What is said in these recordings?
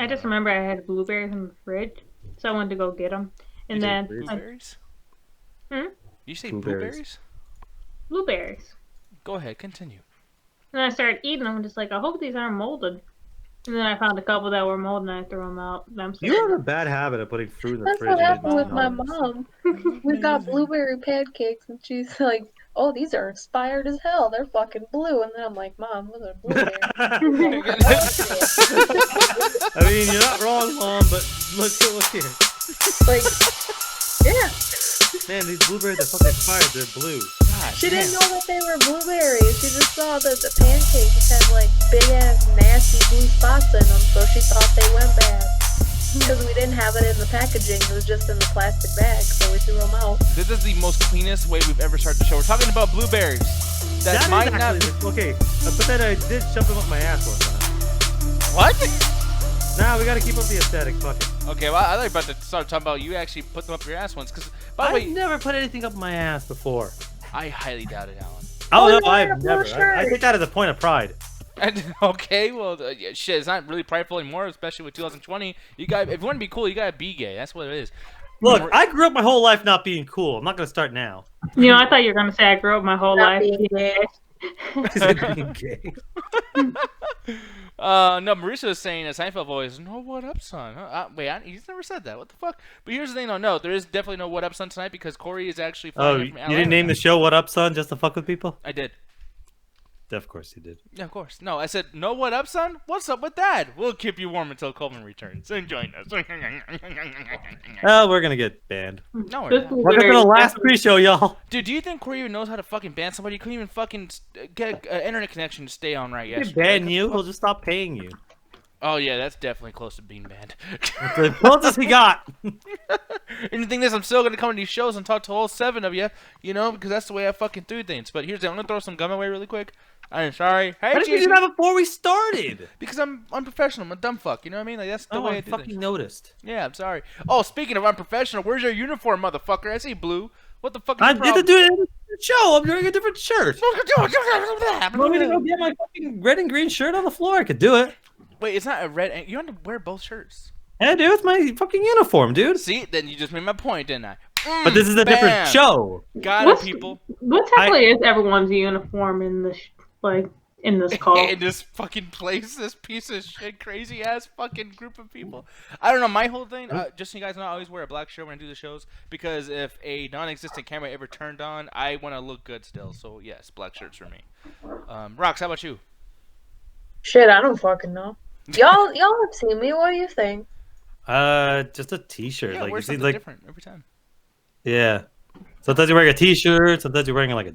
I just remember I had blueberries in the fridge, so I went to go get them. And then blueberries? You say blueberries? Blueberries. Go ahead, continue. And I started eating them, just like, I hope these aren't molded. And then I found a couple that were molded, and I threw them out. You have a bad habit of putting fruit in the That's fridge. what happened with my mom. We got blueberry pancakes, and she's like, "Oh, these are expired as hell. They're fucking blue." And then I'm like, "Mom, those are blueberries." I mean, you're not wrong, Mom, but look here. Like, yeah. Man, these blueberries are fucking expired. They're blue. God, She didn't know that they were blueberries. She just saw that the pancakes had like big ass nasty blue spots in them, so she thought they went bad. Because we didn't have it in the packaging, it was just in the plastic bag, so we threw them out. This is the most cleanest way we've ever started the show. We're talking about blueberries. That might not. Okay, but then I did shove them up my ass one time. What? Nah, we gotta keep up the aesthetic. Fuck it. Okay, well, I thought you were about to start talking about you actually put them up your ass once. Because, by the way, I've never put anything up my ass before. I highly doubt it, Alan. Oh, no, no, I've no, never. sure. I take that as a point of pride. Okay, well, yeah, shit, it's not really prideful anymore, especially with 2020. You got, if you want to be cool, you gotta be gay. That's what it is. Look, I grew up my whole life not being cool. I'm not gonna start now. You know, I thought you were gonna say I grew up my whole Not life being gay. Being gay. No, Marissa was saying that Seinfeld voice, no, what up, son? Wait, he's never said that. What the fuck? But here's the thing, though. No, there is definitely no what up, son tonight because Corey is actually flying in from LA. You didn't name the show "What Up, Son" just to fuck with people? I did. Of course you did. Yeah, of course. No, I said, no, what up, son? What's up with that? We'll keep you warm until Coleman returns. And join us. Oh, we're gonna get banned. No, we're This not. Welcome to the last pre-show, y'all. Dude, do you think Corey even knows how to fucking ban somebody? You couldn't even fucking get an internet connection to stay on right If yesterday. we ban you, we'll just stop paying you. Oh, yeah, that's definitely close to being banned. That's the closest he got. And the thing is, I'm still going to come to these shows and talk to all 7 of you, you know, because that's the way I fucking do things. But here's the I'm going to throw some gum away really quick. I'm sorry. Hey, How did you do that before we started? Because I'm unprofessional. I'm a dumb fuck. You know what I mean? Like, that's the way I I do fucking things. noticed. Yeah, I'm sorry. Oh, speaking of unprofessional, where's your uniform, motherfucker? I see blue. What the fuck is I your did to problem? do it in the show. I'm wearing a different shirt. You want me to go get my fucking red and green shirt on the floor? I could do it. Wait, it's not a red. You have to wear both shirts. Yeah, dude, it's my fucking uniform, dude. See, then you just made my point, didn't I? But this is a different Bam. show. Got it, people. What technically is everyone's uniform in this, in this call? In this fucking place, this piece of shit, crazy ass fucking group of people. I don't know. My whole thing, just so you guys know, I always wear a black shirt when I do the shows because if a non-existent camera ever turned on, I want to look good still. So yes, black shirts for me. Rox, how about you? Shit, I don't fucking know. Y'all have seen me. What do you think? Just a t-shirt. Yeah, Like wear you see, something like different every time. yeah. Sometimes you're wearing a t-shirt. Sometimes you're wearing like a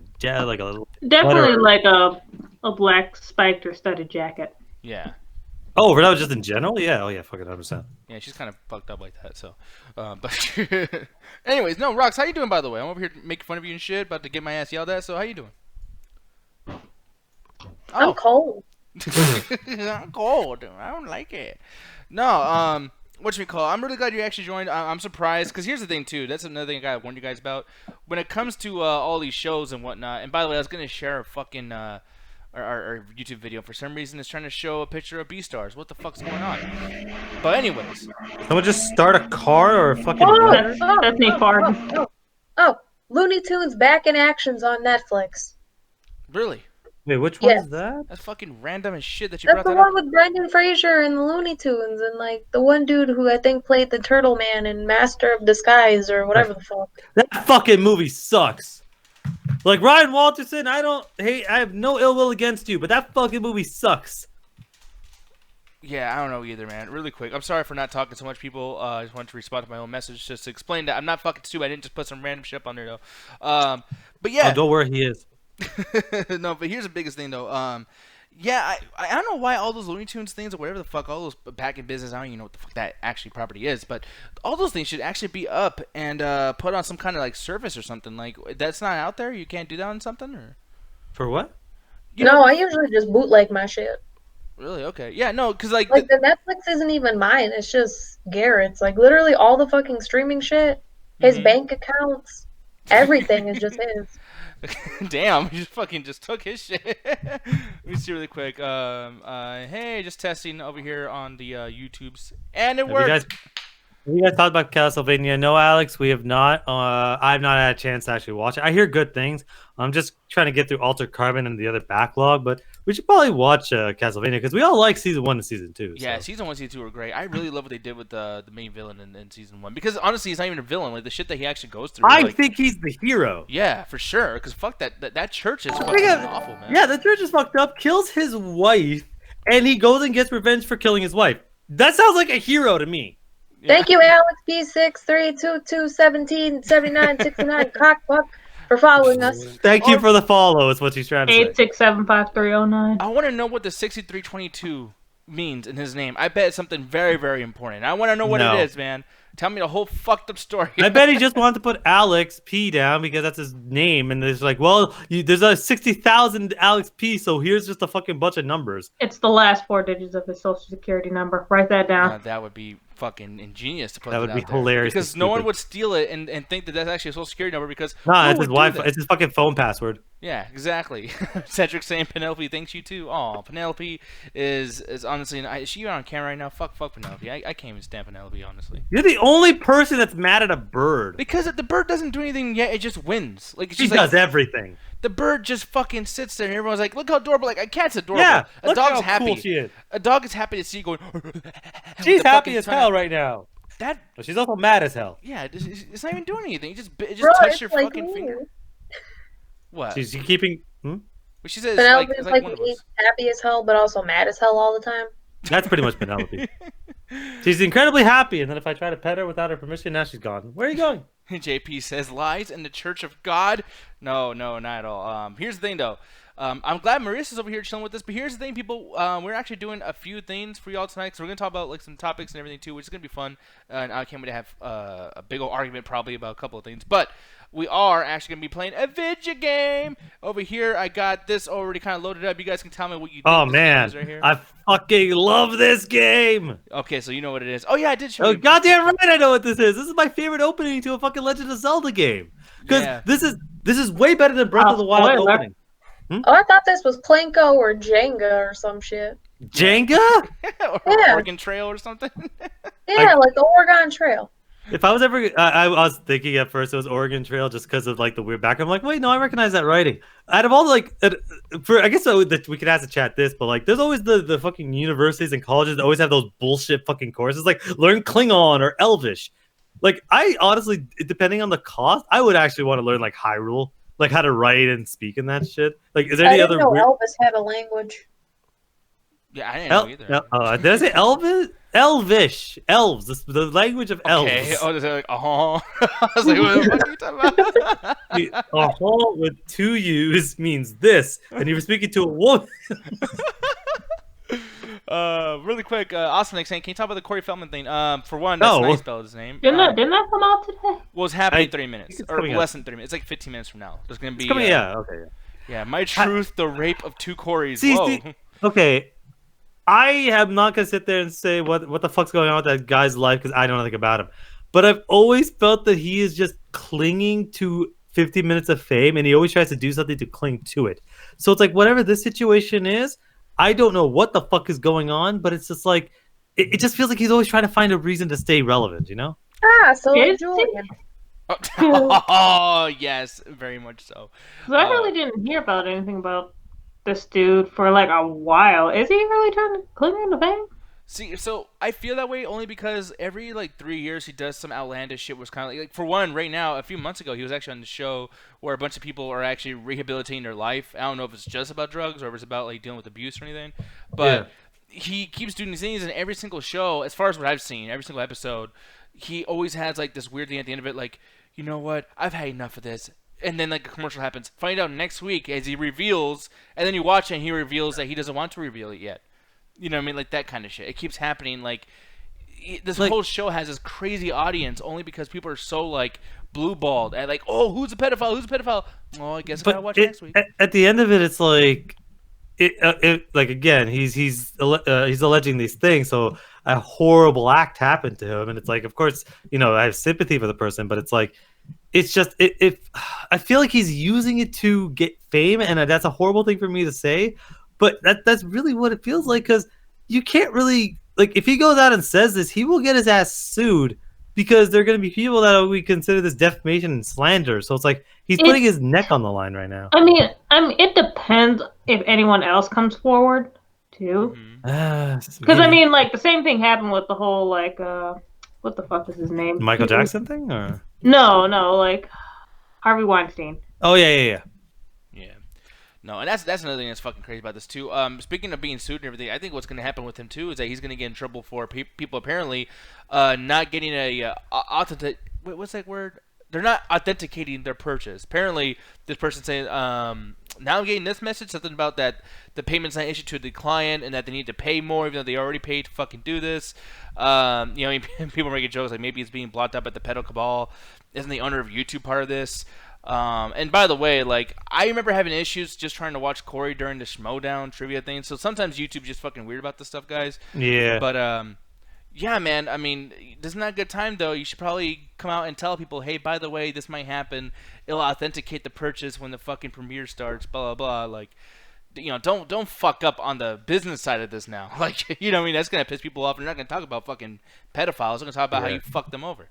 little. Definitely sweater. like a black spiked or studded jacket. Yeah. Oh, but that was just in general. Yeah. Oh yeah. Fucking 100%. Yeah, she's kind of fucked up like that. So, but anyways, no, Rox, how you doing by the way? I'm over here making fun of you and shit, about to get my ass yelled at. So how you doing? I'm cold. I'm cold. I don't like it. No, whatchamacallit, I'm really glad you actually joined. I'm surprised, because here's the thing, too. That's another thing I gotta warn you guys about. When it comes to all these shows and whatnot, and by the way, I was going to share a fucking, our YouTube video. For some reason, it's trying to show a picture of B-Stars. What the fuck's going on? But anyways. Someone just start a car or a fucking. That's me farting. Oh, Looney Tunes back in actions on Netflix. Really? Wait, which one Yes. is that? That's fucking random as shit that you That's brought the that up. one with Brendan Fraser and the Looney Tunes, and like the one dude who I think played the Turtle Man in Master of Disguise or whatever the fuck. That fucking movie sucks. Like Ryan Walterson, I have no ill will against you, but that fucking movie sucks. Yeah, I don't know either, man. Really quick. I'm sorry for not talking so much, people. I just wanted to respond to my own message just to explain that I'm not fucking stupid. I didn't just put some random shit up on there, though. But yeah. Oh, don't worry, he is. No, but here's the biggest thing, though. Yeah, I don't know why all those Looney Tunes things or whatever the fuck, all those back in business, I don't even know what the fuck that actually property is, but all those things should actually be up and put on some kind of like service or something. Like, that's not out there? You can't do that on something? Or For what? No, I usually just bootleg my shit. Really? Okay. Yeah, no, because like the Netflix isn't even mine. It's just Garrett's. Like literally all the fucking streaming shit, his bank accounts, everything is just his. Damn, he just took his shit. Let me see really quick. Hey, just testing over here on the YouTubes, and it worked. Have you guys talked about Castlevania? No, Alex, we have not. I've not had a chance to actually watch it. I hear good things. I'm just trying to get through Altered Carbon and the other backlog, but we should probably watch Castlevania because we all like season 1 and season 2. Yeah, so. season 1, season 2 were great. I really love what they did with the main villain in season 1 because honestly, he's not even a villain. Like the shit that he actually goes through. I like, think he's the hero. Yeah, for sure. Because fuck that church is fucking awful, man. Yeah, the church is fucked up. Kills his wife, and he goes and gets revenge for killing his wife. That sounds like a hero to me. Yeah. Thank you, Alex B63222177969 cockfuck, for following us. Thank you for the follow. Is what she's trying to say. 8675309. I want to know what the 6322 means in his name. I bet it's something very, very important. I want to know what it is, man. Tell me the whole fucked up story. I bet he just wanted to put Alex P down because that's his name, and there's like, well, there's a 60,000 Alex P, so here's just a fucking bunch of numbers. It's the last 4 digits of his social security number. Write that down. That would be fucking ingenious to put that it would out be there. hilarious because no one would steal it and think that that's actually a social security number because it's his Wi-Fi. It's his fucking phone password. Yeah, exactly. Cedric saying Penelope thanks you too. Aw, Penelope is honestly. Is she even on camera right now? Fuck Penelope. I can't even stand Penelope, honestly. You're the only person that's mad at a bird. Because the bird doesn't do anything yet. It just wins. Like she does everything. The bird just fucking sits there, and everyone's like, "Look how adorable!" Like a cat's adorable. Yeah, a dog's how happy. Cool she is. A dog is happy to see you going. She's happy as hell right now. That. But she's also mad as hell. Yeah, it's not even doing anything. It just touched your like fucking finger. What? She's keeping. Well, she says Penelope's like one of he's us. happy as hell, but also mad as hell all the time. That's pretty much Penelope. She's incredibly happy, and then if I try to pet her without her permission, now she's gone. Where are you going? JP says lies in the Church of God. No, not at all. Here's the thing, though. I'm glad Marissa's over here chilling with us, but here's the thing, people. We're actually doing a few things for y'all tonight, so we're gonna talk about like some topics and everything too, which is gonna be fun. And I can't wait to have a big old argument probably about a couple of things, but we are actually gonna be playing a video game over here. I got this already kind of loaded up. You guys can tell me what you think. Oh man, right here. I fucking love this game. Okay, so you know what it is. Oh yeah, I did show Oh you. goddamn right, I know what this is. This is my favorite opening to a fucking Legend of Zelda game. Because this is way better than Breath of the Wild opening. Oh, I thought this was Plinko or Jenga or some shit. Jenga? Or Oregon Trail or something. Yeah, like the Oregon Trail. If I was ever, I was thinking at first it was Oregon Trail just because of like the weird background. I'm like, wait, no, I recognize that writing. Out of all the, like, I guess we could ask the chat this, but like, there's always the fucking universities and colleges that always have those bullshit fucking courses, like learn Klingon or Elvish. Like, I honestly, depending on the cost, I would actually want to learn like Hyrule, like how to write and speak and that shit. Like, is there any other? I didn't know Elvis had a language. Yeah, I didn't know either. Did I say Elvis? Elvish, elves, the language of elves. Okay. Oh, is it like I was like, what the fuck are you talking about? With 2 U's means this, and you were speaking to a woman. Really quick, Awesome saying, can you talk about the Corey Feldman thing? For one, that's how you spelled his name. Didn't that come out today? Well, it's happening in 3 minutes, or less up. than 3 minutes. It's like 15 minutes from now. There's gonna be. Yeah, My Truth, the Rape of Two Corys. See, okay. I am not gonna sit there and say what the fuck's going on with that guy's life because I know nothing about him. But I've always felt that he is just clinging to 50 minutes of fame, and he always tries to do something to cling to it. So it's like whatever this situation is, I don't know what the fuck is going on, but it's just like it just feels like he's always trying to find a reason to stay relevant, you know? So Julian. Oh yes, very much so. So I really didn't hear about anything about this dude for like a while. Is he really trying to cling on to fame? See, so I feel that way only because every like 3 years he does some outlandish shit. Was kind of like for one, right now, a few months ago, he was actually on the show where a bunch of people are actually rehabilitating their life. I don't know if it's just about drugs or if it's about like dealing with abuse or anything, but he keeps doing these things in every single show. As far as what I've seen, every single episode, he always has like this weird thing at the end of it, like, you know what, I've had enough of this. And then like a commercial happens. Find out next week as he reveals, and then you watch it and he reveals that he doesn't want to reveal it yet. You know what I mean? Like that kind of shit. It keeps happening. Like this whole show has this crazy audience only because people are so like blue-balled and like, oh, who's a pedophile? Who's a pedophile? Oh, I guess I gotta watch next week. At the end of it, it's like, like again, he's alleging these things. So a horrible act happened to him, and it's like, of course, you know, I have sympathy for the person, but it's like, it's just I feel like he's using it to get fame, and that's a horrible thing for me to say, but that's really what it feels like, because you can't really, like, if he goes out and says this, he will get his ass sued, because there are going to be people that we consider this defamation and slander. So it's like he's putting his neck on the line right now. I mean, it depends if anyone else comes forward too. Because I mean, like the same thing happened with the whole like what the fuck is his name? Michael Jackson thing, or no, like Harvey Weinstein. Oh yeah. No, and that's another thing that's fucking crazy about this too. Speaking of being sued and everything, I think what's going to happen with him too is that he's going to get in trouble for people apparently not getting a authentic. What's that word? They're not authenticating their purchase. Apparently, this person saying, "Now I'm getting this message, something about that the payment's not issued to the client and that they need to pay more, even though they already paid to fucking do this." People making jokes like maybe it's being blocked up at the pedo cabal. Isn't the owner of YouTube part of this? And by the way, like, I remember having issues just trying to watch Corey during the Schmodown trivia thing. So sometimes YouTube's just fucking weird about this stuff, guys. Yeah. But, yeah, man, I mean, this is not a good time, though. You should probably come out and tell people, hey, by the way, this might happen. It'll authenticate the purchase when the fucking premiere starts, blah, blah, blah. Like, don't fuck up on the business side of this now. Like, what I mean? That's going to piss people off. They're not going to talk about fucking pedophiles. They're going to talk about how you fucked them over.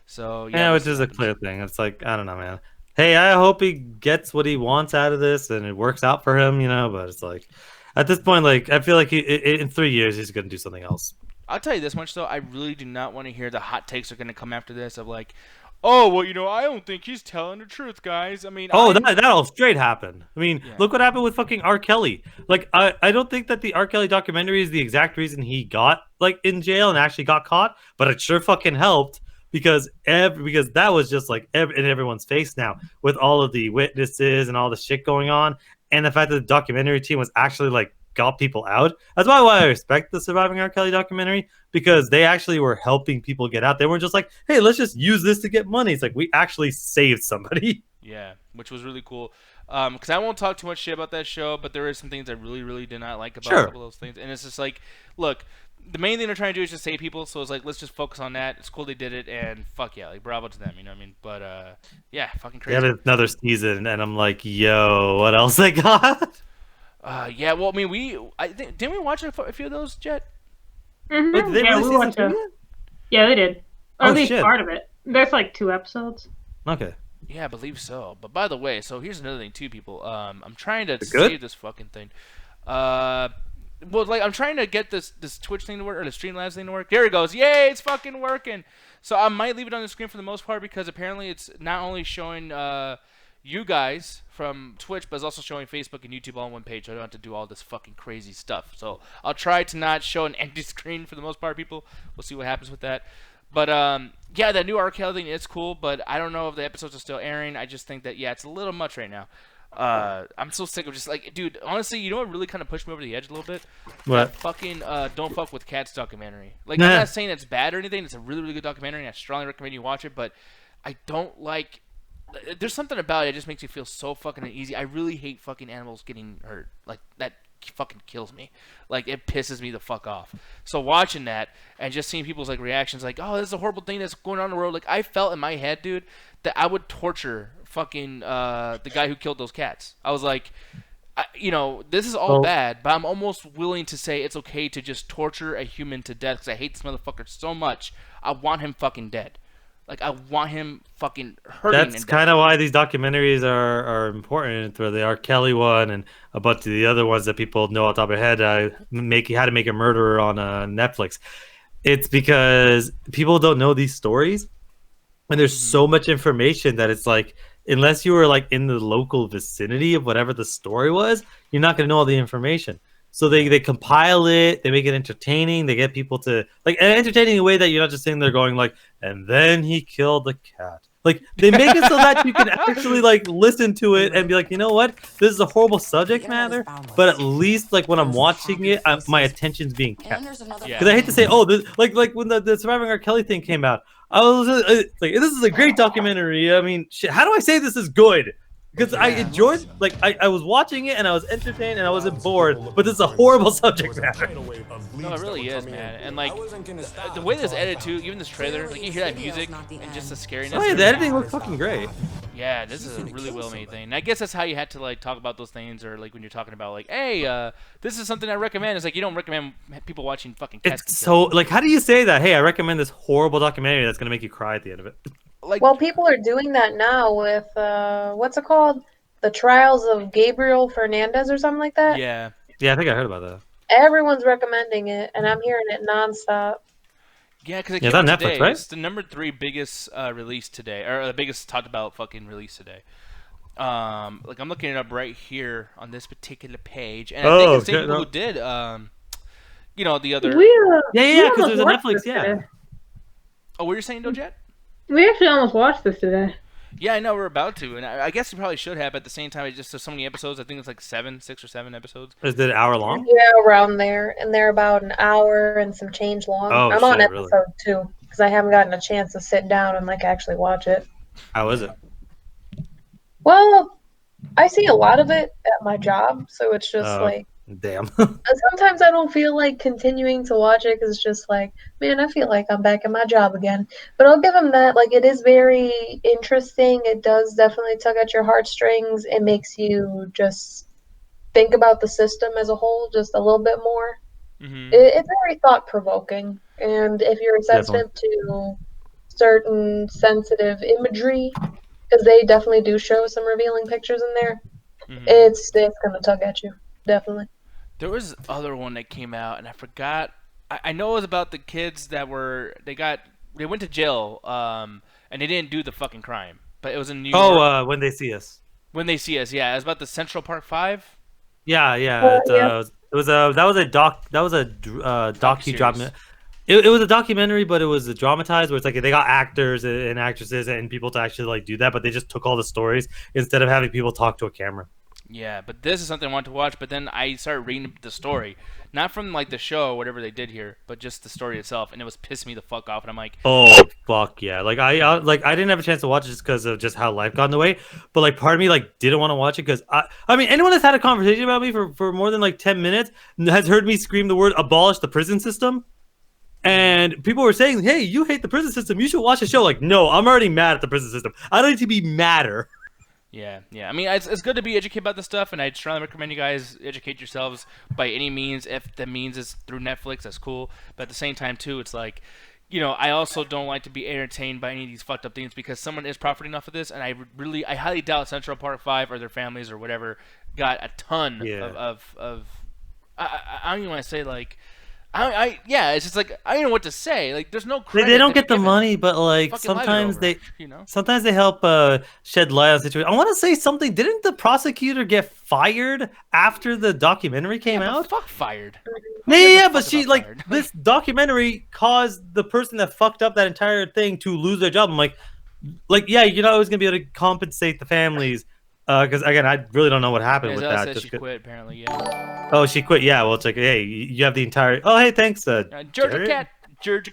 So, yeah, which is a clear thing. It's like, I don't know, man. Hey, I hope he gets what he wants out of this and it works out for him, but it's like, at this point, like, I feel like in 3 years, he's going to do something else. I'll tell you this much, though. I really do not want to hear the hot takes are going to come after this of like, oh, well, I don't think he's telling the truth, guys. I mean, that'll straight happen. I mean, Look what happened with fucking R. Kelly. Like, I don't think that the R. Kelly documentary is the exact reason he got, like, in jail and actually got caught, but it sure fucking helped. Because that was just like in everyone's face now with all of the witnesses and all the shit going on, and the fact that the documentary team was actually like got people out. That's why I respect the Surviving R. Kelly documentary, because they actually were helping people get out. They weren't just like, hey, let's just use this to get money. It's like we actually saved somebody. Yeah, which was really cool. Because I won't talk too much shit about that show, but there is some things I really, really did not like about a couple of those things. And it's just like, look, the main thing they're trying to do is just save people, so it's like, let's just focus on that. It's cool they did it, and fuck yeah, like, bravo to them, you know what I mean? But, yeah, fucking crazy. Yeah, another season, and I'm like, yo, what else they got? Yeah, well, I mean, didn't we watch a few of those, Jet? Mm-hmm. Wait, did they we watched it. Yeah, they did. Or at least part of it. There's like 2 episodes. Okay. Yeah, I believe so. But by the way, so here's another thing too, people. I'm trying to save this fucking thing. Well, like, I'm trying to get this Twitch thing to work, or the Streamlabs thing to work. There it goes. Yay, it's fucking working. So I might leave it on the screen for the most part, because apparently it's not only showing you guys from Twitch, but it's also showing Facebook and YouTube all on one page, so I don't have to do all this fucking crazy stuff. So I'll try to not show an empty screen for the most part, people. We'll see what happens with that. But, yeah, that new R. Kelly thing is cool, but I don't know if the episodes are still airing. I just think that, yeah, it's a little much right now. I'm so sick of just like, dude, honestly, you know what really kind of pushed me over the edge a little bit? What? That fucking Don't Fuck with Cats documentary. Like, I'm not saying it's bad or anything. It's a really, really good documentary, and I strongly recommend you watch it, but I don't like... There's something about it that just makes me feel so fucking uneasy. I really hate fucking animals getting hurt. Like, that fucking kills me. Like, it pisses me the fuck off. So watching that and just seeing people's, like, reactions, like, oh, this is a horrible thing that's going on in the world. Like, I felt in my head, dude, that I would torture fucking the guy who killed those cats. I was like, this is all bad, but I'm almost willing to say it's okay to just torture a human to death, because I hate this motherfucker so much. I want him fucking dead. Like, I want him fucking hurting. That's kind of why these documentaries are important. For the R. Kelly one and a bunch of the other ones that people know off the top of their head, How to Make a Murderer on Netflix. It's because people don't know these stories, and there's so much information that it's like, unless you were like in the local vicinity of whatever the story was, you're not going to know all the information. So they compile it, they make it entertaining, they get people to like entertaining in a way that you're not just sitting there going like, and then he killed the cat. Like, they make it so that you can actually like listen to it and be like, you know what, this is a horrible subject matter, but at least like when I'm watching it, my attention's being kept. Because I hate to say, like when the Surviving R. Kelly thing came out, I was like, this is a great documentary. I mean, shit, how do I say this is good? Because I enjoyed, like, I was watching it and I was entertained and I wasn't bored, but this is a horrible subject matter. No, it really is, man. And like the way this edited too, even this trailer, like you hear that music and just the scariness. Oh yeah, the editing looks fucking great. Yeah, this is a really well made thing. And I guess that's how you had to like talk about those things, or like when you're talking about like, hey, this is something I recommend. It's like you don't recommend people watching fucking cats. It's so like, how do you say that? Hey, I recommend this horrible documentary that's gonna make you cry at the end of it. Like, Well, people are doing that now with what's it called? The Trials of Gabriel Fernandez or something like that. yeah. Yeah, I think I heard about that. Everyone's recommending it, and I'm hearing it nonstop. Yeah, because it Yeah, came it's on out Netflix, today. right? It's the number 3 biggest release today, or the biggest talked about fucking release today. Like I'm looking it up right here on this particular page, and I think it's the same people who did, you know, the other. Yeah, because there's a Netflix. Yeah. Today. Oh, what you're saying, Dojet? We actually almost watched this today. Yeah, I know we're about to, and I guess we probably should have. At the same time, it's just there's so many episodes. I think it's like 6 or 7 episodes. Is it an hour long? Yeah, around there, and they're about an hour and some change long. Oh, I'm on shit, episode 2 because I haven't gotten a chance to sit down and like actually watch it. How is it? Well, I see a lot of it at my job, so it's just like Damn. sometimes I don't feel like continuing to watch it because it's just like, man, I feel like I'm back in my job again. But I'll give them that. Like, it is very interesting. It does definitely tug at your heartstrings. It makes you just think about the system as a whole just a little bit more. Mm-hmm. It's very thought-provoking. And if you're sensitive to certain sensitive imagery, because they definitely do show some revealing pictures in there, it's going to tug at you. Definitely. There was other one that came out, and I forgot. I know it was about the kids that they went to jail, and they didn't do the fucking crime, but it was in New York. Oh, When They See Us. When They See Us, yeah, it was about the Central Park 5. Yeah. It was a docudrama. It was a documentary, but it was a dramatized where it's like they got actors and actresses and people to actually like do that, but they just took all the stories instead of having people talk to a camera. Yeah, but this is something I wanted to watch. But then I started reading the story, not from like the show or whatever they did here, but just the story itself, and it was pissing me the fuck off. And I'm like, oh fuck yeah! Like I didn't have a chance to watch it just because of just how life got in the way. But like part of me like didn't want to watch it because I mean anyone that's had a conversation about me for more than like 10 minutes has heard me scream the word abolish the prison system. And people were saying, hey, you hate the prison system. You should watch the show. Like, no, I'm already mad at the prison system. I don't need to be madder. Yeah. I mean, it's good to be educated about this stuff, and I strongly recommend you guys educate yourselves by any means. If the means is through Netflix, that's cool. But at the same time, too, it's like, you know, I also don't like to be entertained by any of these fucked up things because someone is profiting off of this, and I highly doubt Central Park 5 or their families or whatever got a ton of I don't even want to say like. It's just like I don't know what to say. Like, there's no credit. They don't get the money, but like sometimes sometimes they help shed light on the situation. I want to say something. Didn't the prosecutor get fired after the documentary came out? Fuck fired. Yeah, but she like this documentary caused the person that fucked up that entire thing to lose their job. I'm like yeah, you're not always gonna be able to compensate the families. Because again, I really don't know what happened with that. Just she quit, apparently. Yeah. Oh, she quit. Yeah. Well, it's like, hey, you have the entire. Oh, hey, thanks, Georgia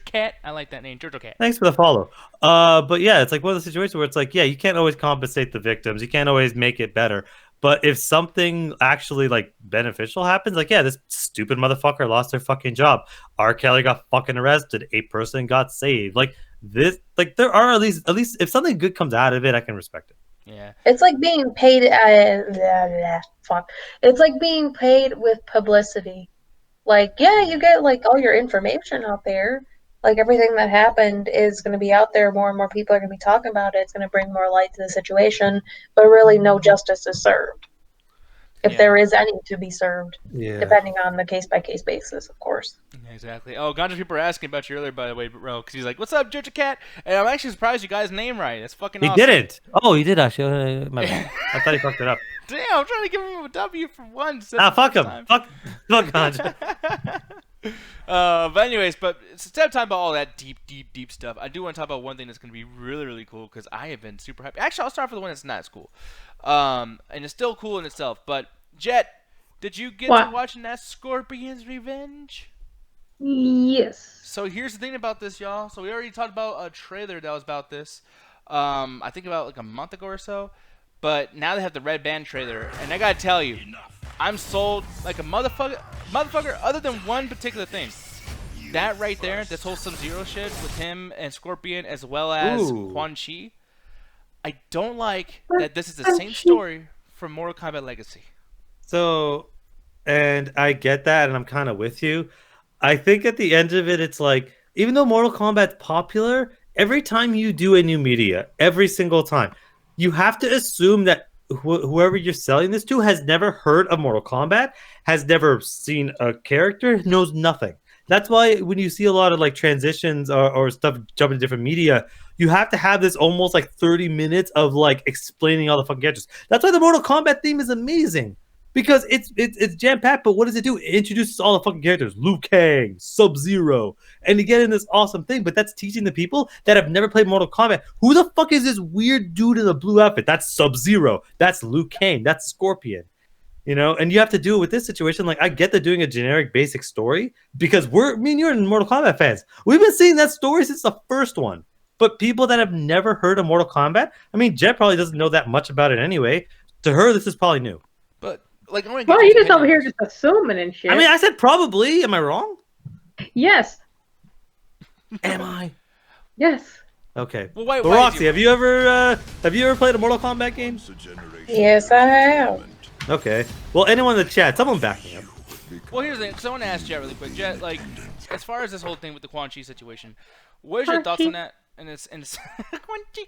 Cat. I like that name, Georgia Cat. Thanks for the follow. But yeah, it's like one of the situations where it's like, yeah, you can't always compensate the victims. You can't always make it better. But if something actually like beneficial happens, like, yeah, this stupid motherfucker lost their fucking job. R. Kelly got fucking arrested. A person got saved. Like this, like there are at least if something good comes out of it, I can respect it. Yeah. It's like being paid. It's like being paid with publicity. Like, yeah, you get like all your information out there. Like everything that happened is going to be out there. More and more people are going to be talking about it. It's going to bring more light to the situation. But really, no justice is served. If there is any to be served, depending on the case-by-case basis, of course. Yeah, exactly. Oh, Ganja people were asking about you earlier, by the way, bro, because he's like, "What's up, Georgia Cat?" And I'm actually surprised you guys' name right. That's fucking awesome. He didn't. Oh, he did actually. My bad. I thought he fucked it up. Damn, I'm trying to give him a W for once. Fuck him. Fuck Ganja. But anyways, instead of talking about all that deep stuff, I do want to talk about one thing that's going to be really, really cool because I have been super happy. Actually, I'll start for the one that's not as cool. And it's still cool in itself. But Jet, did you get to watching that Scorpion's Revenge? Yes. So here's the thing about this, y'all. So we already talked about a trailer that was about this. I think about like a month ago or so. But now they have the Red Band trailer, and I gotta tell you, I'm sold like a motherfucker. Other than one particular thing, that right there, this whole Sub-Zero shit with him and Scorpion, as well as Quan Chi. I don't like that this is the same story from Mortal Kombat Legacy. So, and I get that, and I'm kind of with you. I think at the end of it, it's like, even though Mortal Kombat's popular, every time you do a new media, every single time, you have to assume that whoever you're selling this to has never heard of Mortal Kombat, has never seen a character, knows nothing. That's why when you see a lot of like transitions or stuff jump into different media, you have to have this almost like 30 minutes of like explaining all the fucking characters. That's why the Mortal Kombat theme is amazing. Because it's jam-packed, but what does it do? It introduces all the fucking characters. Liu Kang, Sub-Zero. And you get in this awesome thing, but that's teaching the people that have never played Mortal Kombat. Who the fuck is this weird dude in the blue outfit? That's Sub-Zero. That's Liu Kang. That's Scorpion. You know, and you have to do it with this situation. Like, I get they're doing a generic basic story because me and you're Mortal Kombat fans. We've been seeing that story since the first one. But people that have never heard of Mortal Kombat, I mean, Jet probably doesn't know that much about it anyway. To her, this is probably new. But like, well, you just over here just assuming and shit. I mean, I said probably. Am I wrong? Yes. Am I? Yes. Okay. Well, why Roxy, have you ever played a Mortal Kombat game? Yes, I have. Okay. Well, anyone in the chat, someone back me up. Well, here's the thing. So I want to ask Jet really quick. Jet, like, as far as this whole thing with the Quan Chi situation, what is your thoughts on that? And it's Quan Chi.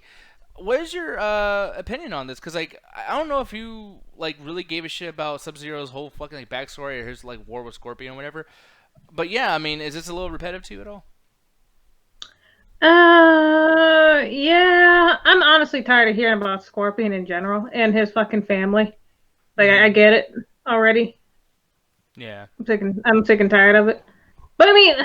What is your opinion on this? Because, like, I don't know if you, like, really gave a shit about Sub-Zero's whole fucking, like, backstory or his, like, war with Scorpion or whatever. But, yeah, I mean, is this a little repetitive to you at all? Yeah. I'm honestly tired of hearing about Scorpion in general and his fucking family. Like, I get it already. Yeah. I'm sick and tired of it. But, I mean...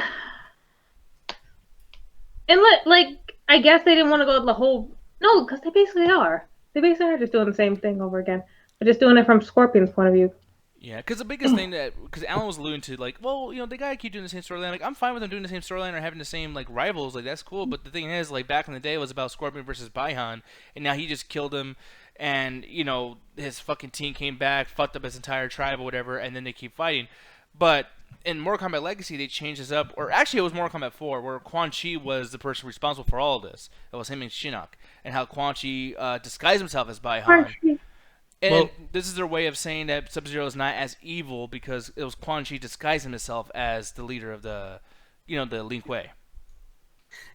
And, like, I guess they didn't want to go the whole... No, because they basically are. They basically are just doing the same thing over again. They're just doing it from Scorpion's point of view. Yeah, because the biggest thing that... Because Alan was alluding to, like, well, you know, they gotta keep doing the same storyline. Like, I'm fine with them doing the same storyline or having the same, like, rivals. Like, that's cool. But the thing is, like, back in the day, it was about Scorpion versus Baihan. And now he just killed him. And, you know, his fucking team came back, fucked up his entire tribe or whatever. And then they keep fighting. But... in Mortal Kombat Legacy, they changed this up. Or actually, it was Mortal Kombat 4, where Quan Chi was the person responsible for all of this. It was him and Shinnok. And how Quan Chi disguised himself as Baihan. And this is their way of saying that Sub-Zero is not as evil because it was Quan Chi disguising himself as the leader of the, you know, the Lin Kuei.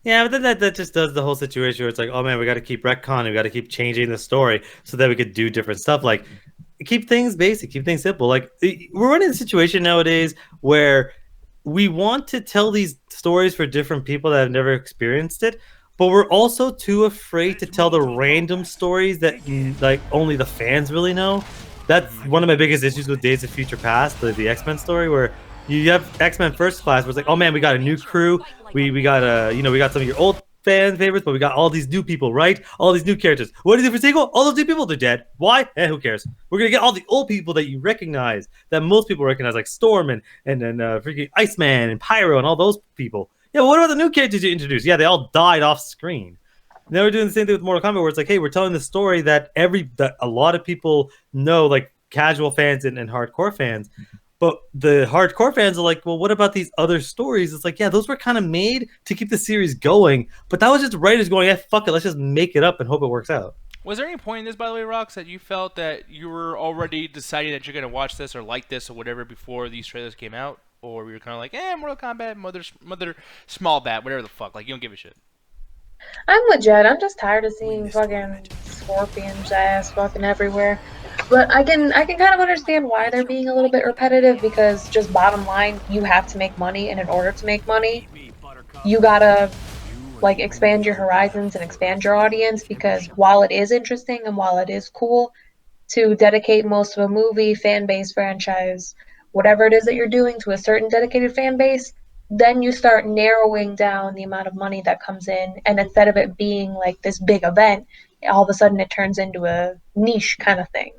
Yeah, but then that just does the whole situation where it's like, oh man, we got to keep retconning, we got to keep changing the story so that we could do different stuff. Like, keep things basic, keep things simple. Like, we're running a situation nowadays where we want to tell these stories for different people that have never experienced it, but we're also too afraid to tell the random stories that like only the fans really know. That's one of my biggest issues with Days of Future Past, the X-Men story, where you have X-Men First Class, where it's like, oh man, we got a new crew, we got we got some of your old fan favorites, but we got all these new people, right? All these new characters. What do you do for sequel? All those new people, they're dead. Why? Who cares? We're gonna get all the old people that you recognize, that most people recognize, like Storm and freaking Iceman and Pyro and all those people. Yeah, but what about the new characters you introduced? Yeah, they all died off screen. Now we're doing the same thing with Mortal Kombat, where it's like, hey, we're telling the story that a lot of people know, like casual fans and hardcore fans. But the hardcore fans are like, well, what about these other stories? It's like, yeah, those were kind of made to keep the series going. But that was just writers going, yeah, fuck it, let's just make it up and hope it works out. Was there any point in this, by the way, Rox, that you felt that you were already deciding that you're going to watch this or like this or whatever before these trailers came out? Or were you kind of like, Mortal Kombat, Mother Small Bat, whatever the fuck. Like, you don't give a shit. I'm with Jed. I'm just tired of seeing fucking Scorpion's ass fucking everywhere. But I can kind of understand why they're being a little bit repetitive, because just bottom line, you have to make money, and in order to make money, you gotta like expand your horizons and expand your audience, because while it is interesting and while it is cool to dedicate most of a movie, fan base, franchise, whatever it is that you're doing to a certain dedicated fan base, then you start narrowing down the amount of money that comes in, and instead of it being like this big event, all of a sudden it turns into a niche kind of thing.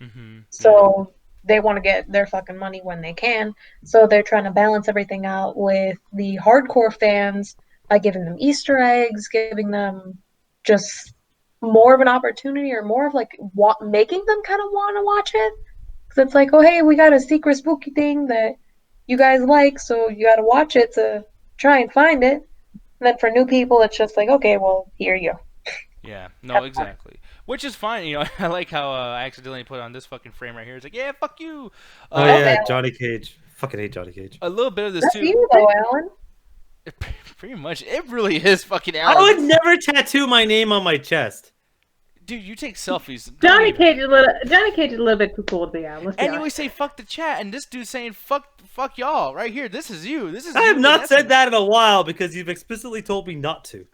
Mm-hmm. So they want to get their fucking money when they can, so they're trying to balance everything out with the hardcore fans by giving them Easter eggs, giving them just more of an opportunity or more of like making them kind of want to watch it. Because it's like, oh, hey, we got a secret spooky thing that you guys like, so you got to watch it to try and find it. And then for new people, it's just like, okay, well, here you go. Yeah, no, exactly. Which is fine, you know. I like how I accidentally put on this fucking frame right here. It's like, yeah, fuck you. Oh yeah, Johnny Cage. Fucking hate Johnny Cage. A little bit of this That's too. you though, Alan. Pretty much, it really is fucking Alan. I would never tattoo my name on my chest. Dude, you take selfies. Johnny Cage is a little bit too cool to be on. And you always say fuck the chat, and this dude's saying fuck y'all right here. This is you. This is. I have not said that in a while because you've explicitly told me not to.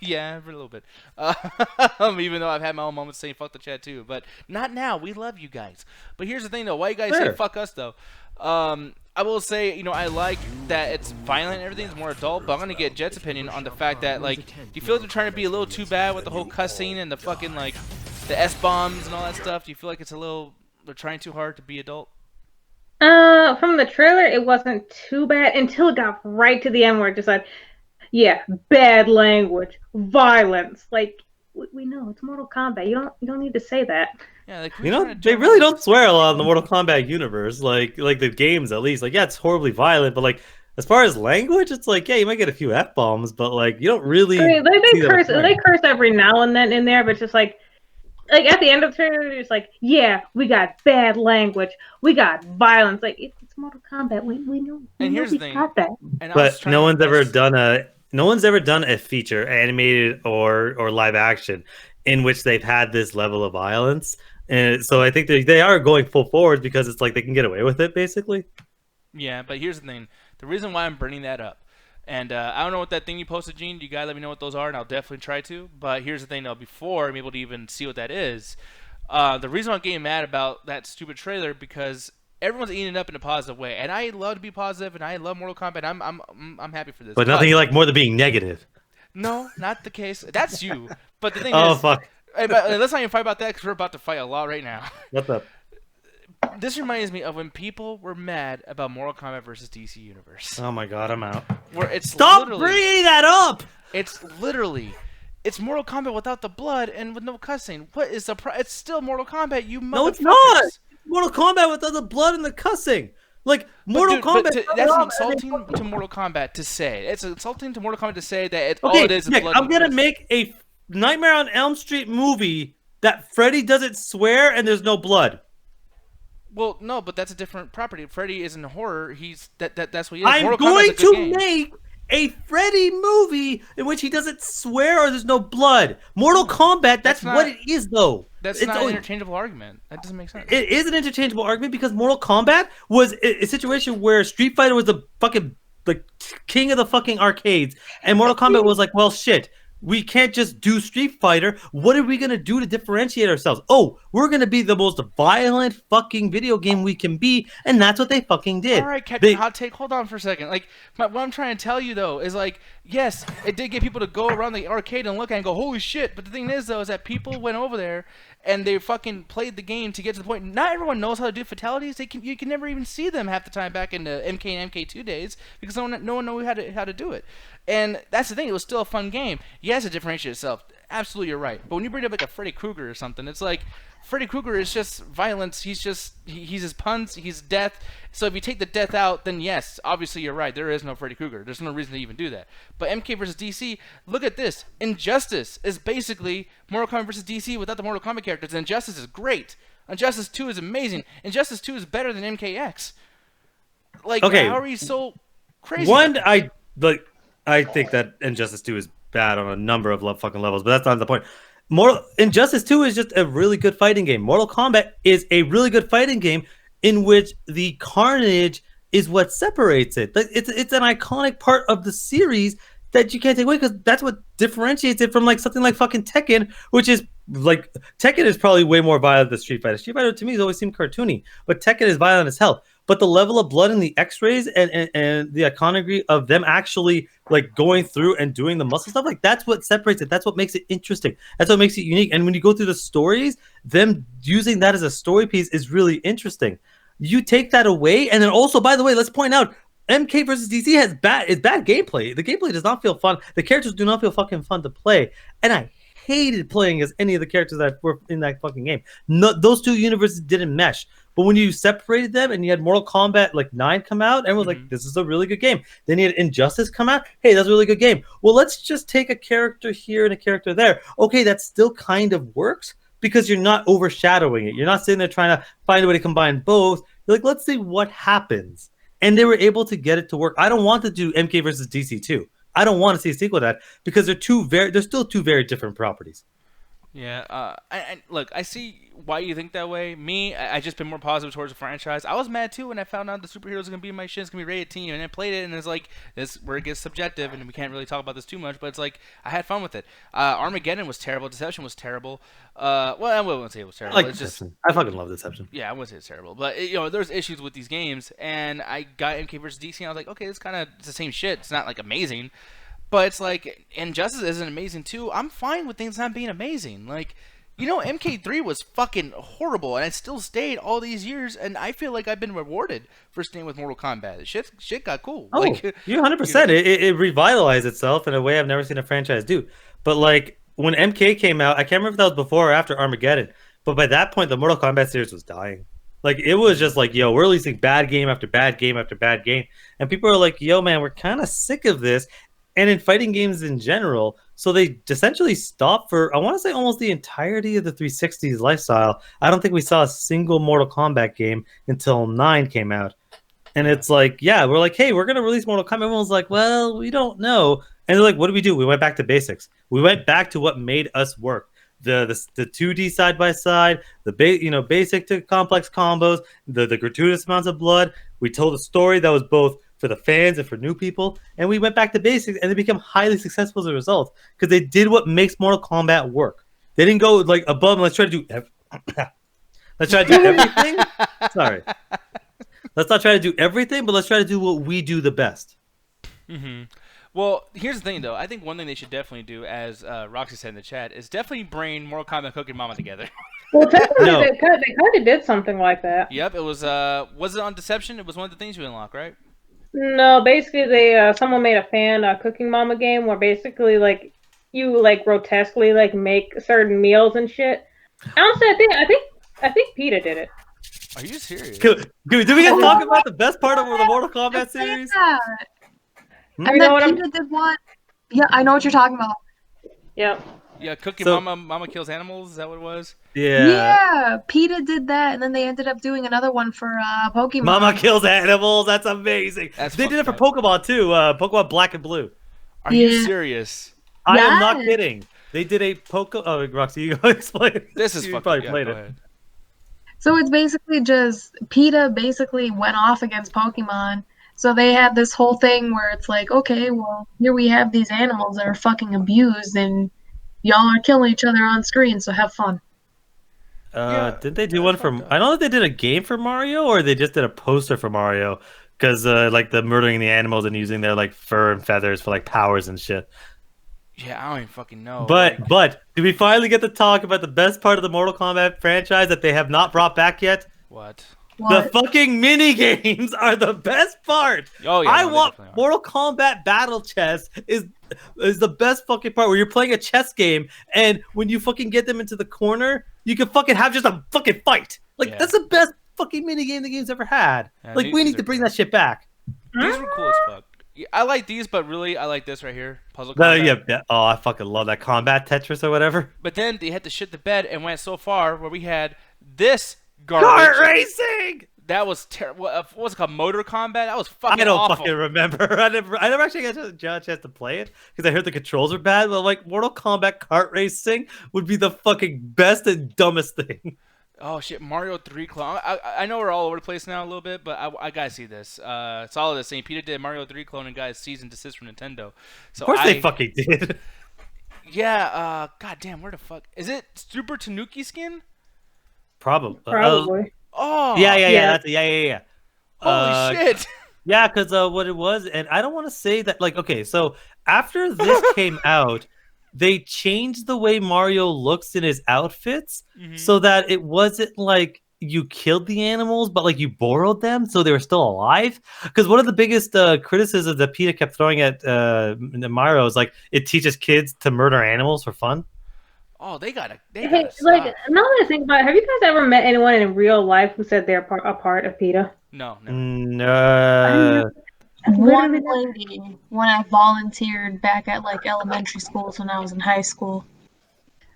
Yeah, for a little bit. Even though I've had my own moments saying fuck the chat too, but not now. We love you guys. But here's the thing though. Why you guys say fuck us though? I will say, you know, I like that it's violent and everything, it's more adult, but I'm gonna get Jet's opinion on the fact that, like, do you feel like they're trying to be a little too bad with the whole cussing and the fucking, like, the S-bombs and all that stuff? Do you feel like it's a little, they're trying too hard to be adult? From the trailer, it wasn't too bad until it got right to the end where it just like, yeah, bad language, violence. Like, we know it's Mortal Kombat. You don't need to say that. Yeah, like, you know, they really don't swear a lot in the Mortal Kombat universe, like the games at least. Like, yeah, it's horribly violent, but like as far as language, it's like, yeah, you might get a few F-bombs, but like you don't really. I mean, they curse every now and then in there, but just like at the end of the trailer, it's like, yeah, we got bad language, we got violence. Like it's Mortal Kombat, we know. And here's the thing, got that. But no one's ever done a feature, animated or live action, in which they've had this level of violence. And so I think they are going full forward because it's like they can get away with it, basically. Yeah, but here's the thing. The reason why I'm bringing that up, and I don't know what that thing you posted, Gene. You guys let me know what those are, and I'll definitely try to. But here's the thing, though. Before I'm able to even see what that is, the reason I'm getting mad about that stupid trailer because everyone's eating it up in a positive way, and I love to be positive, and I love Mortal Kombat. I'm happy for this. But nothing you like more than being negative. No, not the case. That's you. But the thing is... Oh, fuck. Hey, but let's not even fight about that because we're about to fight a lot right now. What's up? This reminds me of when people were mad about Mortal Kombat versus DC Universe. Oh my god, I'm out. Where it's Stop bringing that up! It's Mortal Kombat without the blood and with no cussing. What is the It's still Mortal Kombat, you motherfuckers. No, it's not! It's Mortal Kombat without the blood and the cussing. Like, Mortal Kombat... that's insulting to Mortal Kombat to say. It's insulting to Mortal Kombat to say that all it is Nick, blood. I'm gonna make a Nightmare on Elm Street movie that Freddy doesn't swear and there's no blood. Well, no, but that's a different property. Freddy isn't horror. That's what he is. I'm going to make a Freddy movie in which he doesn't swear or there's no blood. Mortal Kombat, that's not, what it is, though. That's not an interchangeable argument. That doesn't make sense. It is an interchangeable argument because Mortal Kombat was a situation where Street Fighter was the fucking king of the fucking arcades, and Mortal Kombat was like, well, shit. We can't just do Street Fighter. What are we going to do to differentiate ourselves? Oh, we're going to be the most violent fucking video game we can be, and that's what they fucking did. All right, Captain Hot Take, hold on for a second. Like, what I'm trying to tell you, though, is like, yes, it did get people to go around the arcade and look at it and go, holy shit. But the thing is, though, is that people went over there and they fucking played the game to get to the point. Not everyone knows how to do fatalities. You can never even see them half the time back in the MK and MK2 days because no one knew how to do it. And that's the thing. It was still a fun game. Yes, it differentiates itself. Absolutely, you're right. But when you bring up like a Freddy Krueger or something, it's like Freddy Krueger is just violence. He's his puns. He's death. So if you take the death out, then yes, obviously you're right. There is no Freddy Krueger. There's no reason to even do that. But MK versus DC, look at this. Injustice is basically Mortal Kombat versus DC without the Mortal Kombat characters. Injustice is great. Injustice 2 is amazing. Injustice 2 is better than MKX. Like, okay. How are you so crazy? I think that Injustice 2 is bad on a number of fucking levels, but that's not the point. Injustice 2 is just a really good fighting game. Mortal Kombat is a really good fighting game in which the carnage is what separates it. It's an iconic part of the series that you can't take away because that's what differentiates it from like something like fucking Tekken, which is like Tekken is probably way more violent than Street Fighter. Street Fighter to me has always seemed cartoony, but Tekken is violent as hell. But the level of blood in the X-rays and the iconography of them actually like going through and doing the muscle stuff, like that's what separates it. That's what makes it interesting. That's what makes it unique. And when you go through the stories, them using that as a story piece is really interesting. You take that away, and then also, by the way, let's point out MK versus DC is bad gameplay. The gameplay does not feel fun. The characters do not feel fucking fun to play, and I hated playing as any of the characters that were in that fucking game. No, those two universes didn't mesh. But when you separated them and you had Mortal Kombat like 9 come out, everyone was like, this is a really good game. Then you had Injustice come out. Hey, that's a really good game. Well, let's just take a character here and a character there. Okay, that still kind of works because you're not overshadowing it. You're not sitting there trying to find a way to combine both. You're like, let's see what happens. And they were able to get it to work. I don't want to do MK versus DC 2. I don't want to see a sequel to that because they're still two very different properties. Yeah, look, I see why you think that way. Me, I just been more positive towards the franchise. I was mad too when I found out the superheroes are gonna be my shit. It's gonna be rated teen, and I played it, and it's like this where it gets subjective, and we can't really talk about this too much. But it's like I had fun with it. Armageddon was terrible. Deception was terrible. Well, I wouldn't say it was terrible. It's just I fucking love Deception. Yeah, I wouldn't say it's terrible, but there's issues with these games, and I got MK vs DC, and I was like, okay, it's the same shit. It's not like amazing. But it's like, Injustice isn't amazing too. I'm fine with things not being amazing. Like, MK3 was fucking horrible, and it still stayed all these years, and I feel like I've been rewarded for staying with Mortal Kombat. Shit got cool. Oh, like, you 100%. It revitalized itself in a way I've never seen a franchise do. But like, when MK came out, I can't remember if that was before or after Armageddon, but by that point, the Mortal Kombat series was dying. Like, it was just like, yo, we're releasing bad game after bad game after bad game, and people are like, yo, man, we're kind of sick of this. And in fighting games in general, so they essentially stopped for, I want to say, almost the entirety of the 360's lifestyle. I don't think we saw a single Mortal Kombat game until 9 came out. And it's like, yeah, we're like, hey, we're going to release Mortal Kombat. Everyone's like, well, we don't know. And they're like, what do? We went back to basics. We went back to what made us work. The 2D side-by-side, the basic to complex combos, the gratuitous amounts of blood. We told a story that was both for the fans and for new people, and we went back to basics, and they become highly successful as a result because they did what makes Mortal Kombat work. They didn't go like above and let's try to do everything. Sorry, let's not try to do everything, but let's try to do what we do the best. Mm-hmm. Well, here's the thing, though. I think one thing they should definitely do, as Roxy said in the chat, is definitely bring Mortal Kombat Cooking Mama together. Well, technically, they kind of did something like that. Yep, it was it on Deception? It was one of the things you unlock, right? No, basically they someone made a fan Cooking Mama game where basically like you like grotesquely like make certain meals and shit. Honestly, I think PETA did it. Are you serious? Did we get to talk about the best part of the Mortal Kombat series? And then PETA did what? Yeah, I know what you're talking about. Yep. Yeah, Cooking Mama kills animals. Is that what it was? Yeah, PETA did that, and then they ended up doing another one for Pokemon. Mama kills animals. That's amazing. They did it for Pokemon too. Pokemon Black and Blue. Are you serious? I am not kidding. They did a Oh, Roxy, you go explain. This is you probably played it. So it's basically just PETA basically went off against Pokemon. So they had this whole thing where it's like, okay, well, here we have these animals that are fucking abused, and y'all are killing each other on screen, so have fun. Did they do one for? I know that they did a game for Mario, or they just did a poster for Mario, because like the murdering the animals and using their like fur and feathers for like powers and shit. Yeah, I don't even fucking know. But did we finally get to talk about the best part of the Mortal Kombat franchise that they have not brought back yet? What? The fucking mini games are the best part. Oh yeah, I want Mortal Kombat Battle Chess is the best fucking part where you're playing a chess game, and when you fucking get them into the corner, you can fucking have just a fucking fight. Like that's the best fucking mini game the game's ever had. Yeah, like we need to bring that shit back. These were cool as fuck. Yeah, I like these, but really, I like this right here. Puzzle Combat. Yeah. Oh, I fucking love that Combat Tetris or whatever. But then they had to shit the bed and went so far where we had this garbage. Kart racing! That was terrible. What was it called? Motor Combat? That was fucking I don't awful. fucking remember. I never actually got a chance to play it because I heard the controls are bad. But like Mortal Kombat Kart racing would be the fucking best and dumbest thing. Oh shit, Mario 3 clone. I know we're all over the place now a little bit, but I gotta see this. It's all of the same. PETA did Mario 3 clone and got cease and desist from Nintendo. So of course they fucking did. Yeah. God damn, where the fuck is it? Super Tanuki skin? Probably. Oh. Yeah. Holy shit. Yeah, because what it was, and I don't want to say that. Like, okay, so after this came out, they changed the way Mario looks in his outfits so that it wasn't like you killed the animals, but like you borrowed them so they were still alive. Because one of the biggest criticisms that PETA kept throwing at Mario is like it teaches kids to murder animals for fun. Oh, they gotta Hey, like stop. now that I think about it, have you guys ever met anyone in real life who said they're a part of PETA? No, never. No. Literally One never. lady when I volunteered back at like elementary schools when I was in high school.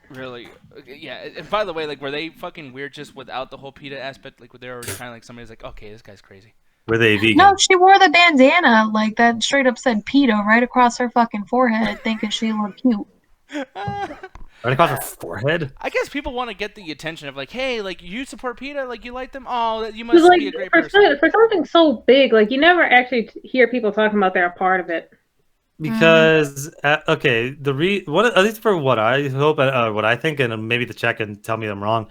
Really? Yeah. And by the way, like, were they fucking weird just without the whole PETA aspect? Like, were they already kind of like somebody's like, okay, this guy's crazy. Were they vegan? No, she wore the bandana like that straight up said PETA right across her fucking forehead, thinking she looked cute. Right across her forehead? I guess people want to get the attention of like, hey, like you support PETA, like you like them. Oh, you Because must like be a great person. for something so big, like you never actually hear people talking about they're a part of it. Because okay, what at least for what I hope, what I think, and maybe the chat can tell me I'm wrong,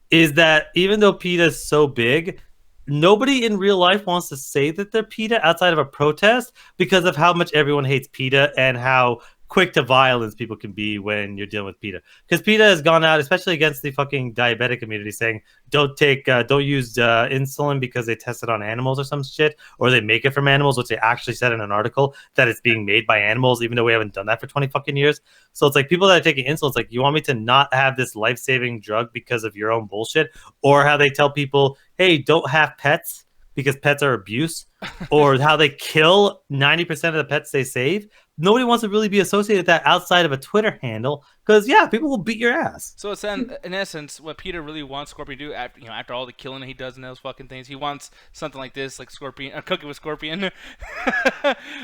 is that even though PETA is so big, nobody in real life wants to say that they're PETA outside of a protest because of how much everyone hates PETA and how quick to violence people can be when you're dealing with PETA. Because PETA has gone out, especially against the fucking diabetic community, saying don't use insulin because they test it on animals or some shit, or they make it from animals, which they actually said in an article that it's being made by animals, even though we haven't done that for 20 fucking years. So it's like people that are taking insulin, it's like, you want me to not have this life-saving drug because of your own bullshit? Or how they tell people, hey, don't have pets because pets are abuse, or how they kill 90% of the pets they save. Nobody wants to really be associated with that outside of a Twitter handle, because yeah, people will beat your ass. So it's in essence what PETA really wants Scorpion to do after all the killing he does in those fucking things. He wants something like this, like Scorpion, a cookie with Scorpion.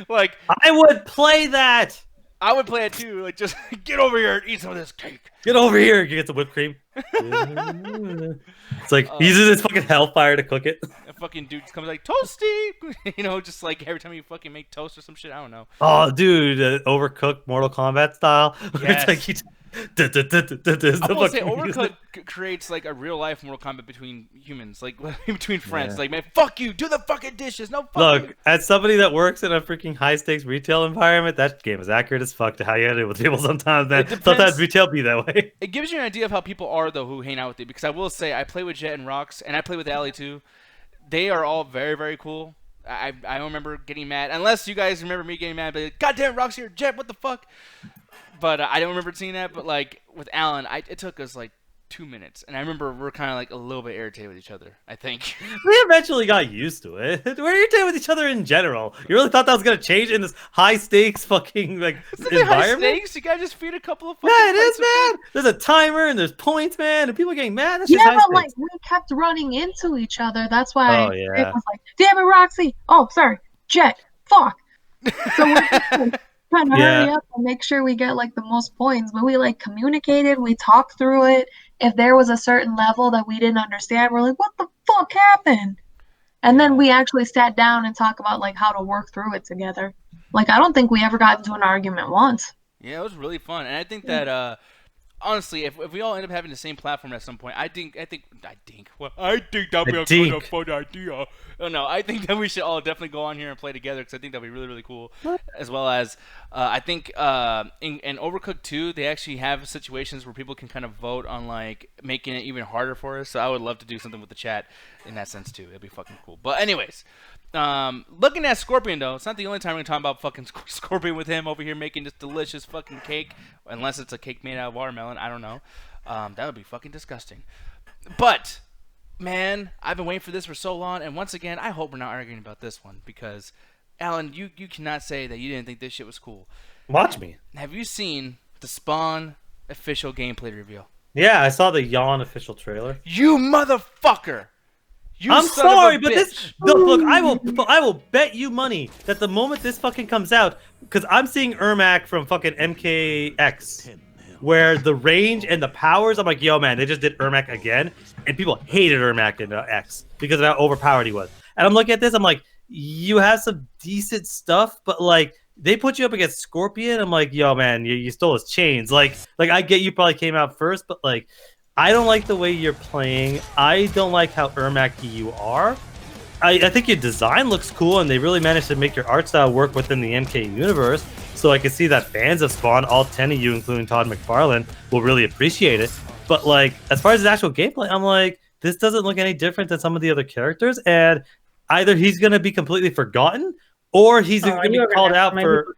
Like I would play that. I would play it too. Like just get over here and eat some of this cake. Get over here. You get the whipped cream. It's like he uses his fucking hellfire to cook it. A fucking dude comes like toasty, just like every time you fucking make toast or some shit. I don't know. Oh, dude, overcooked Mortal Kombat style. Yes. It's like he. I will say Overcooked creates like a real life Mortal Kombat between humans, like between friends. Yeah. Like, man, fuck you, do the fucking dishes. No, fuck Look, you. as somebody that works in a freaking high stakes retail environment, that game is accurate as fuck to how you handle with people sometimes. Man, sometimes retail be that way. It gives you an idea of how people are though who hang out with you. Because I will say, I play with Jet and Rox, and I play with Allie too. They are all very, very cool. I don't remember getting mad, unless you guys remember me getting mad. But like, goddamn, Rox here, Jet, what the fuck? But I don't remember seeing that. But like with Alan, it took us like 2 minutes, and I remember we're kind of like a little bit irritated with each other. I think We eventually got used to it. We're irritated with each other in general. You really thought that was gonna change in this high stakes fucking like environment? High stakes. You gotta just feed a couple of. Yeah, it is, man. There's a timer and there's points, man, and people are getting mad. That's just Yeah, high but like stakes. we kept running into each other. That's why Oh, yeah. it was like, damn it, Roxy. Oh, sorry, Jet. Fuck. So we're just, like, trying to hurry up and make sure we get like the most points. But we like communicated, we talked through it. If there was a certain level that we didn't understand, we're like, what the fuck happened? And then we actually sat down and talked about like how to work through it together. Like I don't think we ever got into an argument once. Yeah, it was really fun, and I think that honestly, if we all end up having the same platform at some point, I think that'd be a fun idea. Oh, no, I think that we should all definitely go on here and play together because I think that'd be really, really cool. As well as I think in Overcooked 2, they actually have situations where people can kind of vote on like making it even harder for us. So I would love to do something with the chat in that sense too. It'd be fucking cool. But anyways. Looking at Scorpion though, it's not the only time we're gonna talk about fucking Scorpion with him over here making this delicious fucking cake, unless it's a cake made out of watermelon. I don't know. That would be fucking disgusting. But man, I've been waiting for this for so long, and once again, I hope we're not arguing about this one because, Alan, you cannot say that you didn't think this shit was cool. Watch me. Have you seen the Spawn official gameplay reveal? Yeah, I saw the Yawn official trailer. You motherfucker! I'm sorry, but this look, I will bet you money that the moment this fucking comes out, because I'm seeing Ermac from fucking MKX, where the range and the powers, I'm like, yo man, they just did Ermac again, and people hated Ermac in X because of how overpowered he was. And I'm looking at this, I'm like, you have some decent stuff, but like they put you up against Scorpion. I'm like, yo man, you stole his chains. Like I get you probably came out first, but like. I don't like the way you're playing. I don't like how Ermac-y you are. I think your design looks cool, and they really managed to make your art style work within the MK universe. So I can see that fans of Spawn, all 10 of you, including Todd McFarlane, will really appreciate it. But like, as far as the actual gameplay, I'm like, this doesn't look any different than some of the other characters, and either he's gonna be completely forgotten, or he's gonna be called out for.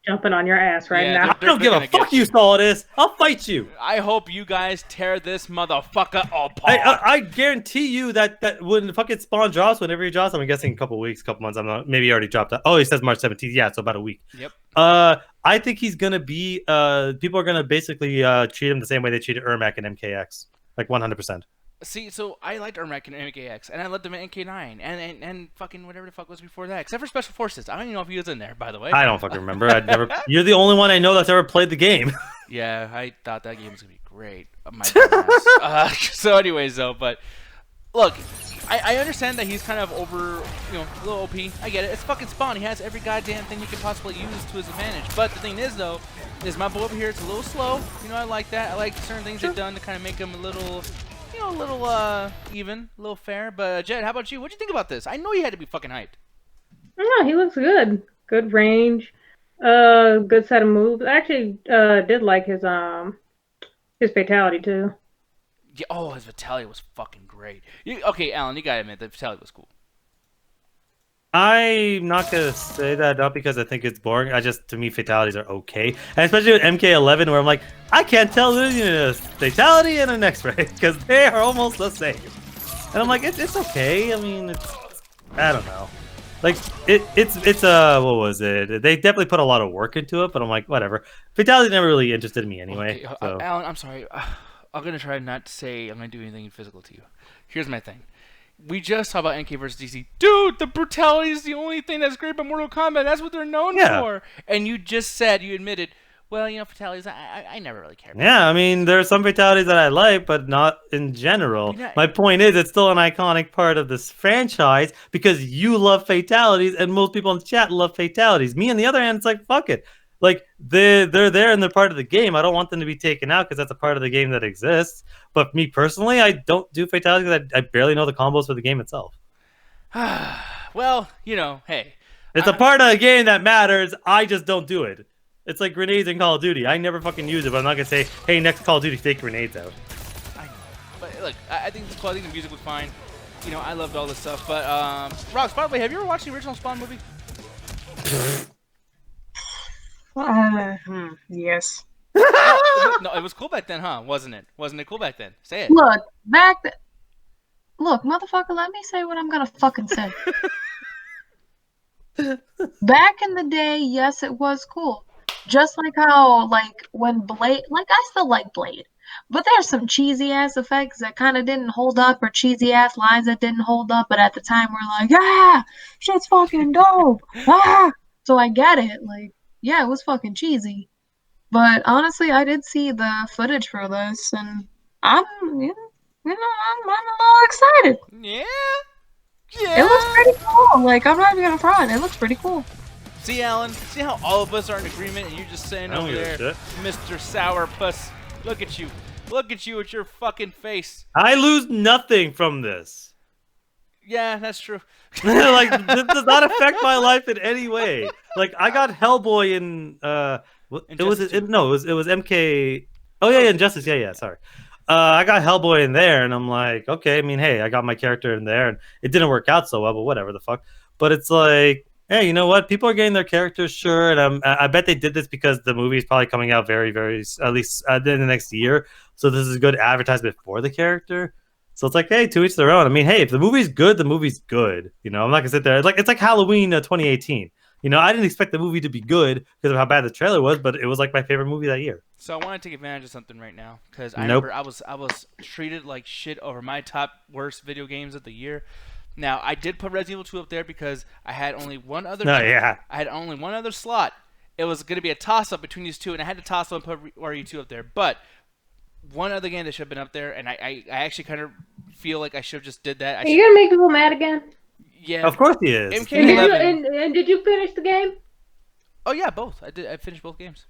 jumping on your ass right Yeah, now. I don't give a gonna fuck get you, Solidus. I'll fight you. I hope you guys tear this motherfucker apart. I guarantee you that when the fucking spawn drops, whenever he drops, I'm guessing a couple weeks, couple months. I'm not. Maybe he already dropped. Oh, he says March 17th. Yeah, so about a week. Yep. I think he's gonna be. People are gonna basically treat him the same way they treated Ermac and MKX, like 100%. See, so I liked Ermac and MKX, and I loved him at NK9, and fucking whatever the fuck was before that, except for Special Forces. I don't even know if he was in there, by the way. I don't fucking remember. I'd never. You're the only one I know that's ever played the game. Yeah, I thought that game was gonna be great. My dumbass. So, anyways, though, but look, I understand that he's kind of over, you know, a little OP. I get it. It's fucking Spawn. He has every goddamn thing he could possibly use to his advantage. But the thing is, though, is my boy over here. It's a little slow. You know, I like that. I like certain things they've done to kind of make him a little. You know, a little even, a little fair. But Jed, how about you? What'd you think about this? I know you had to be fucking hyped. No, he looks good. Good range. Good set of moves. I actually did like his fatality too. Yeah, oh, his fatality was fucking great. Okay, Alan, you gotta admit the fatality was cool. I'm not gonna say that not because I think it's boring. To me, fatalities are okay, and especially with MK11, where I'm like, I can't tell between a fatality and an X-ray because they are almost the same. And I'm like, it's okay. I mean, I don't know. Like it's what was it? They definitely put a lot of work into it, but I'm like, whatever. Fatality never really interested me anyway. Okay, so. Alan, I'm sorry. I'm gonna try not to say I'm gonna do anything physical to you. Here's my thing. We just talked about NK versus DC. Dude, the brutality is the only thing that's great about Mortal Kombat. That's what they're known for. And you just said, you admitted, well, you know, fatalities, I never really care about. Yeah, I mean, there are some fatalities that I like, but not in general. My point is, it's still an iconic part of this franchise because you love fatalities and most people in the chat love fatalities. Me, on the other hand, it's like, fuck it. Like, they're there and they're part of the game. I don't want them to be taken out because that's a part of the game that exists. But me personally, I don't do fatalities because I barely know the combos for the game itself. Well, you know, hey. It's a part of the game that matters. I just don't do it. It's like grenades in Call of Duty. I never fucking use it, but I'm not going to say, hey, next Call of Duty, take grenades out. I know. But look, I think it's cool. I think the music was fine. You know, I loved all this stuff. But, Rox, by the way, have you ever watched the original Spawn movie? Yes. No, it was cool back then, huh? Wasn't it? Wasn't it cool back then? Say it. Look, motherfucker, let me say what I'm gonna fucking say. Back in the day, yes, it was cool. Just like how, like, when Blade, like, I still like Blade. But there's some cheesy ass effects that kind of didn't hold up, or cheesy ass lines that didn't hold up, but at the time we're like, ah, shit's fucking dope. Ah! So I get it. Like, yeah, it was fucking cheesy. But honestly, I did see the footage for this, and I'm a little excited. Yeah. It looks pretty cool. Like, I'm not even gonna front. It looks pretty cool. See, Alan? See how all of us are in agreement, and you're just saying over there, Mr. Sourpuss. Look at you. Look at you with your fucking face. I lose nothing from this. Yeah, that's true. Like, this does not affect my life in any way. Like, I got Hellboy in it was MK. Oh yeah, Injustice. Yeah, sorry. I got Hellboy in there, and I'm like, okay. I mean, hey, I got my character in there, and it didn't work out so well, but whatever the fuck. But it's like, hey, you know what? People are getting their characters, sure, and I bet they did this because the movie is probably coming out very, very, at least in the next year. So this is good advertisement for the character. So it's like, hey, to each their own. I mean, hey, if the movie's good, the movie's good. You know, I'm not gonna sit there. It's like Halloween 2018. You know, I didn't expect the movie to be good because of how bad the trailer was, but it was like my favorite movie that year. So I want to take advantage of something right now because I remember I was treated like shit over my top worst video games of the year. Now I did put Resident Evil 2 up there because I had only one other. I had only one other slot. It was going to be a toss up between these two, and I had to toss up and put RE2 up there. But one other game that should have been up there, and I actually kind of feel like I should have just did that. Are you gonna make people mad again? Yeah, of course he is. MK11. And did you finish the game? Oh yeah, both. I did. I finished both games.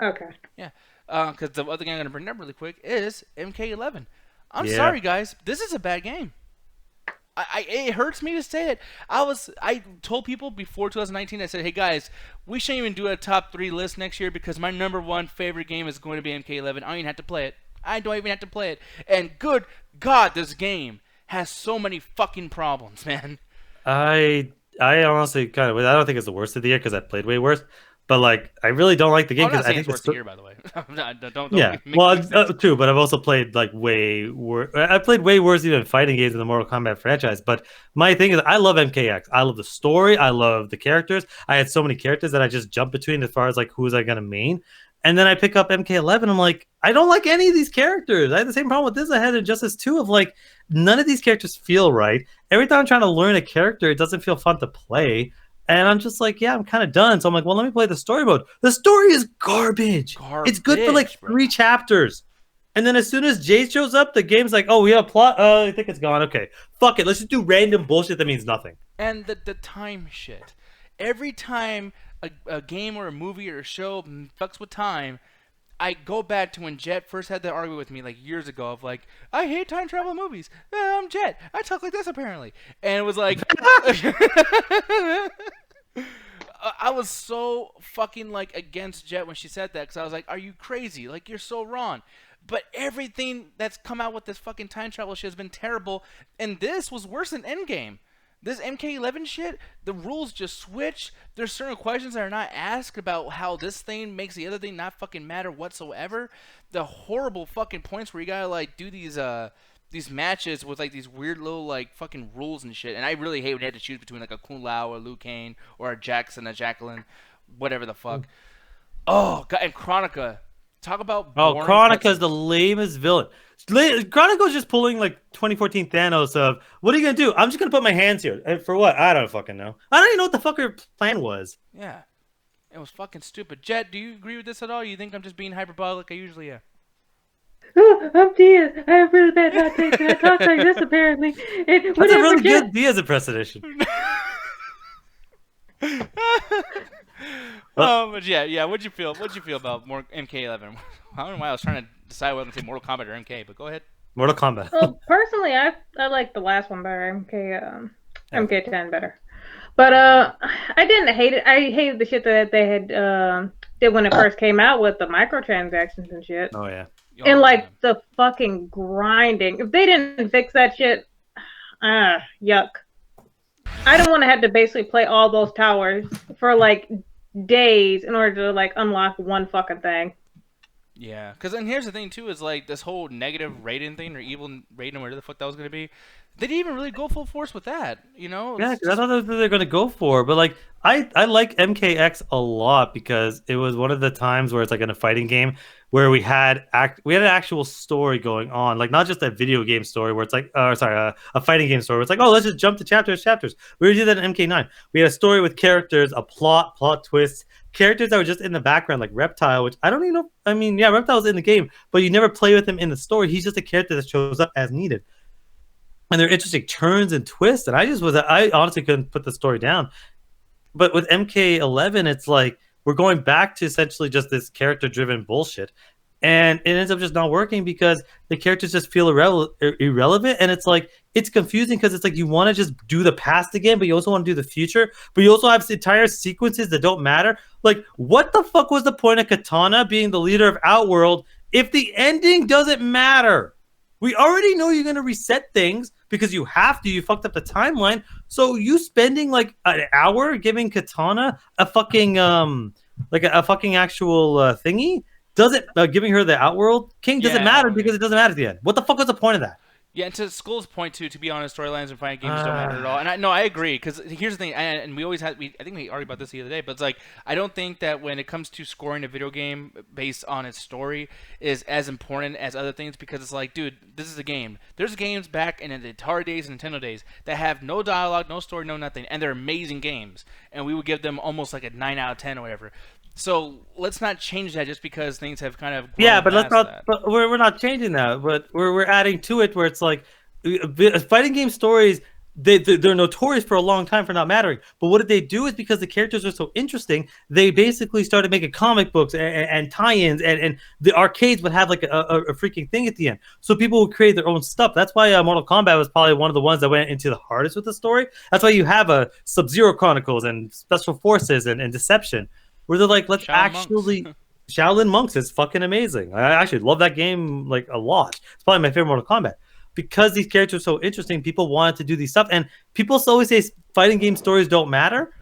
Okay. Yeah, because the other game I'm gonna bring up really quick is MK11. I'm sorry, guys. This is a bad game. It hurts me to say it. I told people before 2019. I said, hey guys, we shouldn't even do a top 3 list next year because my #1 favorite game is going to be MK11. I don't even have to play it. I don't even have to play it. And good God, this game has so many fucking problems, man. I honestly I don't think it's the worst of the year because I played way worse. But like, I really don't like the game I'm not because I saying think it's worse to hear, by the way. Don't yeah, make well, me sense. true, but I've also played like way worse. I played way worse even fighting games in the Mortal Kombat franchise. But my thing is, I love MKX. I love the story. I love the characters. I had so many characters that I just jump between as far as like who was I gonna main. And then I pick up MK11. I'm like, I don't like any of these characters. I had the same problem with this. I had Injustice 2 of like none of these characters feel right. Every time I'm trying to learn a character, it doesn't feel fun to play. And I'm just like, yeah, I'm kind of done. So I'm like, well, let me play the story mode. The story is garbage. It's good for like 3 chapters. And then as soon as Jade shows up, the game's like, oh, we have a plot. I think it's gone. Okay, fuck it. Let's just do random bullshit that means nothing. And the time shit. Every time a game or a movie or a show fucks with time, I go back to when Jet first had that argument with me like years ago of like, I hate time travel movies. I'm Jet. I talk like this apparently. And it was like I was so fucking like against Jet when she said that because I was like, are you crazy? Like, you're so wrong. But everything that's come out with this fucking time travel shit has been terrible, and this was worse than Endgame. This MK11 shit, the rules just switch. There's certain questions that are not asked about how this thing makes the other thing not fucking matter whatsoever. The horrible fucking points where you gotta like do these matches with like these weird little like fucking rules and shit. And I really hate when you had to choose between like a Kung Lao or Liu Kang or a Jackson, a Jacqueline, whatever the fuck. Oh god, and Chronica. Talk about boring Chronica's the lamest villain. Chronica's just pulling like 2014 Thanos of, what are you gonna do? I'm just gonna put my hands here. For what? I don't fucking know. I don't even know what the fuck her plan was. Yeah. It was fucking stupid. Jet, do you agree with this at all? You think I'm just being hyperbolic like I usually am? Oh, I'm Diaz. I have really bad hot takes and I talk like this apparently. And That's a really good Diaz impersonation. But yeah. What'd you feel about more MK11? I don't know why I was trying to decide whether to say Mortal Kombat or MK, but go ahead. Mortal Kombat. Well, personally, I like the last one better. MK10 better. But I didn't hate it. I hated the shit that they had did when it first came out with the microtransactions and shit. Oh yeah. And like the fucking grinding. If they didn't fix that shit, yuck. I don't want to have to basically play all those towers for like days in order to like unlock one fucking thing. Yeah, because and here's the thing too is like this whole negative rating thing or evil rating, whatever the fuck that was gonna be. They didn't even really go full force with that, you know? Yeah, because I thought that's what they're gonna go for. But like, I like MKX a lot because it was one of the times where it's like in a fighting game where we had an actual story going on, like not just a video game story where it's like, a fighting game story where it's like, oh, let's just jump to chapters. We did that in MK9. We had a story with characters, a plot twists, characters that were just in the background, like Reptile, which I don't even know. I mean, yeah, Reptile's in the game, but you never play with him in the story. He's just a character that shows up as needed. And there are interesting turns and twists, and I honestly couldn't put the story down. But with MK11, it's like we're going back to essentially just this character-driven bullshit, and it ends up just not working because the characters just feel irrelevant, and it's like it's confusing because it's like you want to just do the past again, but you also want to do the future, but you also have entire sequences that don't matter. Like, what the fuck was the point of Katana being the leader of Outworld if the ending doesn't matter? We already know you're going to reset things because you have to. You fucked up the timeline. So you spending like an hour giving Katana a fucking a fucking actual thingy doesn't giving her the Outworld King doesn't matter because it doesn't matter at the end. What the fuck was the point of that? Yeah, and to Skull's point too, to be honest, storylines and fighting games don't matter at all. And I agree because here's the thing, and we always had, I think we argued about this the other day, but it's like I don't think that when it comes to scoring a video game based on its story is as important as other things because it's like, dude, this is a game. There's games back in the Atari days and Nintendo days that have no dialogue, no story, no nothing, and they're amazing games, and we would give them almost like a 9 out of 10 or whatever. So let's not change that just because things have kind of grown but let's not. That. But we're not changing that. But we're adding to it where it's like fighting game stories. They're notorious for a long time for not mattering. But what did they do is because the characters are so interesting, they basically started making comic books and tie-ins, and the arcades would have like a freaking thing at the end. So people would create their own stuff. That's why Mortal Kombat was probably one of the ones that went into the hardest with the story. That's why you have a Sub-Zero Chronicles and Special Forces and Deception. Where they're like, let's Shaolin Monks is fucking amazing. I actually love that game like a lot. It's probably my favorite Mortal Kombat. Because these characters are so interesting, people wanted to do these stuff. And people always say fighting game stories don't matter.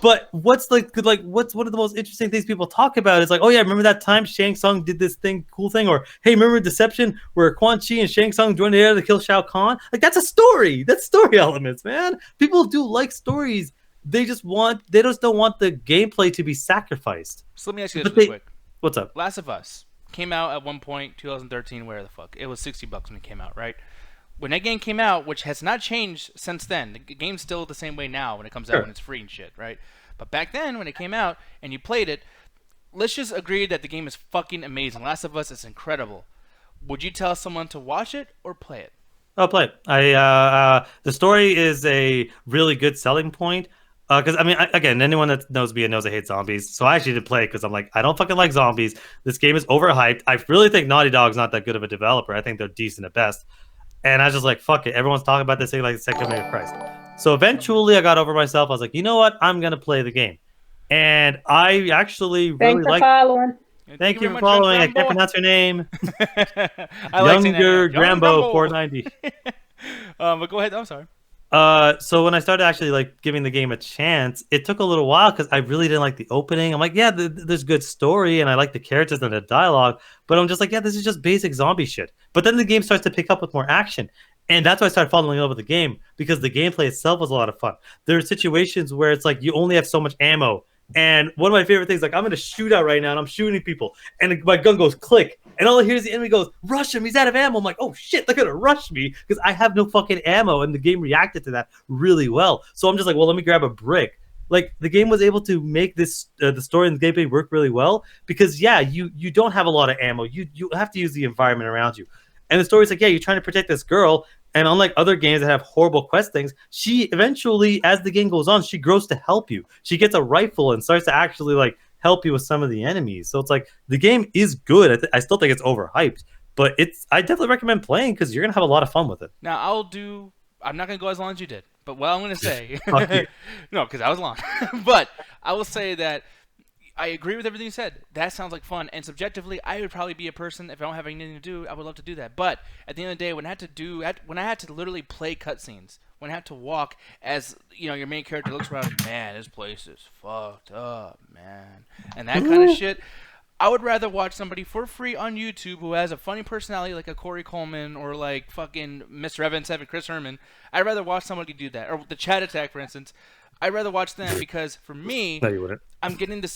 But what's what's one of the most interesting things people talk about is like, oh yeah, remember that time Shang Tsung did this cool thing, or hey, remember Deception where Quan Chi and Shang Tsung joined together to kill Shao Kahn? Like that's a story. That's story elements, man. People do like stories. They just don't want the gameplay to be sacrificed. So let me ask you this really quick. What's up? Last of Us came out at one point, 2013. Where the fuck? It was $60 when it came out, right? When that game came out, which has not changed since then, the game's still the same way now when it comes out when it's free and shit, right? But back then, when it came out and you played it, let's just agree that the game is fucking amazing. Last of Us is incredible. Would you tell someone to watch it or play it? I'll play it. The story is a really good selling point. Because I mean, again, anyone that knows me and knows I hate zombies, so I actually did play it because I'm like, I don't fucking like zombies. This game is overhyped. I really think Naughty Dog's not that good of a developer. I think they're decent at best. And I was just like, fuck it. Everyone's talking about this thing like the second coming of Christ. So eventually I got over myself. I was like, you know what? I'm going to play the game. And I actually really like... Thank you for following. I can't pronounce your name. Younger Grambo 490. But go ahead. I'm sorry. So when I started actually like giving the game a chance, it took a little while because I really didn't like the opening. I'm like, yeah, there's good story and I like the characters and the dialogue, but I'm just like, yeah, this is just basic zombie shit. But then the game starts to pick up with more action. And that's why I started falling in love with the game, because the gameplay itself was a lot of fun. There are situations where it's like you only have so much ammo. And one of my favorite things, like I'm in a shootout right now and I'm shooting people and my gun goes click and all I hear is the enemy goes, rush him, he's out of ammo. I'm like, oh shit, they're gonna rush me because I have no fucking ammo, and the game reacted to that really well. So I'm just like, well, let me grab a brick. Like the game was able to make this the story and the gameplay work really well because yeah, you don't have a lot of ammo. You have to use the environment around you. And the story's like, yeah, you're trying to protect this girl. And unlike other games that have horrible quest things, she eventually, as the game goes on, she grows to help you. She gets a rifle and starts to actually like help you with some of the enemies. So it's like the game is good. I still think it's overhyped, but I definitely recommend playing because you're gonna have a lot of fun with it. Now I'm not gonna go as long as you did, but what I'm gonna say, no, because I was long, but I will say that I agree with everything you said. That sounds like fun. And subjectively, I would probably be a person, if I don't have anything to do, I would love to do that. But at the end of the day, when I had to literally play cutscenes, when I had to walk as, you know, your main character looks around, man, this place is fucked up, man. And that kind of shit, I would rather watch somebody for free on YouTube who has a funny personality like a Corey Coleman or like fucking Mr. Evans having Chris Herman. I'd rather watch somebody do that. Or the Chat Attack, for instance. I'd rather watch them because for me, no, you wouldn't. I'm getting the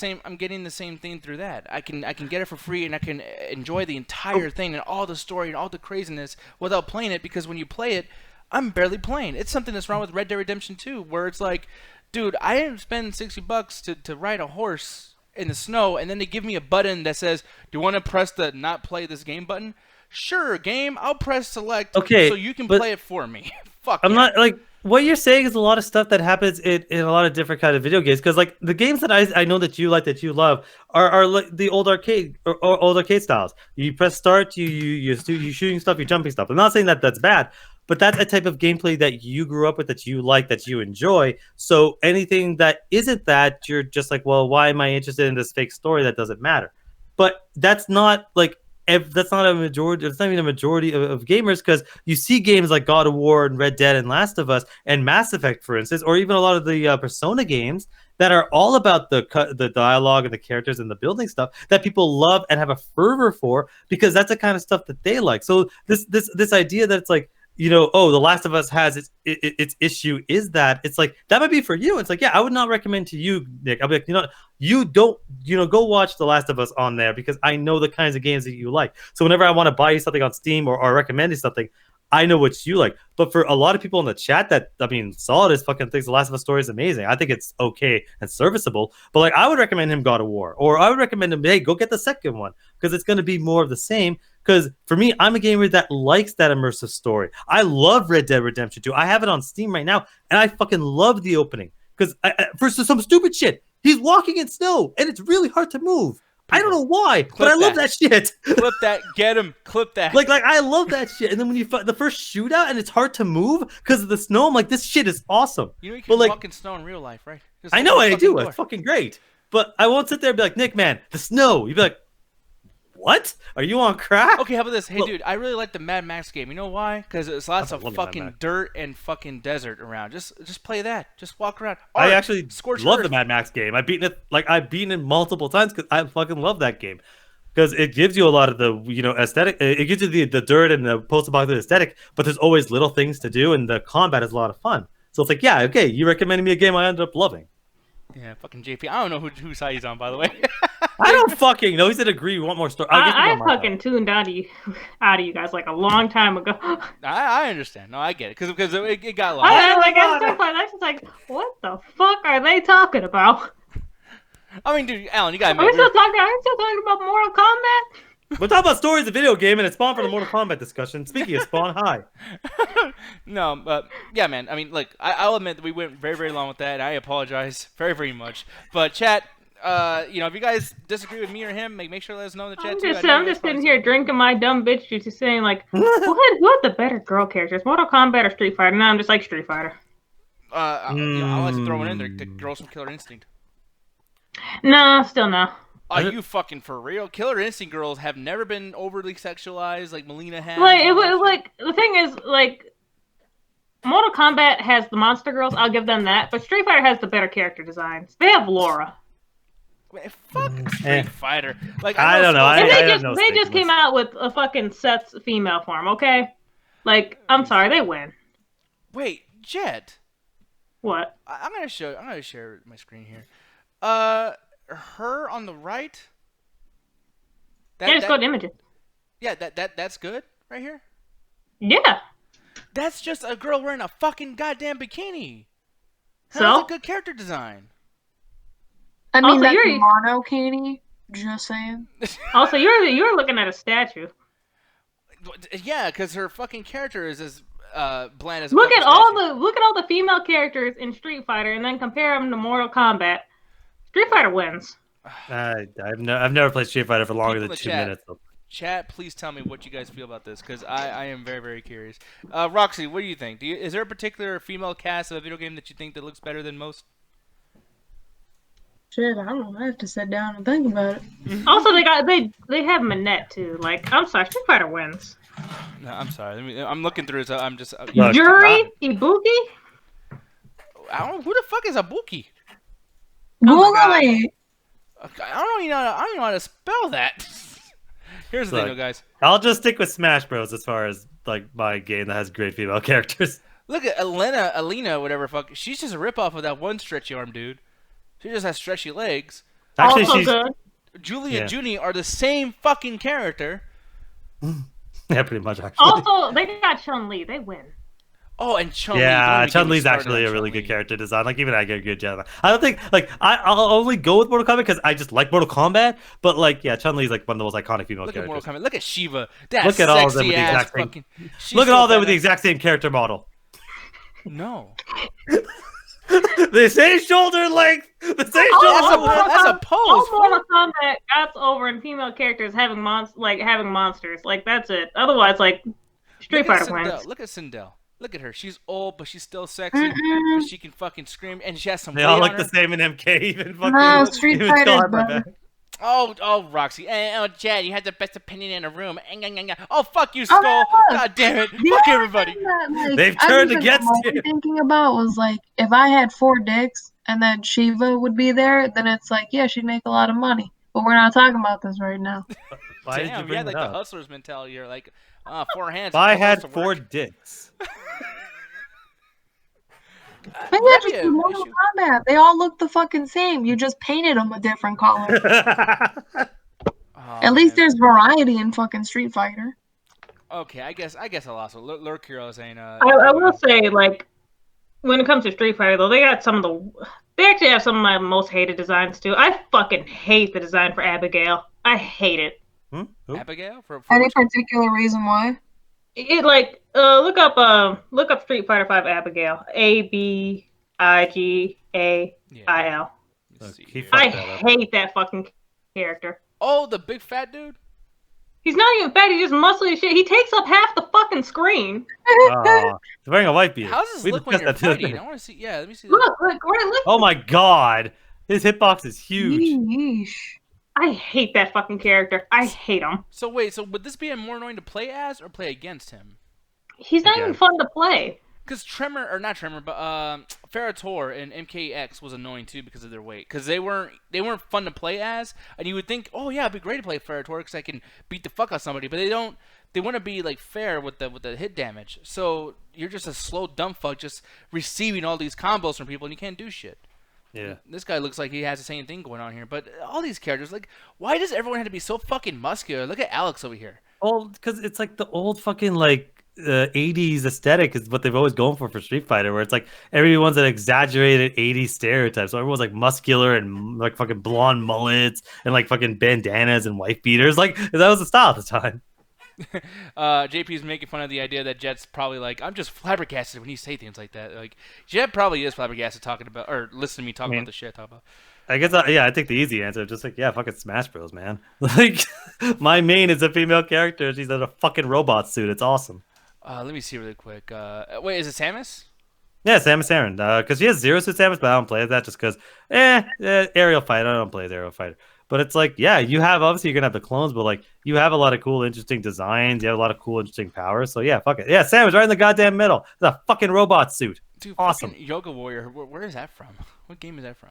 same thing through that. I can get it for free and I can enjoy the entire thing and all the story and all the craziness without playing it, because when you play it, I'm barely playing. It's something that's wrong with Red Dead Redemption 2, where it's like, dude, I didn't spend $60 to ride a horse in the snow, and then they give me a button that says, do you want to press the not play this game button? Sure, game, I'll press select so you can play it for me. Fuck I'm not like... What you're saying is a lot of stuff that happens in a lot of different kind of video games. Because like the games that I know that you like, that you love, are like the old arcade or old arcade styles. You press start, you shooting stuff, you jumping stuff. I'm not saying that that's bad, but that's a type of gameplay that you grew up with, that you like, that you enjoy. So anything that isn't that, you're just like, well, why am I interested in this fake story that doesn't matter? But that's not like... that's not a majority. It's not even a majority of gamers, because you see games like God of War and Red Dead and Last of Us and Mass Effect, for instance, or even a lot of the Persona games that are all about the dialogue and the characters and the building stuff that people love and have a fervor for, because that's the kind of stuff that they like. So this idea that it's like, you know, oh, The Last of Us has its issue is that it's like, that might be for you. It's like, yeah, I would not recommend to you, Nick. I'll be like, you don't, go watch The Last of Us on there, because I know the kinds of games that you like. So whenever I want to buy you something on Steam or recommend you something, I know what you like. But for a lot of people in the chat that, I mean, Solid is fucking thinks The Last of Us story is amazing. I think it's okay and serviceable. But like, I would recommend him God of War, or I would recommend him, hey, go get the second one, because it's going to be more of the same. Because for me, I'm a gamer that likes that immersive story. I love Red Dead Redemption 2. I have it on Steam right now, and I fucking love the opening. Because for some stupid shit, he's walking in snow, and it's really hard to move. I don't know why, but I love that shit. Clip that, get him, clip that. Like I love that shit. And then when you fight the first shootout and it's hard to move because of the snow, I'm like, this shit is awesome. You can walk in snow in real life, right? I know I do. It's fucking great. But I won't sit there and be like, Nick, man, the snow. You'd be like, what? Are you on crack? Okay, how about this? Hey, Look- dude, I really like the Mad Max game. You know why? Because it's lots I of love Mad fucking Max. dirt and fucking desert around. Just play that. Just walk around. I Art, actually Scorched love Earth. the Mad Max game. I've beaten it multiple times because I fucking love that game. Because it gives you a lot of the aesthetic. It gives you the dirt and the post-apocalyptic aesthetic, but there's always little things to do, and the combat is a lot of fun. So it's like, yeah, okay, you recommended me a game I ended up loving. Yeah, fucking JP. I don't know whose side he's on, by the way. I don't fucking know. He said agree. We want more story. I fucking tuned out of you guys like a long time ago. I understand. No, I get it. Because it got lost. I was just like, what the fuck are they talking about? I mean, dude, Alan, you got Are we still talking about Mortal Kombat? We're talking about stories of video game, and it's spawned for the Mortal Kombat discussion. Speaking of Spawn, hi. No, but yeah, man. I mean, look, I'll admit that we went very, very long with that, and I apologize very, very much. But chat, if you guys disagree with me or him, make sure to let us know in the chat too. I'm just sitting here drinking my dumb bitch juice, just saying like, what the better girl characters, Mortal Kombat or Street Fighter? No, I'm just like Street Fighter. I like to throw it in there. The girls from Killer Instinct. No, still no. Are you fucking for real? Killer Instinct girls have never been overly sexualized like Melina has. Like the thing is, like, Mortal Kombat has the monster girls. I'll give them that. But Street Fighter has the better character designs. They have Laura. Man, fuck Street Fighter. Like I don't know. They just came out with a fucking Seth's female form. Okay, like I'm sorry, they win. Wait, Jet. What? I'm gonna share my screen here. Her on the right. Just go to images. Yeah, that's good right here. Yeah. That's just a girl wearing a fucking goddamn bikini. So that's a good character design. I mean, Also, that's you're- mono candy. Just saying. Also, you're looking at a statue. Yeah, because her fucking character is as bland as. Look at all the female characters in Street Fighter, and then compare them to Mortal Kombat. Street Fighter wins. I've never played Street Fighter for longer than 2 minutes. Chat, please tell me what you guys feel about this, because I am very, very curious. Roxy, what do you think? Is there a particular female cast of a video game that you think that looks better than most? Shit, I don't know. I have to sit down and think about it. Also, they have Manette too. Like, I'm sorry, Street Fighter wins. No, I'm sorry. I'm looking through it. So I'm just. Look, Yuri, Ibuki. I don't know who the fuck is Ibuki. Google it. I don't even know how to spell that. Here's the thing, though, guys. I'll just stick with Smash Bros. As far as like my game that has great female characters. Look at Alina, whatever fuck. She's just a ripoff of that one stretchy arm dude. She just has stretchy legs. Actually, Also she's good. Julie and Junie are the same fucking character. yeah, pretty much actually. Also, they got Chun-Li. They win. Oh, and Chun-Li. Yeah, Chun-Li's actually a really good character design. Like, even I get a good job. I don't think, like, I'll only go with Mortal Kombat because I just like Mortal Kombat. But, like, yeah, Chun-Li's, like, one of the most iconic female Look characters. at Mortal Kombat. Look at Shiva. That Look at all of them sexy with the ass exact same. fucking... Look at all of them with the exact same character model. No. The same shoulder length. The same Oh, shoulder. that's a pose. All Mortal Kombat got over in female characters having monsters. Like, that's it. Otherwise, like, Street Fighter wins. Look at Sindel. Look at her. She's old, but she's still sexy. But she can fucking scream, and she has some. They all weight look on the her. same in MK. Even fucking. No, Street even Fighter's Skull had my better. back. Oh, Roxy. Oh, Jed, you have the best opinion in a room. Oh, fuck you, Skull. no. God damn it. The Fuck only everybody. thing that, like, They've I turned was against remotely you. Thinking about was like, if I had 4 dicks and then Shiva would be there, then it's like, yeah, she'd make a lot of money. But we're not talking about this right now. Why did you Damn, bring had that like up? the hustler's mentality. You're like, 4 hands. If I how had close to 4 work? dicks. Maybe Would I that be just an do Mortal issue? Kombat. They all look the fucking same. You just painted them a different color. Oh, At least man. there's variety in fucking Street Fighter. Okay, I guess I'll also Lurk Hero saying. I will say, like, when it comes to Street Fighter, though, they actually have some of my most hated designs too. I fucking hate the design for Abigail. I hate it. Who? Abigail for Any which- particular reason why? It like look up Street Fighter 5 Abigail. Abigail. Let's see He here. fucked I that up. hate that fucking character. Oh, the big fat dude. He's not even fat. He's just muscly as shit. He takes up half the fucking screen. Aw, he's wearing a white beard. How does this We look when you're discussed that the other fighting? day. I want to see. Yeah, let me see. Look, right, look. Oh my god, his hitbox is huge. Yeesh. I hate that fucking character. I hate him. So wait, so would this be more annoying to play as or play against him? He's not Yeah. even fun to play. Because Tremor, or not Tremor, but Ferrator and MKX was annoying too because of their weight. Because they weren't fun to play as, and you would think, oh yeah, it'd be great to play Ferrator because I can beat the fuck out of somebody. But they don't. They want to be like fair with the hit damage. So you're just a slow dumb fuck, just receiving all these combos from people, and you can't do shit. Yeah. This guy looks like he has the same thing going on here. But all these characters, like, why does everyone have to be so fucking muscular? Look at Alex over here. Well, because it's like the old fucking like 80s aesthetic is what they've always gone for Street Fighter, where it's like everyone's an exaggerated 80s stereotype. So everyone's like muscular and like fucking blonde mullets and like fucking bandanas and wife beaters. Like that was the style at the time. JP's making fun of the idea that Jet's probably like, I'm just flabbergasted when you say things like that. Like, Jet probably is flabbergasted talking about, or listening to me talk about the shit I talk about. I guess, yeah, I think the easy answer is just like, yeah, fucking Smash Bros, man. Like, my main is a female character. She's in a fucking robot suit. It's awesome. Let me see really quick. Wait, is it Samus? Yeah, Samus Aran. Because she has Zero Suit Samus, but I don't play that just because, aerial fighter. I don't play as aerial fighter. But it's like, yeah, you have, obviously, you're going to have the clones, but like, you have a lot of cool, interesting designs. You have a lot of cool, interesting powers. So yeah, fuck it. Yeah, Samus right in the goddamn middle. It's a fucking robot suit. Dude, awesome. Yoga Warrior. Where is that from? What game is that from?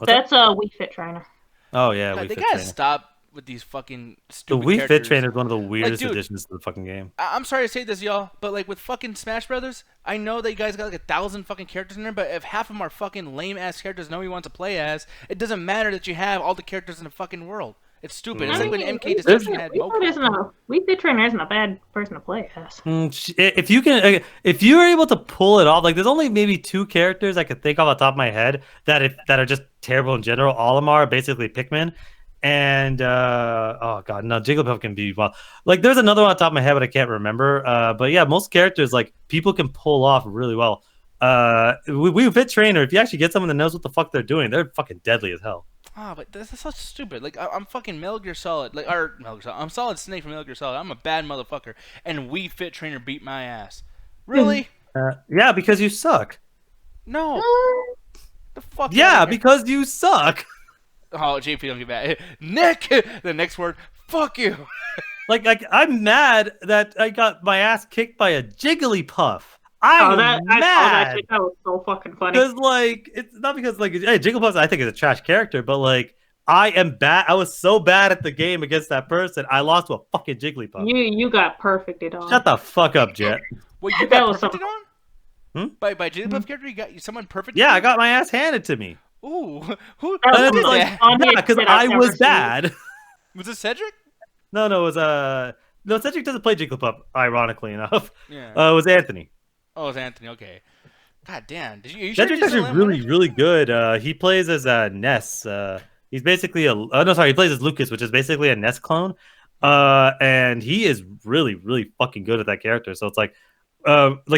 That's a Wii Fit Trainer. Oh yeah, God, Wii they Fit gotta Trainer. stop with these fucking The stupid Wii characters. Fit Trainer is one of the weirdest dude, additions to the fucking game. I'm sorry to say this, y'all, but like with fucking Smash Brothers, I know that you guys got like 1,000 fucking characters in there, but if half of them are fucking lame ass characters nobody wants to play as, it doesn't matter that you have all the characters in the fucking world. It's stupid. It's like when MK Deception had Moko. Wii Fit Trainer isn't a bad person to play as. If you can, if you are able to pull it off, like there's only maybe 2 characters I could think of off the top of my head that are just terrible in general. All of them are basically Pikmin, and oh god, no, Jigglypuff can be well. Like there's another one on top of my head, but I can't remember. But yeah, most characters like people can pull off really well. We Fit Trainer. If you actually get someone that knows what the fuck they're doing, they're fucking deadly as hell. Ah, but that's so stupid. Like I'm fucking Metal Gear Solid, like or Metal Gear Solid. I'm Solid Snake from Metal Gear Solid. I'm a bad motherfucker, and Wii Fit Trainer beat my ass. Really? Yeah, because you suck. No. The fuck? Yeah, because you suck. Oh, JP, don't get back. Nick, the next word. Fuck you. Like I'm mad that I got my ass kicked by a Jigglypuff. I'm mad. That was so fucking funny. Because like it's not because like hey, Jigglypuff I think is a trash character, but like I am bad. I was so bad at the game against that person. I lost to a fucking Jigglypuff. You got perfected on. Shut the fuck up, Jet. Wait, you That got was perfected on? Hmm? By Jigglypuff character, you got someone perfect? Yeah, I got my ass handed to me. Ooh, who That did was that? like, Yeah, because I was bad. Was it Cedric? No, it was no, Cedric doesn't play Jigglypuff. Ironically enough, Yeah. it was Anthony. Oh, it's Anthony. Okay. God damn. Are you Cedric's sure actually really good. He plays as Ness. He's basically he plays as Lucas, which is basically a Ness clone. And he is really fucking good at that character. So it's like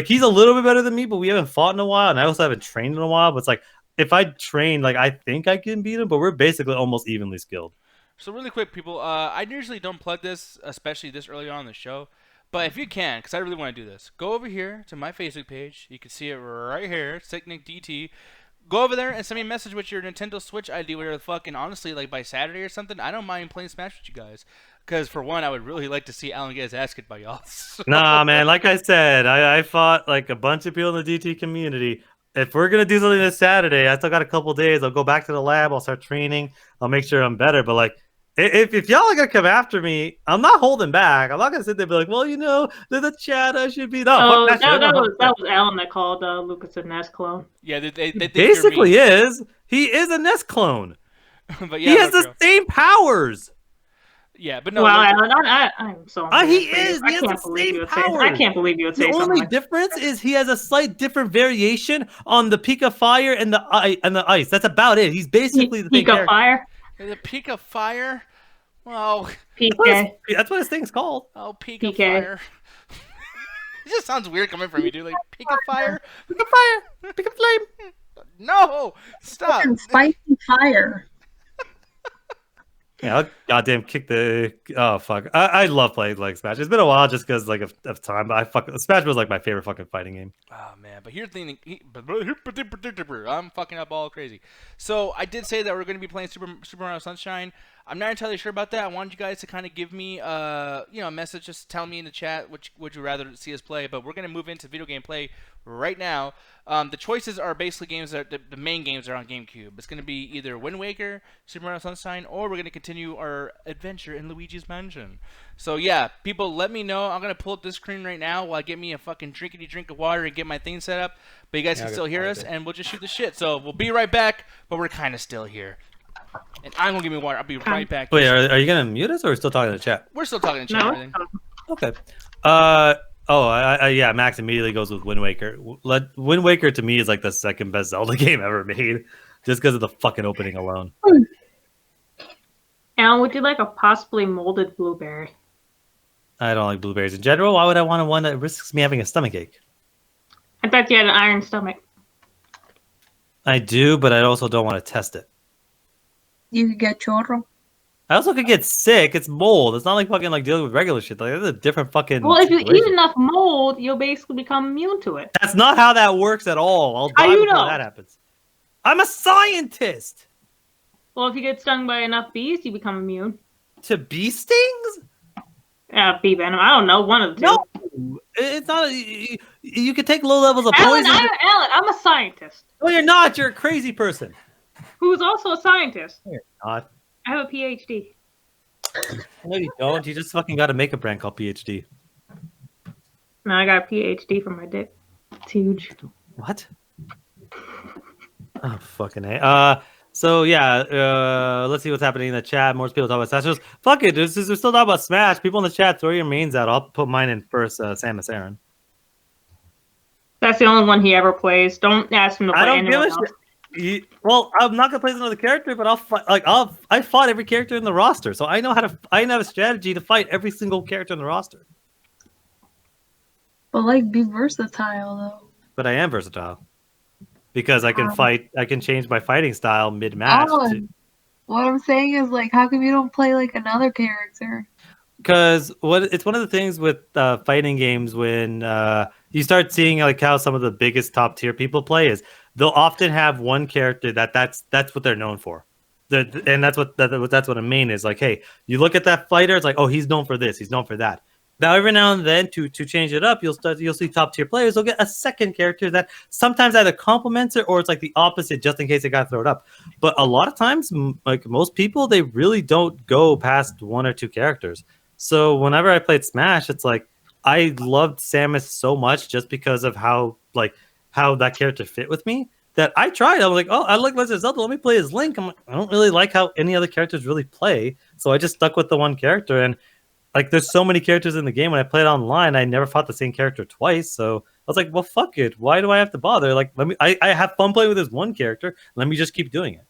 he's a little bit better than me, but we haven't fought in a while, and I also haven't trained in a while. But it's like if I train, like I think I can beat him, but we're basically almost evenly skilled. So really quick, people, I usually don't plug this, especially this early on in the show. But if you can, because I really want to do this, go over here to my Facebook page. You can see it right here, SickNickDT. Go over there and send me a message with your Nintendo Switch ID, whatever the fuck. And honestly, like by Saturday or something, I don't mind playing Smash with you guys. Because for one, I would really like to see Alan get his ass kicked by y'all. So... Nah, man. Like I said, I fought like a bunch of people in the DT community. If we're gonna do something this Saturday, I still got a couple days. I'll go back to the lab. I'll start training. I'll make sure I'm better. But like, if y'all are gonna come after me, I'm not holding back. I'm not gonna sit there and be like, well, the chat I should be. No, fuck that shit. That was Alan that called Lucas a Ness clone. Yeah, they basically is. He is a Ness clone. But yeah, he has the same powers. Yeah, but no. Well, Alan, I'm so. He is. He has the same powers. I can't believe you would say something. The only like difference is he has a slight different variation on the Pika Fire and the ice. That's about it. He's basically the Pika Fire. The Pika Fire. Well, PK. That's what his thing's called. Oh, Pika Fire. It just sounds weird coming from you, dude. Like Pika Fire. Pika Fire. Pika Flame. No, stop. Spicy fire. Yeah, I'll goddamn kick the. Oh fuck! I love playing like Smash. It's been a while just because like of time, but Smash was like my favorite fucking fighting game. Oh man, but here's the thing. I'm fucking up all crazy. So I did say that we're going to be playing Super Mario Sunshine. I'm not entirely sure about that. I wanted you guys to kind of give me, a message. Just tell me in the chat which would you rather see us play. But we're gonna move into video game play right now. The choices are basically games that the main games are on GameCube. It's gonna be either Wind Waker, Super Mario Sunshine, or we're gonna continue our adventure in Luigi's Mansion. So yeah, people, let me know. I'm gonna pull up this screen right now while I get me a fucking drinkity drink of water and get my thing set up. But you guys can still hear us, and we'll just shoot the shit. So we'll be right back. But we're kind of still here. And I'm gonna give me water. I'll be right back. Wait, are you gonna mute us or are we still talking to the chat? We're still talking to chat. Everything. Okay. Yeah. Max immediately goes with Wind Waker. Wind Waker to me is like the second best Zelda game ever made, just because of the fucking opening alone. Alan, would you like a possibly molded blueberry? I don't like blueberries in general. Why would I want one that risks me having a stomachache? I thought you had an iron stomach. I do, but I also don't want to test it. You could get children. I also could get sick. It's mold. It's not like fucking like dealing with regular shit. Like, it's a different fucking. Well, if you situation. eat enough mold, you'll basically become immune to it. That's not how that works at all. I'll How die you before know? that happens. I'm a scientist. Well, if you get stung by enough bees, you become immune. To bee stings? Bee venom. I don't know. One of the two. No, it's not. You can take low levels of Alan, poison. Alan, I'm a scientist No, you're not. You're a crazy person. who's also a scientist. No, you're not. I have a PhD. No, you don't. You just fucking got a makeup brand called PhD. No, I got a PhD for my dick. It's huge. What? Oh, fucking A. So yeah, let's see what's happening in the chat. More people talk about Smash. Just, fuck it, we're still talking about Smash. People in the chat, throw your mains out. I'll put mine in first. Samus Aran. That's the only one he ever plays. Don't ask him to play I don't give anyone a else. shit. Well, I'm not gonna play as another character, but I'll fight. I fought every character in the roster, so I know how to. I have a strategy to fight every single character in the roster. But like, be versatile though. But I am versatile because I can fight. I can change my fighting style mid match. What I'm saying is, like, how come you don't play like another character? Because it's one of the things with fighting games when you start seeing like how some of the biggest top tier people play is they'll often have one character that's what they're known for. And that's what a main is. Like, hey, you look at that fighter, it's like, oh, he's known for this, he's known for that. Now, every now and then, to change it up, you'll see top tier players. They'll get a second character that sometimes either complements it or it's like the opposite, just in case it got thrown up. But a lot of times, like most people, they really don't go past one or two characters. So whenever I played Smash, it's like I loved Samus so much just because of how that character fit with me that I tried. I was like, oh, I like Legend of Zelda. Let me play as Link. I don't really like how any other characters really play, so I just stuck with the one character. And like, there's so many characters in the game. When I played online, I never fought the same character twice. So I was like, well, fuck it. Why do I have to bother? Like, I have fun playing with this one character. Let me just keep doing it.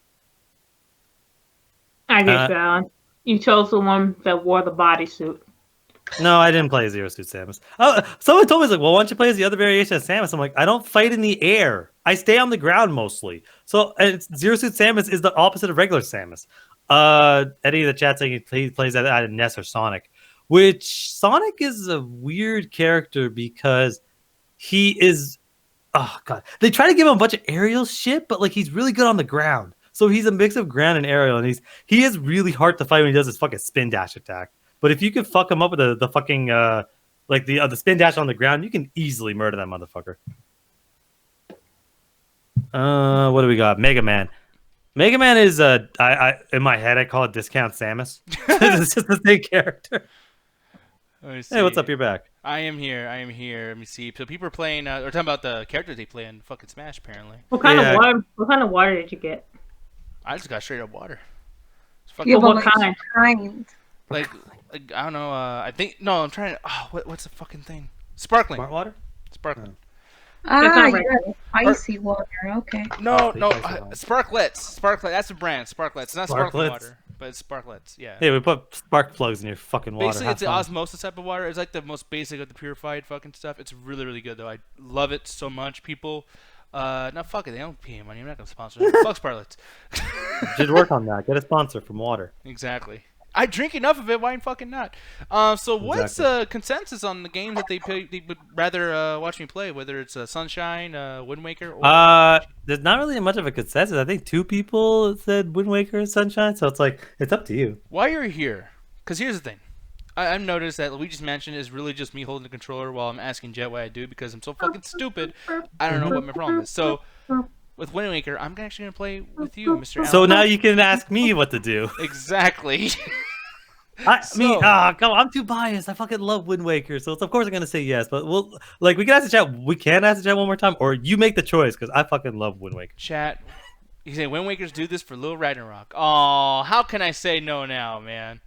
I get you, Alan. You chose the one that wore the bodysuit. No, I didn't play Zero Suit Samus. Oh, someone told me, like, well, why don't you play as the other variation of Samus? I'm like, I don't fight in the air. I stay on the ground mostly. So Zero Suit Samus is the opposite of regular Samus. Eddie in the chat saying he plays either Ness or Sonic, which Sonic is a weird character because he is, oh god, they try to give him a bunch of aerial shit, but like he's really good on the ground. So he's a mix of ground and aerial, and he is really hard to fight when he does his fucking spin dash attack. But if you could fuck him up with the fucking the spin dash on the ground, you can easily murder that motherfucker. What do we got? Mega Man. Mega Man is I in my head I call it Discount Samus. It's just the same character. Hey, what's up? You're back. I am here. Let me see. So people are playing. We're talking about the characters they play in fucking Smash. Apparently. What kind of water? What kind of water did you get? I just got straight up water. Yeah, what like, kind? Like I don't know. I think no. I'm trying to. Oh, what's the fucking thing? Sparkling. Smart water. Sparkling. Yeah, icy water. Okay. No. Sparklets. Sparklet. That's the brand. Sparklets. It's not sparkling water, but it's Sparklets. Yeah. Yeah, we put spark plugs in your fucking water. Basically, it's the osmosis type of water. It's like the most basic of the purified fucking stuff. It's really, really good though. I love it so much. People. No, fuck it. They don't pay money. I'm not gonna sponsor them. Fuck Sparklets. Should work on that. Get a sponsor from water. Exactly. I drink enough of it. Why fucking not? So what's consensus on the games that they would rather watch me play? Whether it's Sunshine, Wind Waker, or There's not really much of a consensus. I think 2 people said Wind Waker and Sunshine, so it's like it's up to you. Why you're here? Because here's the thing. I've noticed that Luigi's Mansion is really just me holding the controller while I'm asking Jet why I do because I'm so fucking stupid. I don't know what my problem is. So with Wind Waker, I'm actually gonna play with you, Mr. Allen. So now you can ask me what to do. Exactly. Come on, I'm too biased. I fucking love Wind Waker, so of course I'm gonna say yes. But we can ask the chat. We can ask the chat one more time, or you make the choice because I fucking love Wind Waker. Chat. You say Wind Wakers do this for Lil Ragnarok. Oh, how can I say no now, man?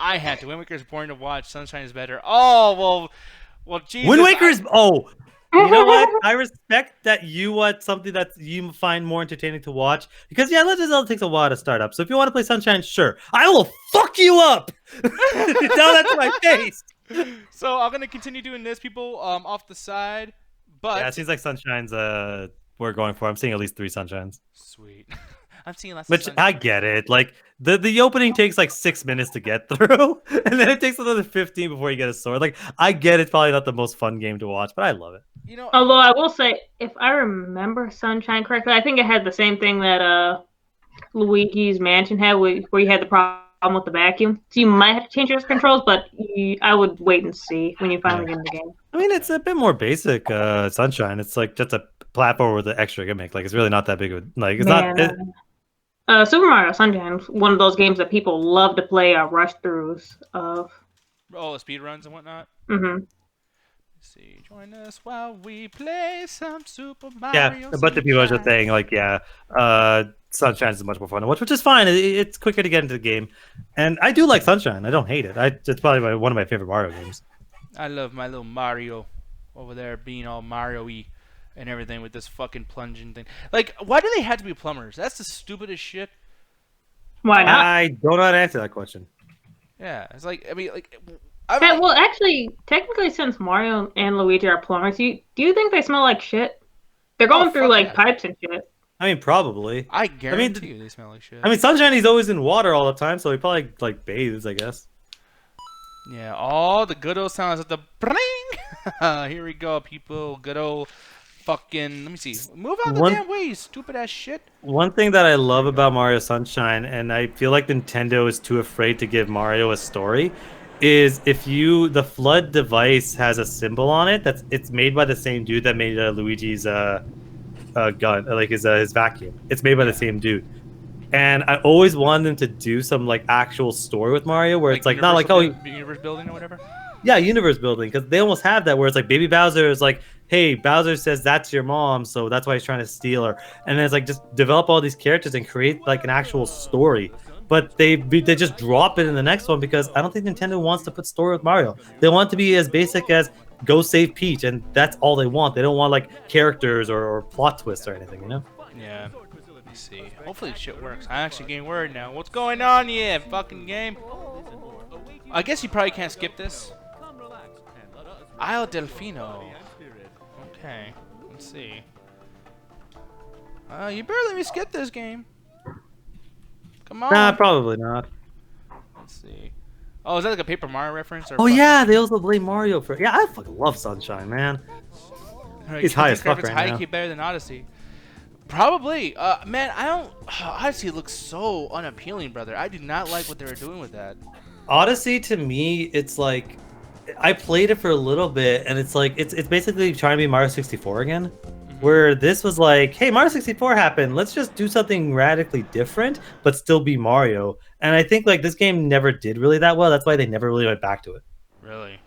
I had to. Wind Waker's boring to watch. Sunshine is better. Oh well, Jesus. Wind Waker's you know what? I respect that you want something that you find more entertaining to watch because Legend of Zelda takes a while to start up. So if you want to play Sunshine, sure, I will fuck you up. Tell that to my face. So I'm gonna continue doing this, people, off the side. But yeah, it seems like Sunshine's we're going for. I'm seeing at least 3 Sunshines. Sweet. I'm seeing lots. Which I get it. Like the opening takes like 6 minutes to get through, and then it takes another 15 before you get a sword. Like I get it's probably not the most fun game to watch, but I love it. You know, although I will say, if I remember Sunshine correctly, I think it had the same thing that Luigi's Mansion had, where you had the problem with the vacuum. So you might have to change your controls, but I would wait and see when you finally get in the game. I mean, it's a bit more basic. Sunshine. It's like just a platform with an extra gimmick. Like it's really not that big of a like. It's not. Super Mario Sunshine, one of those games that people love to play rush throughs of. Oh, the speed runs and whatnot. Mm-hmm. Let's see, join us while we play some Super Mario. Yeah, but the people are just saying like, Sunshine is much more fun to watch, which is fine. It's quicker to get into the game, and I do like Sunshine. I don't hate it. It's probably one of my favorite Mario games. I love my little Mario over there being all Mario-y and everything with this fucking plunging thing. Like, why do they have to be plumbers? That's the stupidest shit. Why not? I don't know how to answer that question. Yeah, it's like, I mean, like... well, actually, technically, since Mario and Luigi are plumbers, do you think they smell like shit? They're going through, like, pipes and shit. I mean, probably. I guarantee you they smell like shit. I mean, Sunshine, he's always in water all the time, so he probably, like, bathes, I guess. Yeah, all the good old sounds of the bring. Here we go, people. Good old fucking... Let me see. Move out the damn way, you stupid-ass shit. One thing that I love about Mario Sunshine, and I feel like Nintendo is too afraid to give Mario a story, is if the FLUDD device has a symbol on it, it's made by the same dude that made Luigi's gun, like his vacuum. It's made by the same dude. And I always wanted them to do some like actual story with Mario, where it's like not like universe building or whatever. Yeah, universe building, because they almost have that where it's like Baby Bowser is like, hey, Bowser says that's your mom, so that's why he's trying to steal her, and then it's like just develop all these characters and create like an actual story. But they just drop it in the next one because I don't think Nintendo wants to put story with Mario. They want it to be as basic as go save Peach, and that's all they want. They don't want like characters or plot twists or anything, you know? Yeah. Let me see. Hopefully shit works. I'm actually getting word now. What's going on here, fucking game? I guess you probably can't skip this. Isle Delfino. Okay. Let's see. You better let me skip this game. Come on. Nah, probably not. Let's see. Oh, is that like a Paper Mario reference? Or oh yeah, they also blame Mario for. Yeah, I fucking love Sunshine, man. He's high as fuck right now. Better than Odyssey. Probably. Man, I don't. Odyssey looks so unappealing, brother. I do not like what they were doing with that. Odyssey to me, it's like, I played it for a little bit, and it's like it's basically trying to be Mario 64 again. Where this was like, hey, Mario 64 happened. Let's just do something radically different, but still be Mario. And I think like this game never did really that well. That's why they never really went back to it. Really?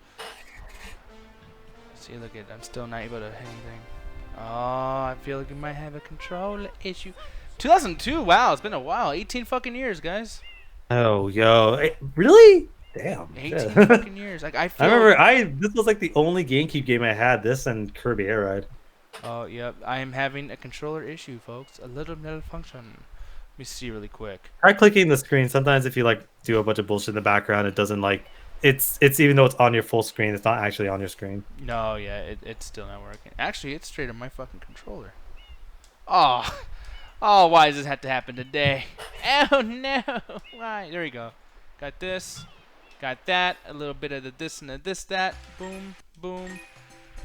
See, look at, I'm still not able to hit anything. Oh, I feel like we might have a controller issue. 2002. Wow, it's been a while. 18 fucking years, guys. Oh, yo, really? Damn. 18 fucking years. Like I remember, this was like the only GameCube game I had. This and Kirby Air Ride. Oh, yep. I am having a controller issue, folks. A little malfunction. Let me see really quick. Try clicking the screen. Sometimes if you like do a bunch of bullshit in the background, it doesn't like it's even though it's on your full screen, it's not actually on your screen. No, yeah, it's still not working. Actually, it's straight on my fucking controller. Oh, why does this have to happen today? Oh no! Why? There we go. Got this. Got that. A little bit of the this and the this that. Boom, boom.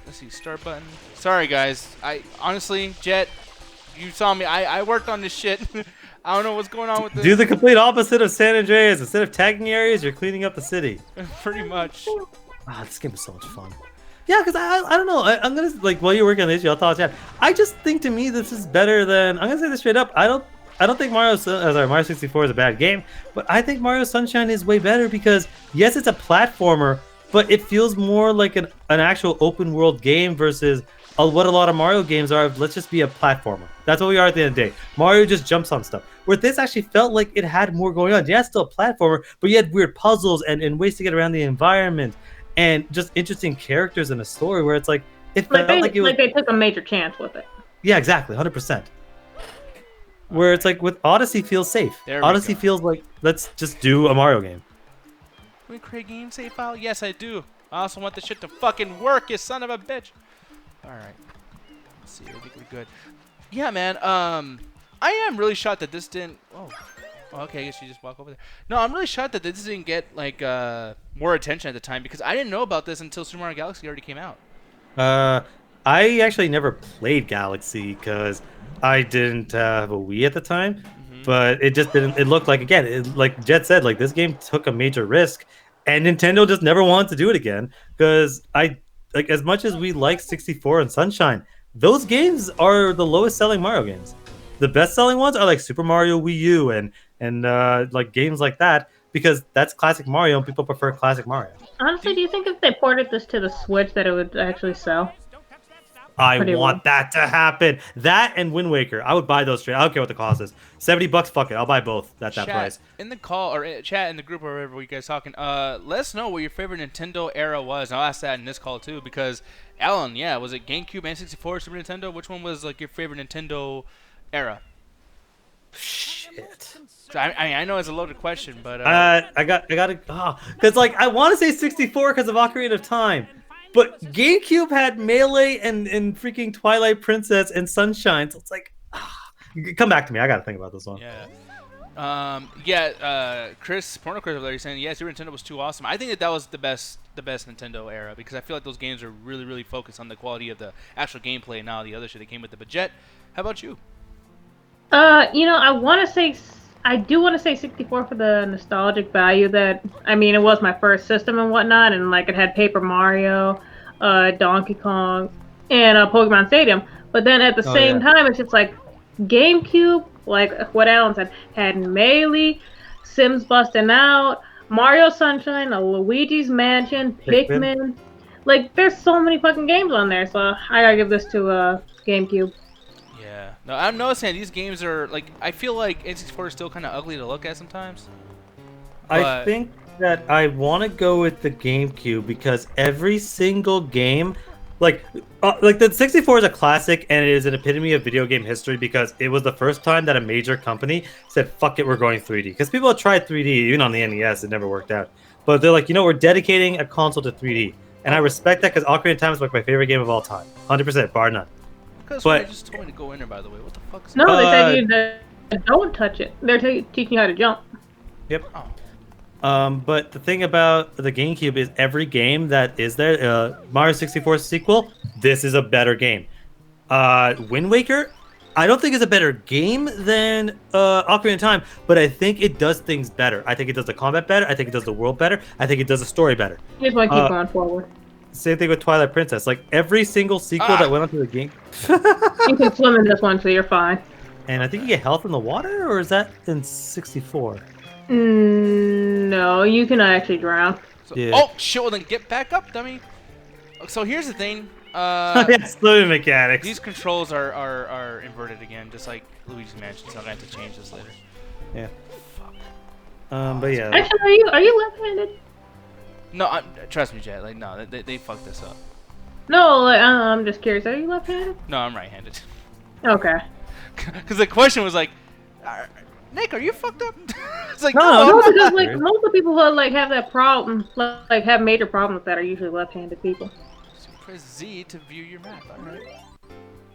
Let's see, start button. Sorry, guys. I honestly, Jet, you saw me. I worked on this shit. I don't know what's going on with this. Do the complete opposite of San Andreas. Instead of tagging areas, you're cleaning up the city. Pretty much. Ah, this game is so much fun. Yeah, because I don't know. I'm gonna like while you're working on this, y'all thoughts. Yeah, I just think to me this is better than. I'm gonna say this straight up. I don't think Mario 64 is a bad game, but I think Mario Sunshine is way better because yes, it's a platformer, but it feels more like an actual open world game versus what a lot of Mario games are. Let's just be a platformer. That's what we are at the end of the day. Mario just jumps on stuff. Where this actually felt like it had more going on. Yeah, it's still a platformer, but you had weird puzzles and ways to get around the environment and just interesting characters in a story where it's like it felt like it was like they took a major chance with it. Yeah, exactly, 100%. Where it's like with Odyssey feels safe. Odyssey feels like let's just do a Mario game. Can we create a game save file? Yes, I do. I also want this shit to fucking work, you son of a bitch. All right. Let's see. I think we're good. Yeah, man. I am really shocked that this didn't. Oh, okay. I guess you just walk over there. No, I'm really shocked that this didn't get like more attention at the time because I didn't know about this until Super Mario Galaxy already came out. I actually never played Galaxy because I didn't have a Wii at the time. But it just didn't. It looked like like Jet said, like this game took a major risk, and Nintendo just never wanted to do it again. Because like as much as we like 64 and Sunshine, those games are the lowest selling Mario games. The best selling ones are like Super Mario Wii U and like games like that because that's classic Mario and people prefer classic Mario. Honestly, do you think if they ported this to the Switch that it would actually sell? I want that to happen. That and Wind Waker. I would buy those straight. I don't care what the cost is. $70, fuck it. I'll buy both at that price. In the call or chat in the group or wherever you guys talking, let us know what your favorite Nintendo era was. And I'll ask that in this call too because Alan, yeah, was it GameCube, N64, Super Nintendo? Which one was like your favorite Nintendo era? Shit. So, I know it's a loaded question, but I got to because like I want to say 64 because of Ocarina of Time. But GameCube had Melee and freaking Twilight Princess and Sunshine, so it's like, come back to me. I gotta think about this one. Yeah. Chris, Porno Chris over there, he's saying, yeah, Super Nintendo was too awesome. I think that was the best Nintendo era because I feel like those games are really, really focused on the quality of the actual gameplay and not the other shit that came with it. But Jet, how about you? I do want to say 64 for the nostalgic value that, I mean, it was my first system and whatnot, and like it had Paper Mario, Donkey Kong, and Pokemon Stadium. But then at the same time, it's just like GameCube, like what Alan said, had Melee, Sims Busting Out, Mario Sunshine, Luigi's Mansion, Pikmin. Like, there's so many fucking games on there, so I gotta give this to GameCube. Yeah. No, I'm noticing these games are like I feel like N64 is still kind of ugly to look at sometimes. I think that I want to go with the GameCube because every single game, like the 64 is a classic and it is an epitome of video game history because it was the first time that a major company said, "Fuck it, we're going 3D." Because people have tried 3D even on the NES, it never worked out. But they're like, we're dedicating a console to 3D, and I respect that because Ocarina of Time is like my favorite game of all time, 100%, bar none. But I just told me to go in there, by the way. What the fuck is that? No, they said you don't touch it. They're teaching you how to jump. Yep. Oh. But the thing about the GameCube is every game that is there, Mario 64 sequel, this is a better game. Wind Waker, I don't think is a better game than Ocarina of Time, but I think it does things better. I think it does the combat better. I think it does the world better. I think it does the story better. You just want to keep going forward. Same thing with Twilight Princess. Like every single sequel that went onto the game. You can swim in this one, so you're fine. And I think you get health in the water, or is that in 64? No, you can actually drown. So, oh shit! Well then get back up, dummy. So here's the thing. Swimming mechanics. These controls are inverted again, just like Luigi's Mansion. So I'm gonna have to change this later. Yeah. Fuck. But yeah. Actually, are you left-handed? No, trust me, Jet. Like, no, they fucked this up. No, like, I'm just curious. Are you left-handed? No, I'm right-handed. Okay. Because the question was like, Nick, are you fucked up? It's like no, because like most of the people who like have that problem, like have major problems with that, are usually left-handed people. So press Z to view your map. All right.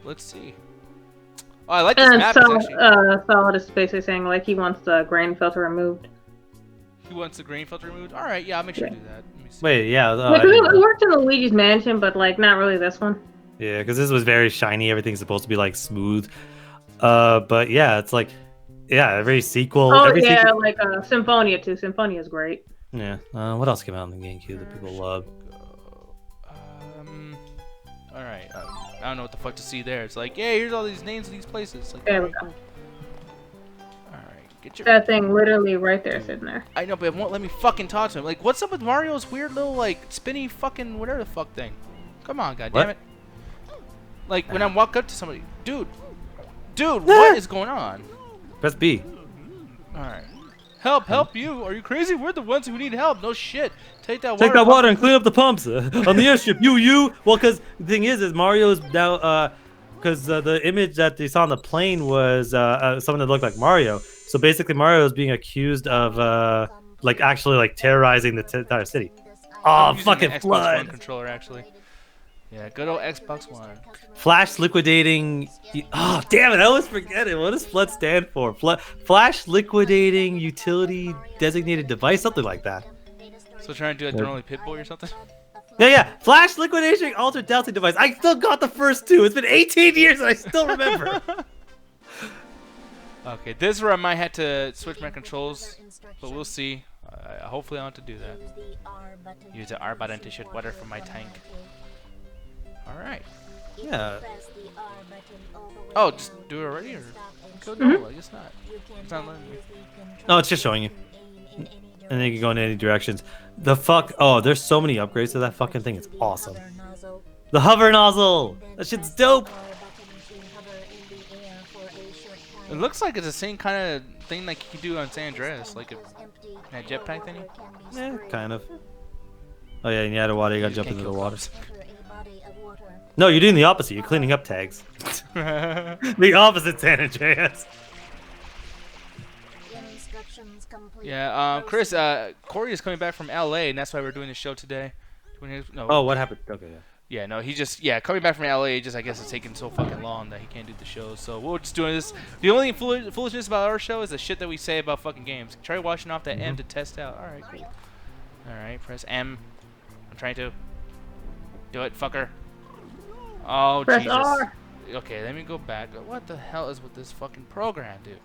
Let's see. Oh, I like this map. And so, Solid is basically saying like he wants the grain filter removed. He wants the grain filter removed. All right, yeah, I'll make sure to do that. Let me see. Wait, yeah. It worked in the Luigi's Mansion, but like not really this one. Yeah, because this was very shiny. Everything's supposed to be like smooth. But yeah, it's like, yeah, every sequel. Oh every yeah, sequel... like Symphonia too. Symphonia is great. Yeah. What else came out on the GameCube that people love? All right. I don't know what the fuck to see there. It's like, yeah, here's all these names of these places. Like, There we alright, go. cool. All right, get your. That thing literally right there, sitting there. I know, but it won't let me fucking talk to him. Like, what's up with Mario's weird little like spinny fucking whatever the fuck thing? Come on, goddammit. Like when I walk up to somebody, dude, what is going on? Press B. All right. Help you! Are you crazy? We're the ones who need help. No shit. Take that water. Take that water and clean up the pumps on the airship. You. Well, because the thing is Mario's now, because the image that they saw on the plane was someone that looked like Mario. So basically, Mario is being accused of like actually like terrorizing the entire city. Oh, fucking Xbox flood! One controller actually. Yeah, good old Xbox One. Flash liquidating. Oh, damn it! I always forget it. What does FLUD stand for? Flash liquidating utility designated device, something like that. So trying to do a Thermally Pit-Boy or something? Yeah. Flash liquidation altered dowsing device. I still got the first two. It's been 18 years and I still remember. Okay, this is where I might have to switch my controls, but we'll see. Hopefully I want to do that. Use the R button to shoot water from my tank. Alright. Yeah. Oh, just do it already, or go normal? I guess not. It's not letting me. No, it's just showing you. And then you can go in any directions. The fuck? Oh, there's so many upgrades to that fucking thing. It's awesome. The hover nozzle! That shit's dope! It looks like it's the same kind of thing like you do on San Andreas, like that jetpack thingy. Yeah, kind of. Oh yeah, and you add water, you gotta jump into the water. No, you're doing the opposite. You're cleaning up tags. The opposite, San Andreas. Yeah, Chris, Corey is coming back from LA, and that's why we're doing the show today. No. Oh, what happened? Okay, yeah. Yeah, no, he just, coming back from LA, just, I guess it's taking so fucking long that he can't do the show. So we're just doing this. The only foolishness about our show is the shit that we say about fucking games. Try washing off that M to test out. Alright, cool. Alright, press M. I'm trying to. Do it, fucker. Oh, Press Jesus. R. Okay, let me go back. What the hell is with this fucking program, dude?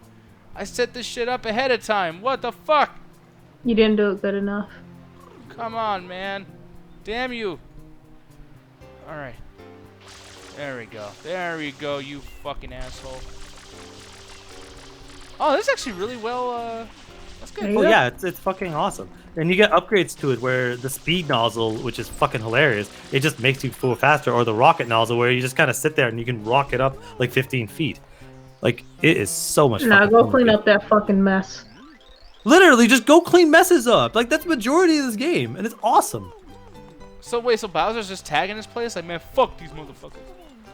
I set this shit up ahead of time. What the fuck? You didn't do it good enough. Come on, man. Damn you. Alright. There we go. There we go, you fucking asshole. Oh, this is actually really well, that's good. Oh yeah, it's fucking awesome. And you get upgrades to it where the speed nozzle, which is fucking hilarious, it just makes you go faster, or the rocket nozzle where you just kind of sit there and you can rocket up like 15 feet. Like, it is so much fun. Now go clean up that fucking mess. Literally, just go clean messes up. Like, that's the majority of this game, and it's awesome. So wait, so Bowser's just tagging this place? Like, man, fuck these motherfuckers.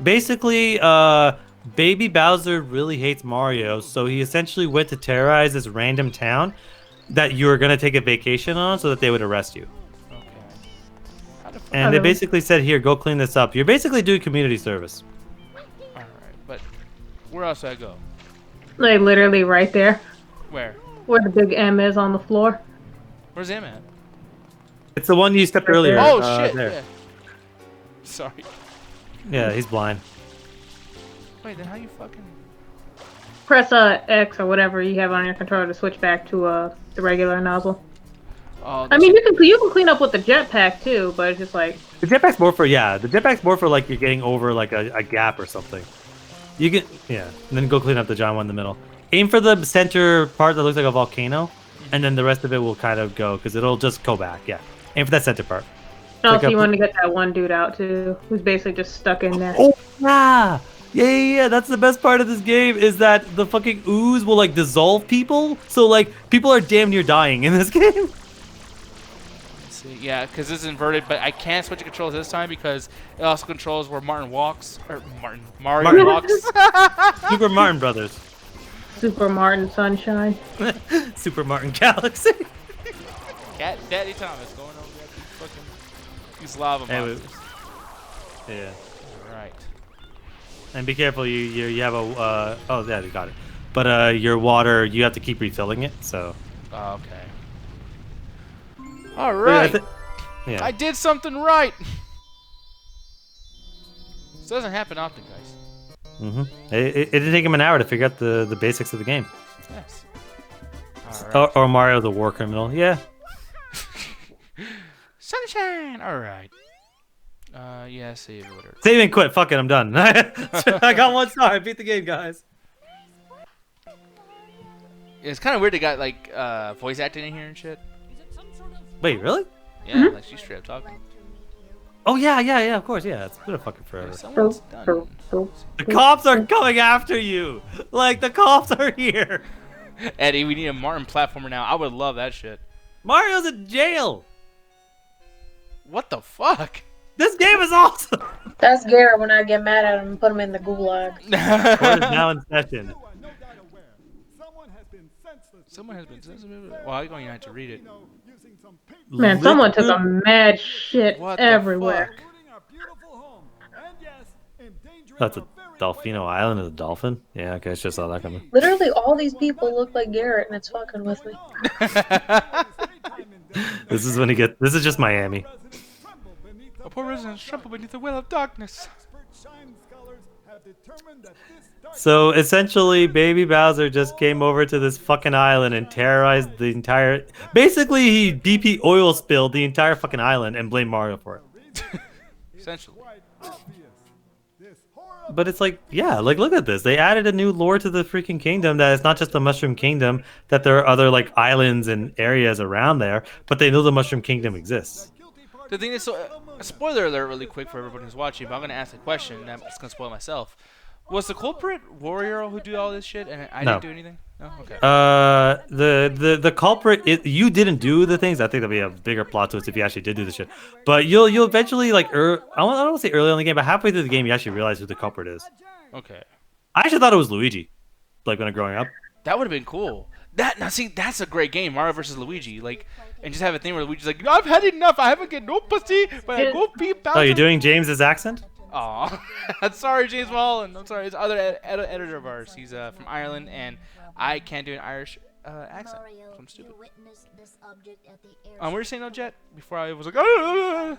Basically, Baby Bowser really hates Mario, so he essentially went to terrorize this random town that you were going to take a vacation on so that they would arrest you. Okay. And they basically said, here, go clean this up. You're basically doing community service. Alright, but where else do I go? Like literally right there. Where? Where the big M is on the floor. Where's him at? It's the one you stepped earlier. Oh, shit. There. Yeah. Sorry. Yeah, he's blind. Wait, then how you fucking... Press X or whatever you have on your controller to switch back to the regular nozzle. Oh, I mean, you can clean up with the jetpack too, but it's just like The jetpack's more for, the jetpack's more for like you're getting over like a gap or something. You can, and then go clean up the giant one in the middle. Aim for the center part that looks like a volcano, and then the rest of it will kind of go, because it'll just go back, Aim for that center part. oh, Like so a- you want to get that one dude out too, who's basically just stuck in there. Oh, yeah, that's the best part of this game, is that the fucking ooze will like dissolve people, so like people are damn near dying in this game. Let's see. Yeah, because this is inverted, but I can't switch the controls this time because it also controls where Mario walks. Martin. Walks. Super Martin Brothers. Super Martin Sunshine. Super Martin Galaxy. Daddy Thomas going over there. Fucking these lava Anyway. monsters. Yeah. Right. And be careful, you have a oh yeah, you got it. But your water, you have to keep refilling it, so Oh, okay. All right. Yeah. I did something right. This doesn't happen often, guys. It didn't take him an hour to figure out the basics of the game. Yes. All right. Or Mario the war criminal. Yeah. Sunshine. All right. Yeah, save or whatever. Save and quit. Fuck it. I'm done. I got 1 star. I beat the game, guys. It's kind of weird they got like voice acting in here and shit. Wait, really? Yeah, like she's straight up talking. Oh yeah, of course, yeah. It's been a fucking forever. Someone's done. The cops are coming after you. Like the cops are here. Eddie, we need a Martin platformer now. I would love that shit. Mario's in jail. What the fuck? This game is awesome. That's Garrett when I get mad at him and put him in the gulag. Court is now in session. Someone has been sensitive. Well, I'm going to have to read it. Man, someone took a mad shit What the everywhere. fuck? That's a Delfino Island is a dolphin. Yeah, okay, I just saw that coming. Literally, all these people look like Garrett, and it's fucking with me. This is when he gets. This is just Miami. A poor resident trample beneath the will of darkness. So essentially, Baby Bowser just came over to this fucking island and terrorized the entire. Basically, he BP oil spilled the entire fucking island and blamed Mario for it. Essentially. But it's like, yeah, like look at this. They added a new lore to the freaking kingdom that it's not just the Mushroom Kingdom, that there are other like islands and areas around there, but they know the Mushroom Kingdom exists. The thing is, so spoiler alert, really quick for everybody who's watching. But I'm gonna ask a question. And I'm just gonna spoil myself. Was the culprit Wario who did all this shit, and I No. didn't do anything? No. Okay. The culprit, you didn't do the things. I think that'd be a bigger plot twist if you actually did do the shit. But you'll eventually like, I don't want to say early on in the game, but halfway through the game, you actually realize who the culprit is. Okay. I actually thought it was Luigi, like when I was growing up. That would have been cool. That's a great game, Mario versus Luigi. Like, and just have a thing where Luigi's like, I've had enough. I haven't get no pussy, but I go beat Bowser. Oh, you're doing James's accent? Aw. Sorry, James Mullen. I'm sorry. It's other editor of ours. He's from Ireland, and I can't do an Irish accent. So I'm stupid. What were you saying, though, Jet? Before I was like, ah!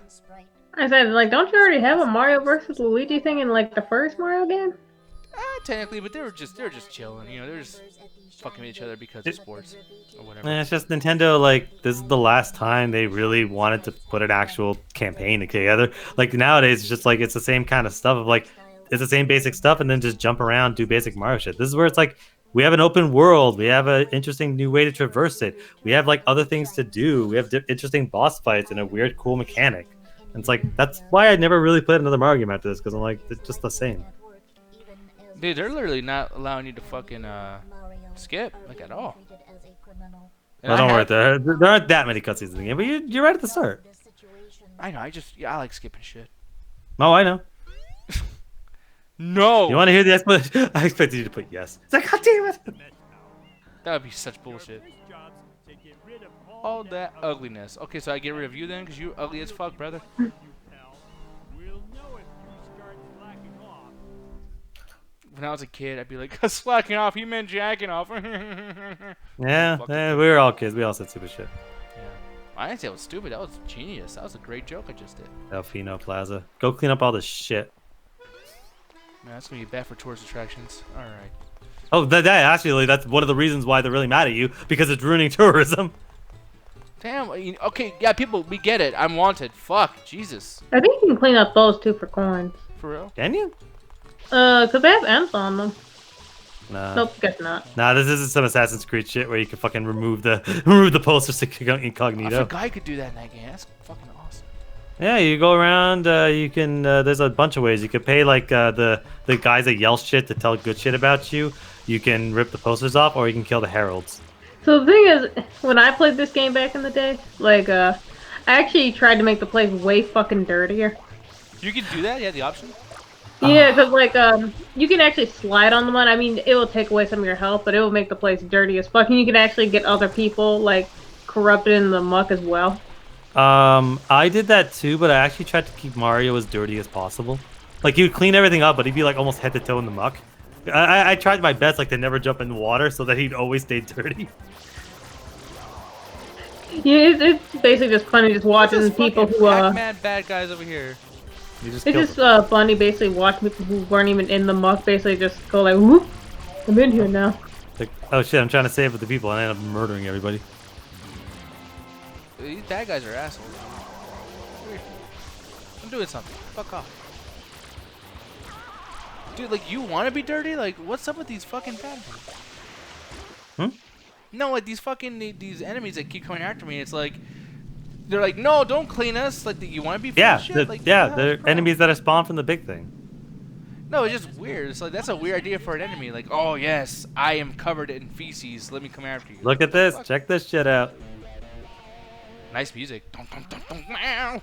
I said, like, don't you already have a Mario versus Luigi thing in like the first Mario game? Technically, but they were just chilling. You know, they're just fucking with each other because of sports or whatever. It's just Nintendo, like, this is the last time they really wanted to put an actual campaign together. Like, nowadays, it's just like, it's the same kind of stuff of like, it's the same basic stuff and then just jump around, do basic Mario shit. This is where it's like, we have an open world. We have an interesting new way to traverse it. We have like other things to do. We have interesting boss fights and a weird, cool mechanic. And it's like, that's why I never really played another Mario game after this, because I'm like, it's just the same. Dude, they're literally not allowing you to fucking skip, like, at all. Well, don't worry, there aren't that many cutscenes in the game, but you're right at the start. I know, I like skipping shit. Oh, I know. No! You want to hear the explanation? I expected you to put yes. It's like, God damn it! That would be such bullshit. All that ugliness. Okay, so I get rid of you then, because you're ugly as fuck, brother. When I was a kid, I'd be like, slacking off, he meant jacking off. Yeah, we were all kids. We all said stupid shit. Yeah. I didn't say it was stupid. That was genius. That was a great joke I just did. Delfino Plaza. Go clean up all this shit. Man, that's going to be bad for tourist attractions. All right. Oh, actually, that's one of the reasons why they're really mad at you, because it's ruining tourism. Damn. Okay, yeah, people, we get it. I'm wanted. Fuck. Jesus. I think you can clean up those too for coins. For real? Can you? Cause they have ends on them. Nah. Nope, guess not. Nah, this isn't some Assassin's Creed shit where you can fucking remove the posters to incognito. I forgot I could do that in that game. That's fucking awesome. Yeah, you go around. You can. There's a bunch of ways. You could pay like the guys that yell shit to tell good shit about you. You can rip the posters off, or you can kill the heralds. So the thing is, when I played this game back in the day, like, I actually tried to make the place way fucking dirtier. You can do that? You have the option? Yeah, because, like, you can actually slide on the mud. I mean, it will take away some of your health, but it will make the place dirty as fuck. And you can actually get other people, like, corrupted in the muck as well. I did that too, but I actually tried to keep Mario as dirty as possible. Like, he would clean everything up, but he'd be, like, almost head to toe in the muck. I tried my best, like, to never jump in the water so that he'd always stay dirty. Yeah, it's basically just funny just What's watching this people fucking who Pac-Man bad guys over here? You just it's killed just them. funny basically watching people who weren't even in the muck basically just go like, whoop, I'm in here now. Like, oh shit, I'm trying to save the people and I end up murdering everybody. These bad guys are assholes. I'm doing something. Fuck off. Dude, like, you want to be dirty? Like, what's up with these fucking bad guys? Hmm? No, like, these fucking, these enemies that keep coming after me, it's like, they're like, no, don't clean us. Like, you want to be free Yeah, of shit? Like, yeah, what the hell, they're bro? enemies that are spawned from the big thing. No, it's just weird. It's like, that's a weird idea for an enemy. Like, oh, yes, I am covered in feces. Let me come after you. Look at this. Fuck. Check this shit out. Nice music. Dun, dun, dun, dun, meow.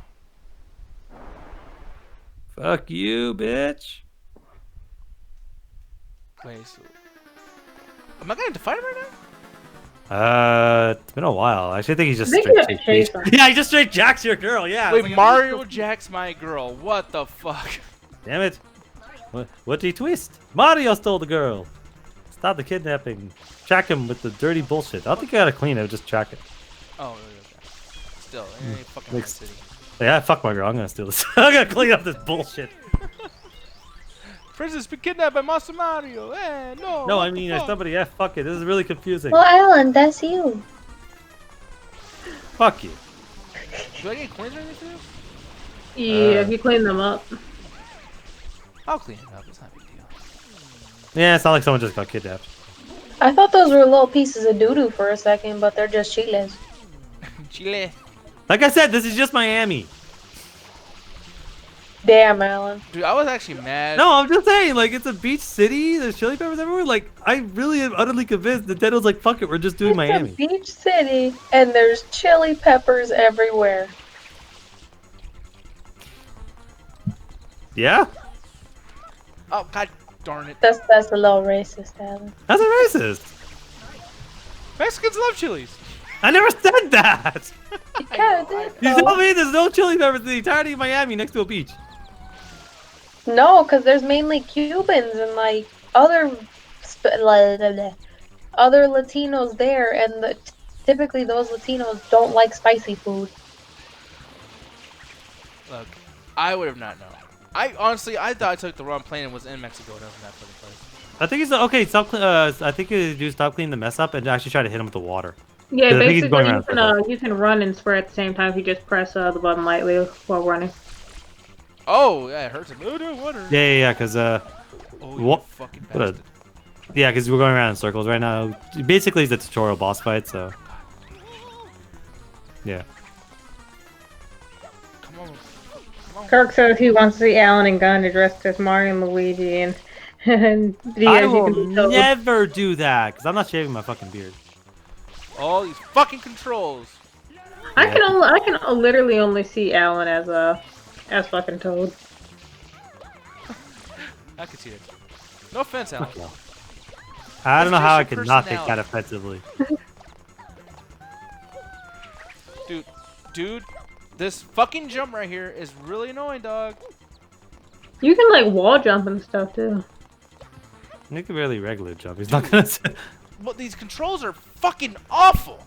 Fuck you, bitch. Wait, so... Am I going to fight him right now? It's been a while. I actually think he's just I think straight you chase. chase him. Yeah, he just straight jacks your girl. Yeah. Wait, Like, Mario Jack's my girl. What the fuck? damn it. What did he twist? Mario stole the girl. Stop the kidnapping. Track him with the dirty bullshit. I don't think you gotta clean it. Just track it. Oh, okay. Still, it ain't fucking Like, Night City. Yeah, fuck my girl. I'm gonna steal this. I'm gonna clean up this bullshit. Princess been kidnapped by Master Mario. Eh, no. No, what I the mean, there's fuck? somebody. Yeah, fuck it. This is really confusing. Well, Alan, that's you. Fuck you. Do I get coins or anything? Yeah, if you clean them up. I'll clean it up. It's not a big deal. Yeah, it's not like someone just got kidnapped. I thought those were little pieces of doo-doo for a second, but they're just chiles. Chile. Like I said, this is just Miami. Damn, Alan. Dude, I was actually mad. No, I'm just saying, like, it's a beach city. There's chili peppers everywhere. Like, I really am utterly convinced Nintendo's like, fuck it, we're just doing It's Miami. a beach city, and there's chili peppers everywhere. Yeah? Oh, god darn it. That's a little racist, Alan. That's a racist. Mexicans love chilies. I never said that. You kinda did, You though. told me there's no chili peppers in the entirety of Miami next to a beach. No, because there's mainly Cubans and like other other Latinos there, and typically those Latinos don't like spicy food. Look, I would have not known. I honestly, I thought I took the wrong plane and was in Mexico. It wasn't that fucking place. I think he's okay. Stop. I think you do stop cleaning the mess up and actually try to hit him with the water. Yeah, I think he's going basically around you can run and spray at the same time if you just press the button lightly while running. Oh, yeah, it hurts him. Oh, no, water. Yeah. Because Oh, you what- fucking what a- bastard. yeah, because we're going around in circles right now. Basically, it's a tutorial boss fight. So yeah. Come on. Come on. Kirk says he wants to see Alan and Gunn dressed as Mario and Luigi and I videos you will can be told. never do that because I'm not shaving my fucking beard. All these fucking controls. I can literally only see Alan as fucking Toad. I can see it. No offense, Alan. I don't know how I That's just could your not take that personality. offensively. Dude, this fucking jump right here is really annoying, dog. You can like wall jump and stuff too. Nick can barely regular jump. He's not gonna. But these controls are fucking awful.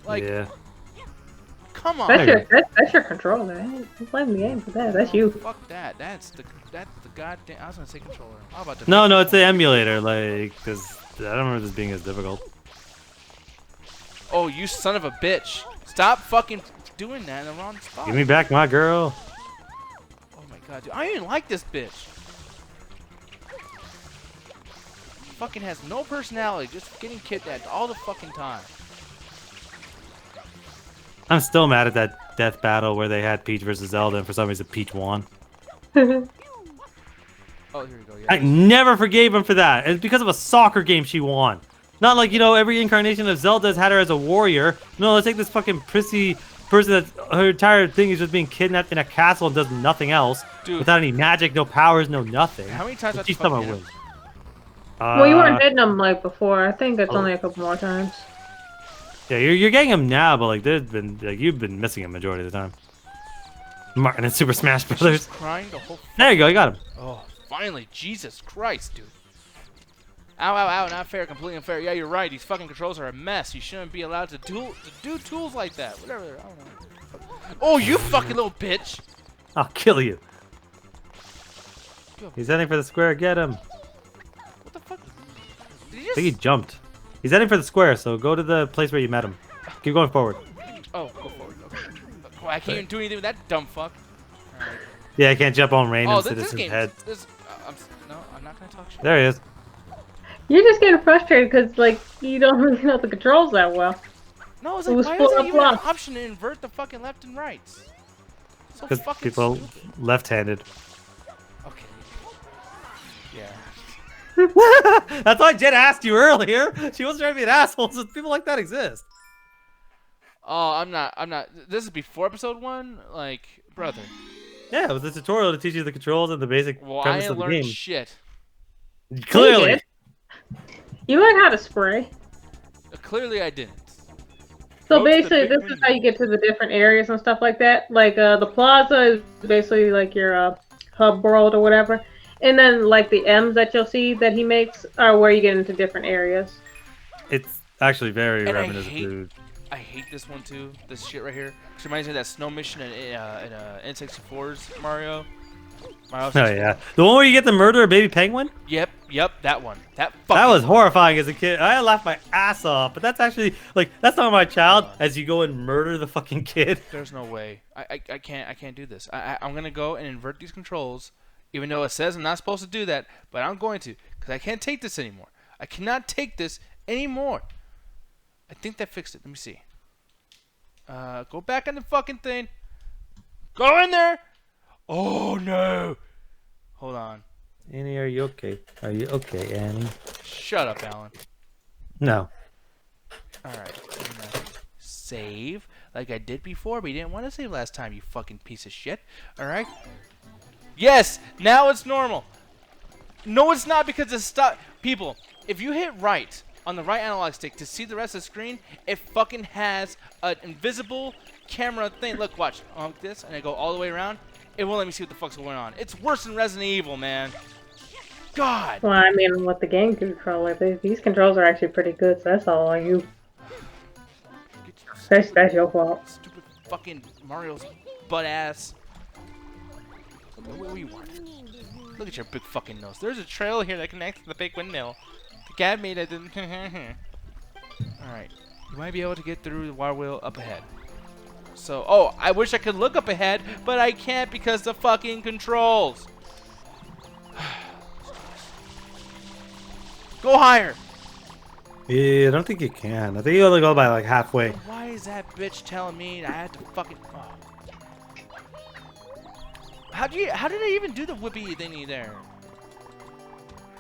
Like, yeah. come on. That's your controller. I ain't playing the game for that. That's you. Fuck that. That's the goddamn. I was gonna say controller. How about the No, it's the emulator. Like, because I don't remember this being as difficult. Oh, you son of a bitch! Stop fucking doing that in the wrong spot. Give me back my girl. Oh my god, dude. I don't even like this bitch. Fucking has no personality, just getting kidnapped all the fucking time. I'm still mad at that death battle where they had Peach versus Zelda, and for some reason Peach won. Oh, here we go. Yeah. I never forgave him for that. It's because of a soccer game she won. Not like, every incarnation of Zelda's had her as a warrior. No, let's take this fucking prissy person that her entire thing is just being kidnapped in a castle and does nothing else. Dude. Without any magic, no powers, no nothing. How many times And have she's you fucking somehow hit wins. him? Well, you weren't hitting them like before. I think it's Oh. only a couple more times. Yeah, you're getting him now, but like you've been missing him majority of the time. Martin and Super Smash She's Brothers. crying the whole. There you go, you got him. Oh, finally, Jesus Christ, dude. Ow, ow, ow, not fair, completely unfair. Yeah, you're right. These fucking controls are a mess. You shouldn't be allowed to do tools like that. Whatever. I don't know. Oh, you fucking little bitch. I'll kill you. He's heading for the square. Get him. What the fuck? Did he I think he just... jumped. He's heading for the square, so go to the place where you met him. Keep going forward. Oh, go forward. Okay. Oh, I can't even do anything with that dumb fuck. Alright. Yeah, I can't jump on random Oh, this citizens' game... heads. No, I'm not gonna talk shit. There he is. You're just getting frustrated because, like, you don't really know the controls that well. No, it's It like, was why full is there of even an fluff. option to invert the fucking left and right? So Because fucking people stupid. left-handed. Okay. Yeah. That's why Jen asked you earlier. She wasn't trying to be an asshole. So people like that exist. Oh, I'm not. This is before episode 1? Like, brother. Yeah, it was a tutorial to teach you the controls and the basic Well, I premise ain't of the learned game. shit. Clearly. You did. You learned how to spray. Clearly I didn't. So Go to the basically, big this is window. how you get to the different areas and stuff like that. Like, the plaza is basically like your hub world or whatever. And then, like, the M's that you'll see that he makes are where you get into different areas. It's actually very And I reminiscent. I hate this one too. This shit right here. It reminds me of that snow mission in N64's Mario. Oh yeah, the one where you get to murder a baby penguin. Yep, that one. That was horrifying as a kid. I laughed my ass off. But that's actually like that's not my child. As you go and murder the fucking kid. There's no way. I can't do this. I'm gonna go and invert these controls, even though it says I'm not supposed to do that. But I'm going to, because I can't take this anymore. I cannot take this anymore. I think that fixed it. Let me see. Go back on the fucking thing. Go in there. Oh no. Hold on. Annie, are you okay? Are you okay, Annie? Shut up, Alan. No. Alright. Save like I did before, but you didn't want to save last time, you fucking piece of shit. Alright? Yes! Now it's normal. No, it's not, because it's stuck. People, if you hit right on the right analog stick to see the rest of the screen, it fucking has an invisible camera thing. Look, watch. Like this, and I go all the way around. It won't let me see what the fuck's going on. It's worse than Resident Evil, man. God. Well, I mean, with the game controller, these controls are actually pretty good, so that's all on you. That's your fault. Stupid fucking Mario's butt ass. What do you want? Look at your big fucking nose. There's a trail here that connects to the big windmill. The cat made it. Alright. You might be able to get through the wire wheel up ahead. So, oh, I wish I could look up ahead, but I can't because the fucking controls. Go higher. Yeah, I don't think you can. I think you only go by like halfway. Why is that bitch telling me I had to fucking... Oh. How did I even do the whippy thingy there?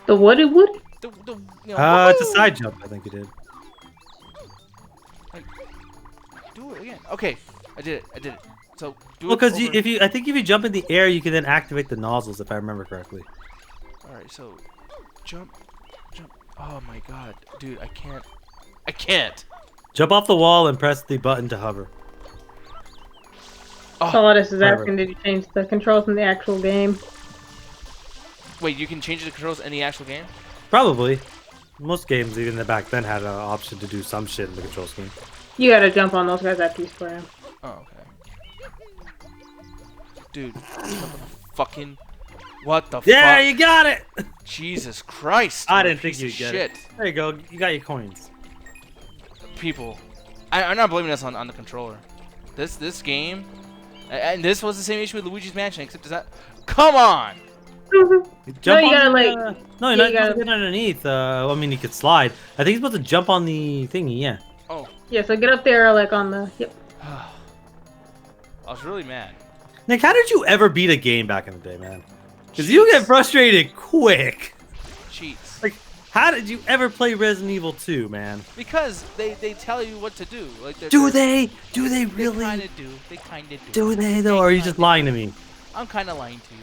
The woody wood? It's a side jump. I think you did. Like, do it again. Okay, I did it. So do Well, it. because over. I think if you jump in the air, you can then activate the nozzles, if I remember correctly. All right, so jump. Oh my god, dude, I can't. Jump off the wall and press the button to hover. Oh, this is whatever. asking, did you change the controls in the actual game? Wait, you can change the controls in the actual game? Probably. Most games, even back then, had an option to do some shit in the control scheme. You gotta jump on those guys after you spray them. Oh, okay. Dude, what the Yeah, fuck? you got it! Jesus Christ. I what a didn't think piece you'd of get it. shit. There you go. You got your coins. People, I'm not blaming this on the controller. This game, and this was the same issue with Luigi's Mansion, except is that... Come on! Jump you gotta, on like... no, you're yeah, not you gotta- supposed to get underneath. I mean, you could slide. I think you're supposed to jump on the thingy, yeah. Oh. Yeah, so get up there, like, on the... Yep. I was really mad. Nick, how did you ever beat a game back in the day, man? Because you get frustrated quick. Cheats. Like, how did you ever play Resident Evil 2, man? Because they tell you what to do. Like Do they? Do they They really? kind of do. They kind of do. Do they, though? Or are you just lying to me? I'm kind of lying to you.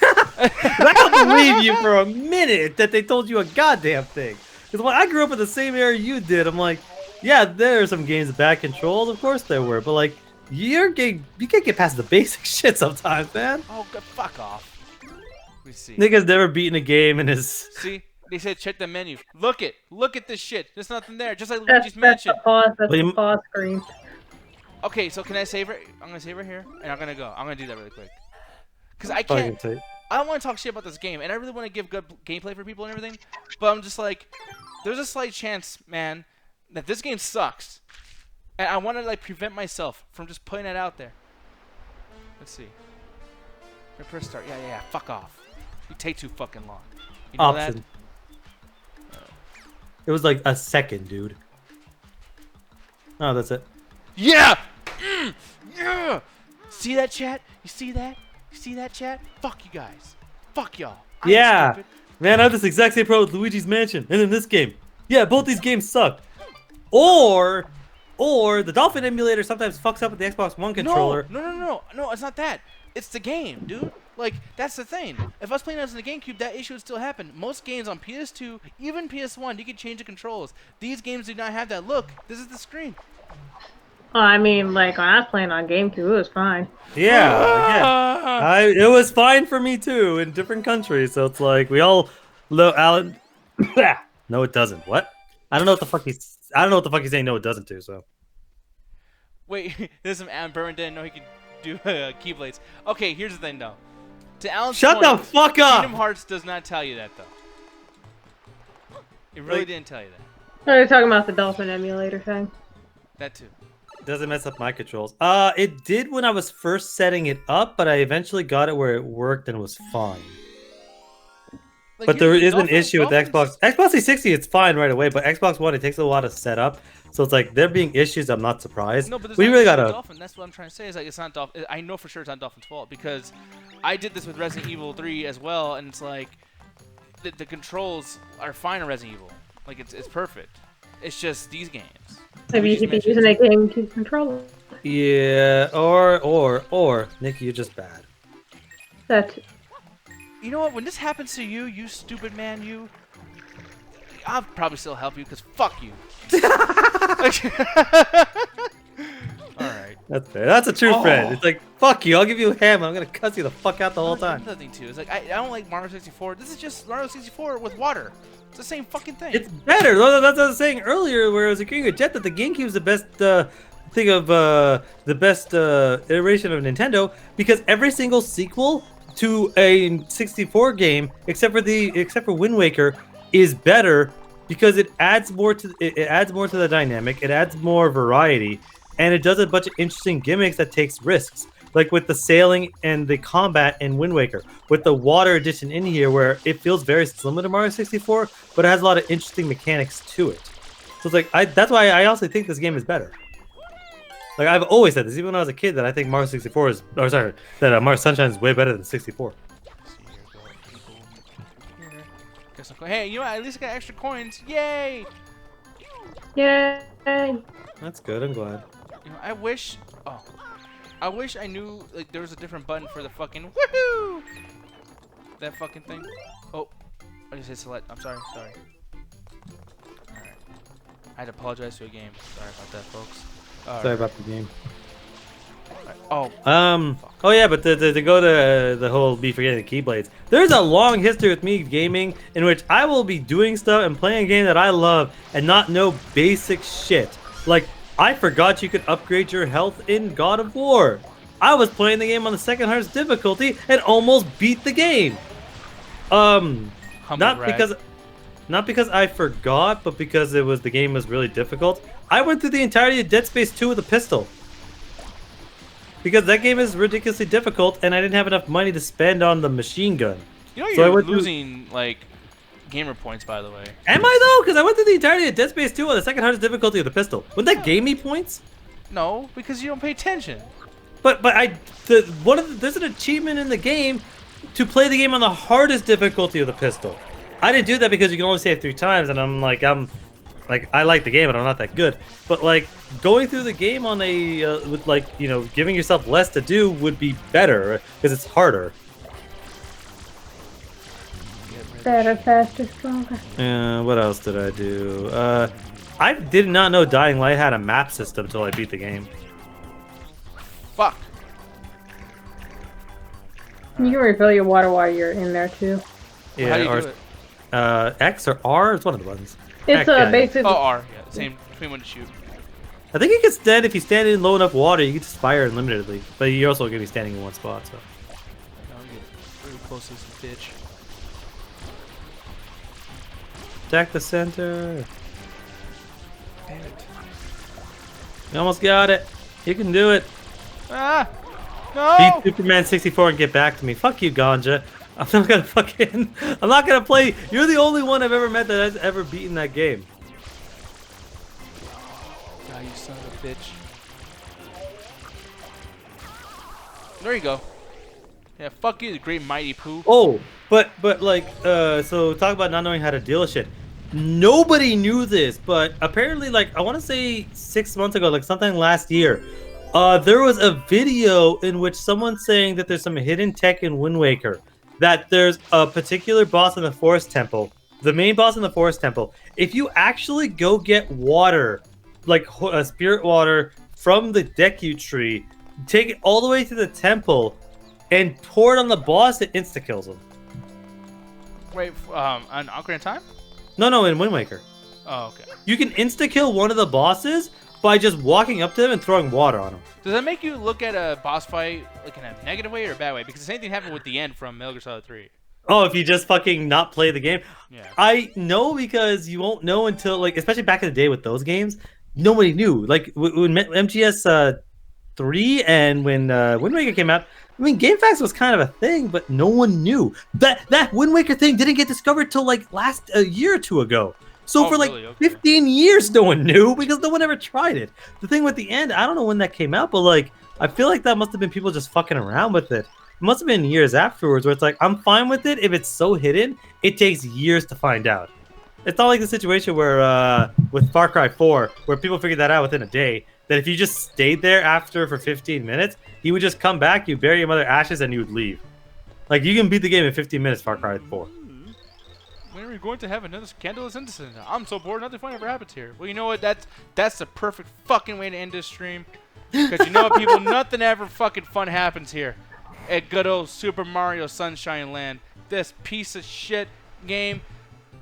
I don't believe you for a minute that they told you a goddamn thing. Because when I grew up in the same era you did, I'm like, yeah, there are some games with bad controls. Of course there were. But, like, you can't get past the basic shit sometimes, man. Oh, fuck off. Let me see. Nick has never beaten a game in his See? They said check the menu. Look at this shit. There's nothing there. Just like That's Luigi's the Mansion. pause. That's Well, the you- pause screen. Okay, so can I save her? I'm gonna save her here, and I'm gonna go. I'm gonna do that really quick. Cause I Fucking can't. tape. I don't want to talk shit about this game, and I really want to give good gameplay for people and everything. But I'm just like, there's a slight chance, man, that this game sucks, and I want to like prevent myself from just putting it out there. Let's see. Press start. Yeah. Fuck off. You take too fucking long. You know Option. It was like a second, dude. Oh, that's it. that? Yeah. Yeah. See that, chat? You see that? You see that, chat? Fuck you guys. Fuck y'all. I ain't Yeah. stupid. Man, I have this exact same problem with Luigi's Mansion and in this game. Yeah, both these games suck. Or the Dolphin emulator sometimes fucks up with the Xbox One controller. No, it's not that. It's the game, dude. Like, that's the thing. If I was playing this on the GameCube, that issue would still happen. Most games on PS2, even PS1, you can change the controls. These games do not have that. Look, this is the screen. Oh, I mean, like when I was playing on GameCube, it was fine. Yeah. It was fine for me too in different countries. So it's like we all Alan. No, it doesn't. What? I don't know what the fuck he's saying. No, it doesn't too. So. Wait, there's some Alan Berman didn't know he could do Keyblades. Okay, here's the thing, though. To Alan's Shut point, the fuck up! Kingdom Hearts does not tell you that, though. It really didn't tell you that. Oh, you're talking about the Dolphin emulator thing. That too. Doesn't mess up my controls. It did when I was first setting it up, but I eventually got it where it worked and was fine. Like, But there here's is the an issue with the Dolphins- Xbox 360. It's fine right away, but Xbox One it takes a while to set up. So it's like there being issues. I'm not surprised. No, but there's we not really an issue gotta. with Dolphin. That's what I'm trying to say. Is like it's not Dolphin. I know for sure it's not Dolphin's fault because I did this with Resident Evil 3 as well, and it's like the controls are fine in Resident Evil. Like it's perfect. It's just these games. Maybe you should be using a GameCube controller. Yeah, or Nikki, you're just bad. That You know what? When this happens to you, you stupid man, I'll probably still help you because fuck you. Alright. That's fair. That's a true Oh. friend. It's like fuck you. I'll give you a hammer. I'm gonna cuss you the fuck out the whole time. Another thing too is like I don't like Mario 64. This is just Mario 64 with water. It's the same fucking thing. It's better. That's what I was saying earlier, where I was agreeing with Jet that the GameCube's the best thing of the best iteration of Nintendo because every single sequel to a 64 game, except for Wind Waker, is better because it adds more to the dynamic. It adds more variety, and it does a bunch of interesting gimmicks that takes risks. Like with the sailing and the combat in Wind Waker, with the water addition in here, where it feels very similar to Mario 64, but it has a lot of interesting mechanics to it. So it's like that's why I also think this game is better. Like I've always said this, even when I was a kid, that I think Mario 64 is, or sorry, that Mario Sunshine is way better than 64. Hey, you know what? At least I got extra coins. Yay! yay! That's good. I'm glad. You know, I wish I knew like there was a different button for the fucking woohoo. That fucking thing. Oh, I just hit select. I'm sorry. Alright. I had to apologize to a game. Sorry about that, folks. Sorry about the game. Oh, Oh yeah, but to go to the whole be forgetting the Keyblades, there's a long history with me gaming in which I will be doing stuff and playing a game that I love and not know basic shit. Like, I forgot you could upgrade your health in God of War. I was playing the game on the second hardest difficulty and almost beat the game. Not because I forgot, but because the game was really difficult. I went through the entirety of Dead Space 2 with a pistol. Because that game is ridiculously difficult, and I didn't have enough money to spend on the machine gun. You know So I you're went through- losing like gamer points, by the way. Am I though? Because I went through the entirety of Dead Space 2 on the second hardest difficulty with a pistol. Wouldn't that gain me points? No, because you don't pay attention. But there's an achievement in the game to play the game on the hardest difficulty with a pistol. I didn't do that because you can only save 3 times, and I'm like I like the game, but I'm not that good. But like going through the game on a with like giving yourself less to do would be better because it's harder. Better, faster, stronger. What else did I do? I did not know Dying Light had a map system until I beat the game. Fuck. You can refill your water while you're in there too. How do Yeah, you or do it? X or R? It's one of the buttons. It's basically. Oh, R. Yeah, same between when to shoot. I think you can stand if you stand in low enough water. You can just fire unlimitedly, but you're also gonna be standing in one spot. So. No, you get really close to this bitch. Attack the center. Damn it. You almost got it. You can do it. Ah! No! Beat Superman 64 and get back to me. Fuck you, Ganja. I'm not gonna fucking. I'm not gonna play. You're the only one I've ever met that has ever beaten that game. God, you son of a bitch. There you go. Yeah, fuck you, the great mighty Pooh. Oh, but like, so talk about not knowing how to deal with shit. Nobody knew this, but apparently, like, I want to say 6 months ago, like sometime last year, there was a video in which someone's saying that there's some hidden tech in Wind Waker. That there's a particular boss in the Forest Temple, the main boss in the Forest Temple. If you actually go get water, like spirit water from the Deku tree, take it all the way to the temple, and pour it on the boss, it insta kills him. Wait, an Ocarina of Time? No, in Wind Waker. Oh, okay. You can insta kill one of the bosses by just walking up to them and throwing water on them. Does that make you look at a boss fight like in a negative way or a bad way? Because the same thing happened with the end from Metal Gear Solid 3. Oh, if you just fucking not play the game? Yeah. I know, because you won't know until, like, especially back in the day with those games, nobody knew. Like, when MGS 3 and when Wind Waker came out, I mean, GameFAQs was kind of a thing, but no one knew. That Wind Waker thing didn't get discovered till, like, a year or two ago. So for like really? Okay. 15 years, no one knew because no one ever tried it. The thing with the end, I don't know when that came out, but like, I feel like that must have been people just fucking around with it. It must have been years afterwards where it's like, I'm fine with it if it's so hidden, it takes years to find out. It's not like the situation where, with Far Cry 4, where people figured that out within a day, that if you just stayed there after for 15 minutes, he would just come back, you bury your mother ashes, and you would leave. Like, you can beat the game in 15 minutes, Far Cry 4. When are we going to have another scandalous incident? I'm so bored, nothing fun ever happens here. Well, you know what? That's the perfect fucking way to end this stream. Because you know what, people? Nothing ever fucking fun happens here at good old Super Mario Sunshine Land. This piece of shit game.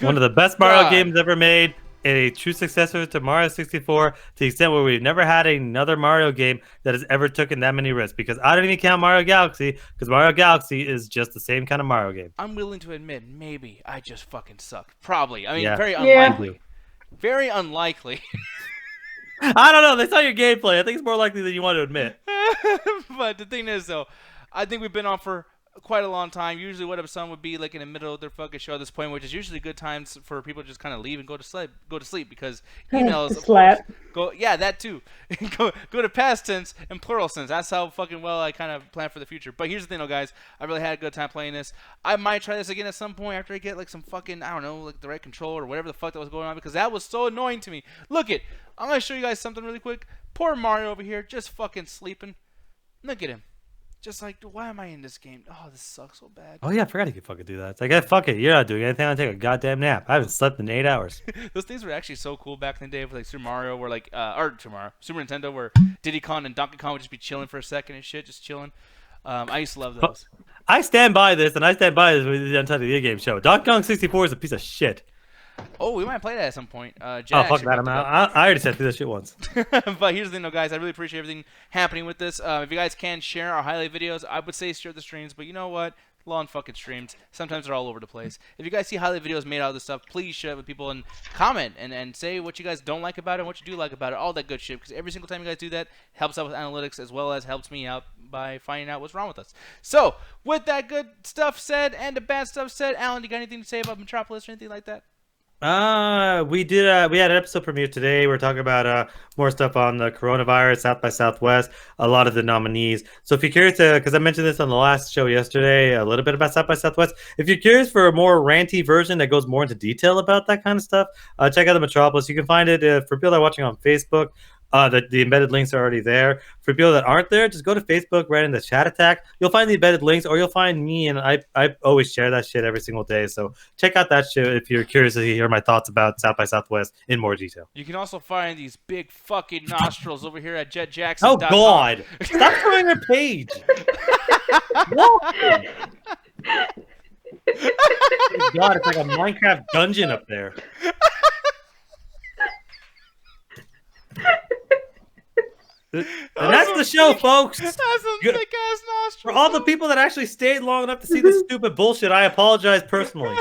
One of the best Mario games ever made. A true successor to Mario 64, to the extent where we've never had another Mario game that has ever taken that many risks. Because I don't even count Mario Galaxy, because Mario Galaxy is just the same kind of Mario game. I'm willing to admit, maybe I just fucking sucked. Probably. I mean, Yeah. very unlikely. Very unlikely. I don't know. They saw your gameplay. I think it's more likely than you want to admit. But the thing is, though, I think we've been on for quite a long time. Usually what if someone would be like in the middle of their fucking show at this point, which is usually good times for people to just kind of leave and go to sleep because emails of course, that too. go to past tense and plural sense. That's how fucking well I kind of plan for the future. But here's the thing though, guys, I really had a good time playing this. I might try this again at some point after I get like some fucking, I don't know, like the right controller or whatever the fuck that was going on, because that was so annoying to me. Look it, I'm gonna show you guys something really quick. Poor Mario over here just fucking sleeping. Look at him. Just like, why am I in this game? Oh, this sucks so bad. Oh yeah, I forgot you could fucking do that. It's like, hey, fuck it, you're not doing anything. I'm gonna take a goddamn nap. I haven't slept in 8 hours. Those things were actually so cool back in the day with like Super Mario, where like, Super Nintendo, where Diddy Kong and Donkey Kong would just be chilling for a second and shit, just chilling. I used to love those. I stand by this, and I stand by this with the Untitled Video Game Show. Donkey Kong 64 is a piece of shit. Oh, we might play that at some point. Oh, fuck that, I'm out. I already said through that shit once. But here's the thing, though, guys. I really appreciate everything happening with this. If you guys can share our highlight videos, I would say share the streams. But you know what? Long fucking streams. Sometimes they're all over the place. If you guys see highlight videos made out of this stuff, please share it with people and comment and say what you guys don't like about it and what you do like about it. All that good shit. Because every single time you guys do that, helps out with analytics as well as helps me out by finding out what's wrong with us. So, with that good stuff said and the bad stuff said, Alan, you got anything to say about Metropolis or anything like that? We had an episode premiere today. We're talking about more stuff on the coronavirus, South by Southwest, a lot of the nominees. So if you're curious, because I mentioned this on the last show yesterday, a little bit about South by Southwest. If you're curious for a more ranty version that goes more into detail about that kind of stuff, check out the Metropolis. You can find it for people that are watching on Facebook. The embedded links are already there. For people that aren't there, just go to Facebook, right in the chat attack. You'll find the embedded links, or you'll find me, and I always share that shit every single day. So check out that shit if you're curious to hear my thoughts about South by Southwest in more detail. You can also find these big fucking nostrils over here at JetJackson. Oh, God. Stop showing her page. What? God, it's like a Minecraft dungeon up there. And that's the show, folks. That's some thick ass nostrils. For all the people that actually stayed long enough to see this stupid bullshit, I apologize personally.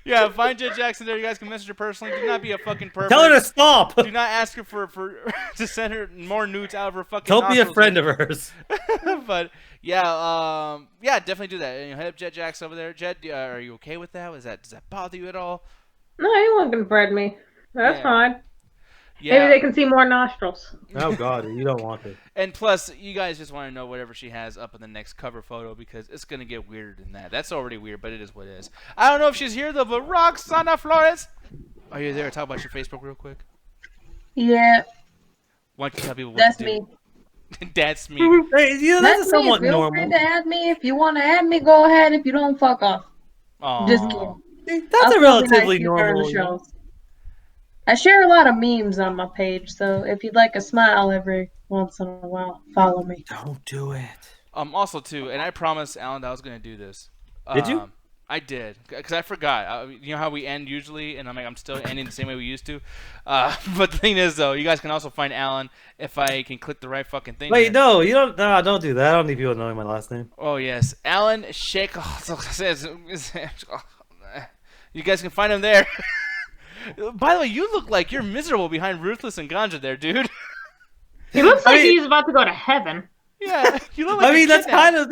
Yeah, find Jet Jackson there. You guys can message her personally. Do not be a fucking pervert. Tell her to stop. Do not ask her for to send her more nudes out of her fucking. Don't be a friend of hers. But yeah, definitely do that. You know, hit up Jet Jackson over there. Jet, are you okay with that? Does that bother you at all? No, anyone can friend me. That's fine. Yeah. Maybe they can see more nostrils. Oh God, you don't want to. And plus, you guys just want to know whatever she has up in the next cover photo because it's gonna get weirder than that. That's already weird, but it is what it is. I don't know if she's here though, but Roxana Flores, are you there? Talk about your Facebook real quick. Yeah, Why don't you tell people what that's to me. do? That's me. Hey, that's That's somewhat me. Feel normal. free to add me if you want to add me. Go ahead. If you don't, fuck off. Aww. Just kidding. That's I'll a still be relatively nice to you during normal. the shows. I share a lot of memes on my page, so if you'd like a smile every once in a while, follow me. Don't do it. Also too, and I promised Alan that I was gonna do this. Did you? I did, because I forgot. You know how we end usually, and I'm still ending the same way we used to. But the thing is, though, you guys can also find Alan if I can click the right fucking thing. Wait, here. no, you don't. No, don't do that. I don't need people knowing my last name. Oh yes, Alan Sheikh. You guys can find him there. By the way, you look like you're miserable behind Ruthless and Ganja there, dude. He looks like he's about to go to heaven. Yeah, you look like I mean, you're that's kidnapped. kind of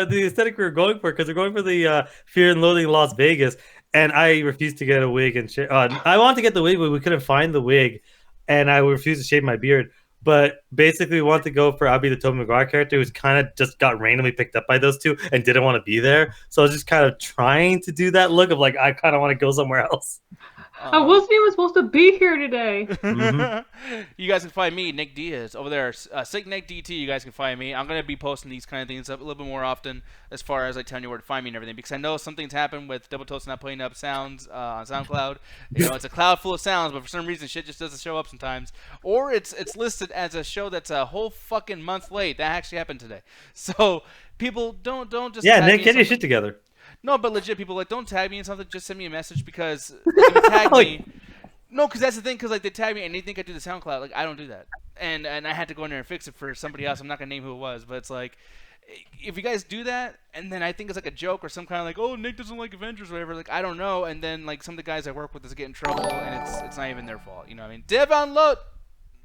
the aesthetic we were going for because we're going for the Fear and Loathing in Las Vegas, and I refused to get a wig and I wanted to get the wig, but we couldn't find the wig, and I refused to shave my beard. But basically, we wanted to go for I'll be the Tobey Maguire character, who's kind of just got randomly picked up by those two and didn't want to be there. So I was just kind of trying to do that look of like I kind of want to go somewhere else. Will Smith was supposed to be here today. Mm-hmm. You guys can find me, Nick Diaz, over there. Sick Nick DT, you guys can find me. I'm going to be posting these kind of things up a little bit more often as far as like telling you where to find me and everything because I know something's happened with Double Toast not putting up sounds on SoundCloud. You know, it's a cloud full of sounds, but for some reason shit just doesn't show up sometimes. Or it's listed as a show that's a whole fucking month late. That actually happened today. So people don't just Yeah, tag Nick, me in get your something. shit together. No, but legit, people like don't tag me in something. Just send me a message because if you tag me. No, because that's the thing. Because like they tag me and they think I do the SoundCloud. Like I don't do that, and I had to go in there and fix it for somebody else. I'm not gonna name who it was, but it's like if you guys do that, and then I think it's like a joke or some kind of like, oh, Nick doesn't like Avengers or whatever. Like I don't know, and then like some of the guys I work with is getting in trouble, and it's not even their fault. You know what I mean? Devon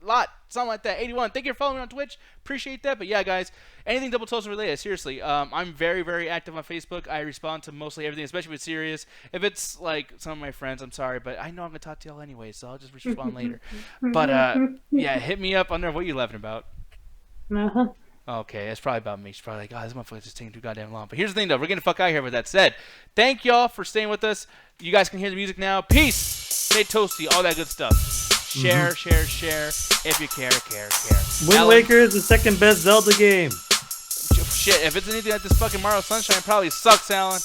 Lot, something like that. 81. Thank you for following me on Twitch. Appreciate that. But yeah, guys, anything Double Toast related, seriously. I'm very, very active on Facebook. I respond to mostly everything, especially if it's serious. If it's like some of my friends, I'm sorry, but I know I'm gonna talk to y'all anyway, so I'll just respond later. But yeah, hit me up under what you laughing about. Uh-huh. Okay, it's probably about me. She's probably like, oh, this motherfucker's just taking too goddamn long. But here's the thing, though. We're getting the fuck out of here with that said. Thank y'all for staying with us. You guys can hear the music now. Peace. Stay toasty. All that good stuff. Share. If you care. Wind Waker is the second best Zelda game. Shit, if it's anything like this fucking Mario Sunshine, it probably sucks, Alan.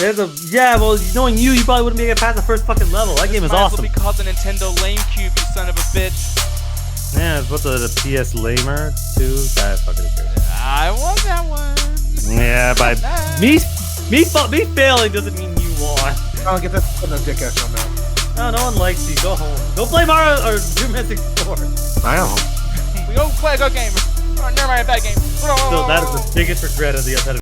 Well, knowing you probably wouldn't be able to pass the first fucking level. That game is awesome. Might as well be called the Nintendo LameCube, you son of a bitch. Yeah, it's what the PS Lamer 2. That fucking is. I want that one. Yeah, but me failing doesn't mean you won. I'll get that no dick ass on now. No, no one likes you. Go home. Go play Mario or Doom 64. I am. We go play a good game. Oh, never mind, a bad game. So that is the biggest regret of the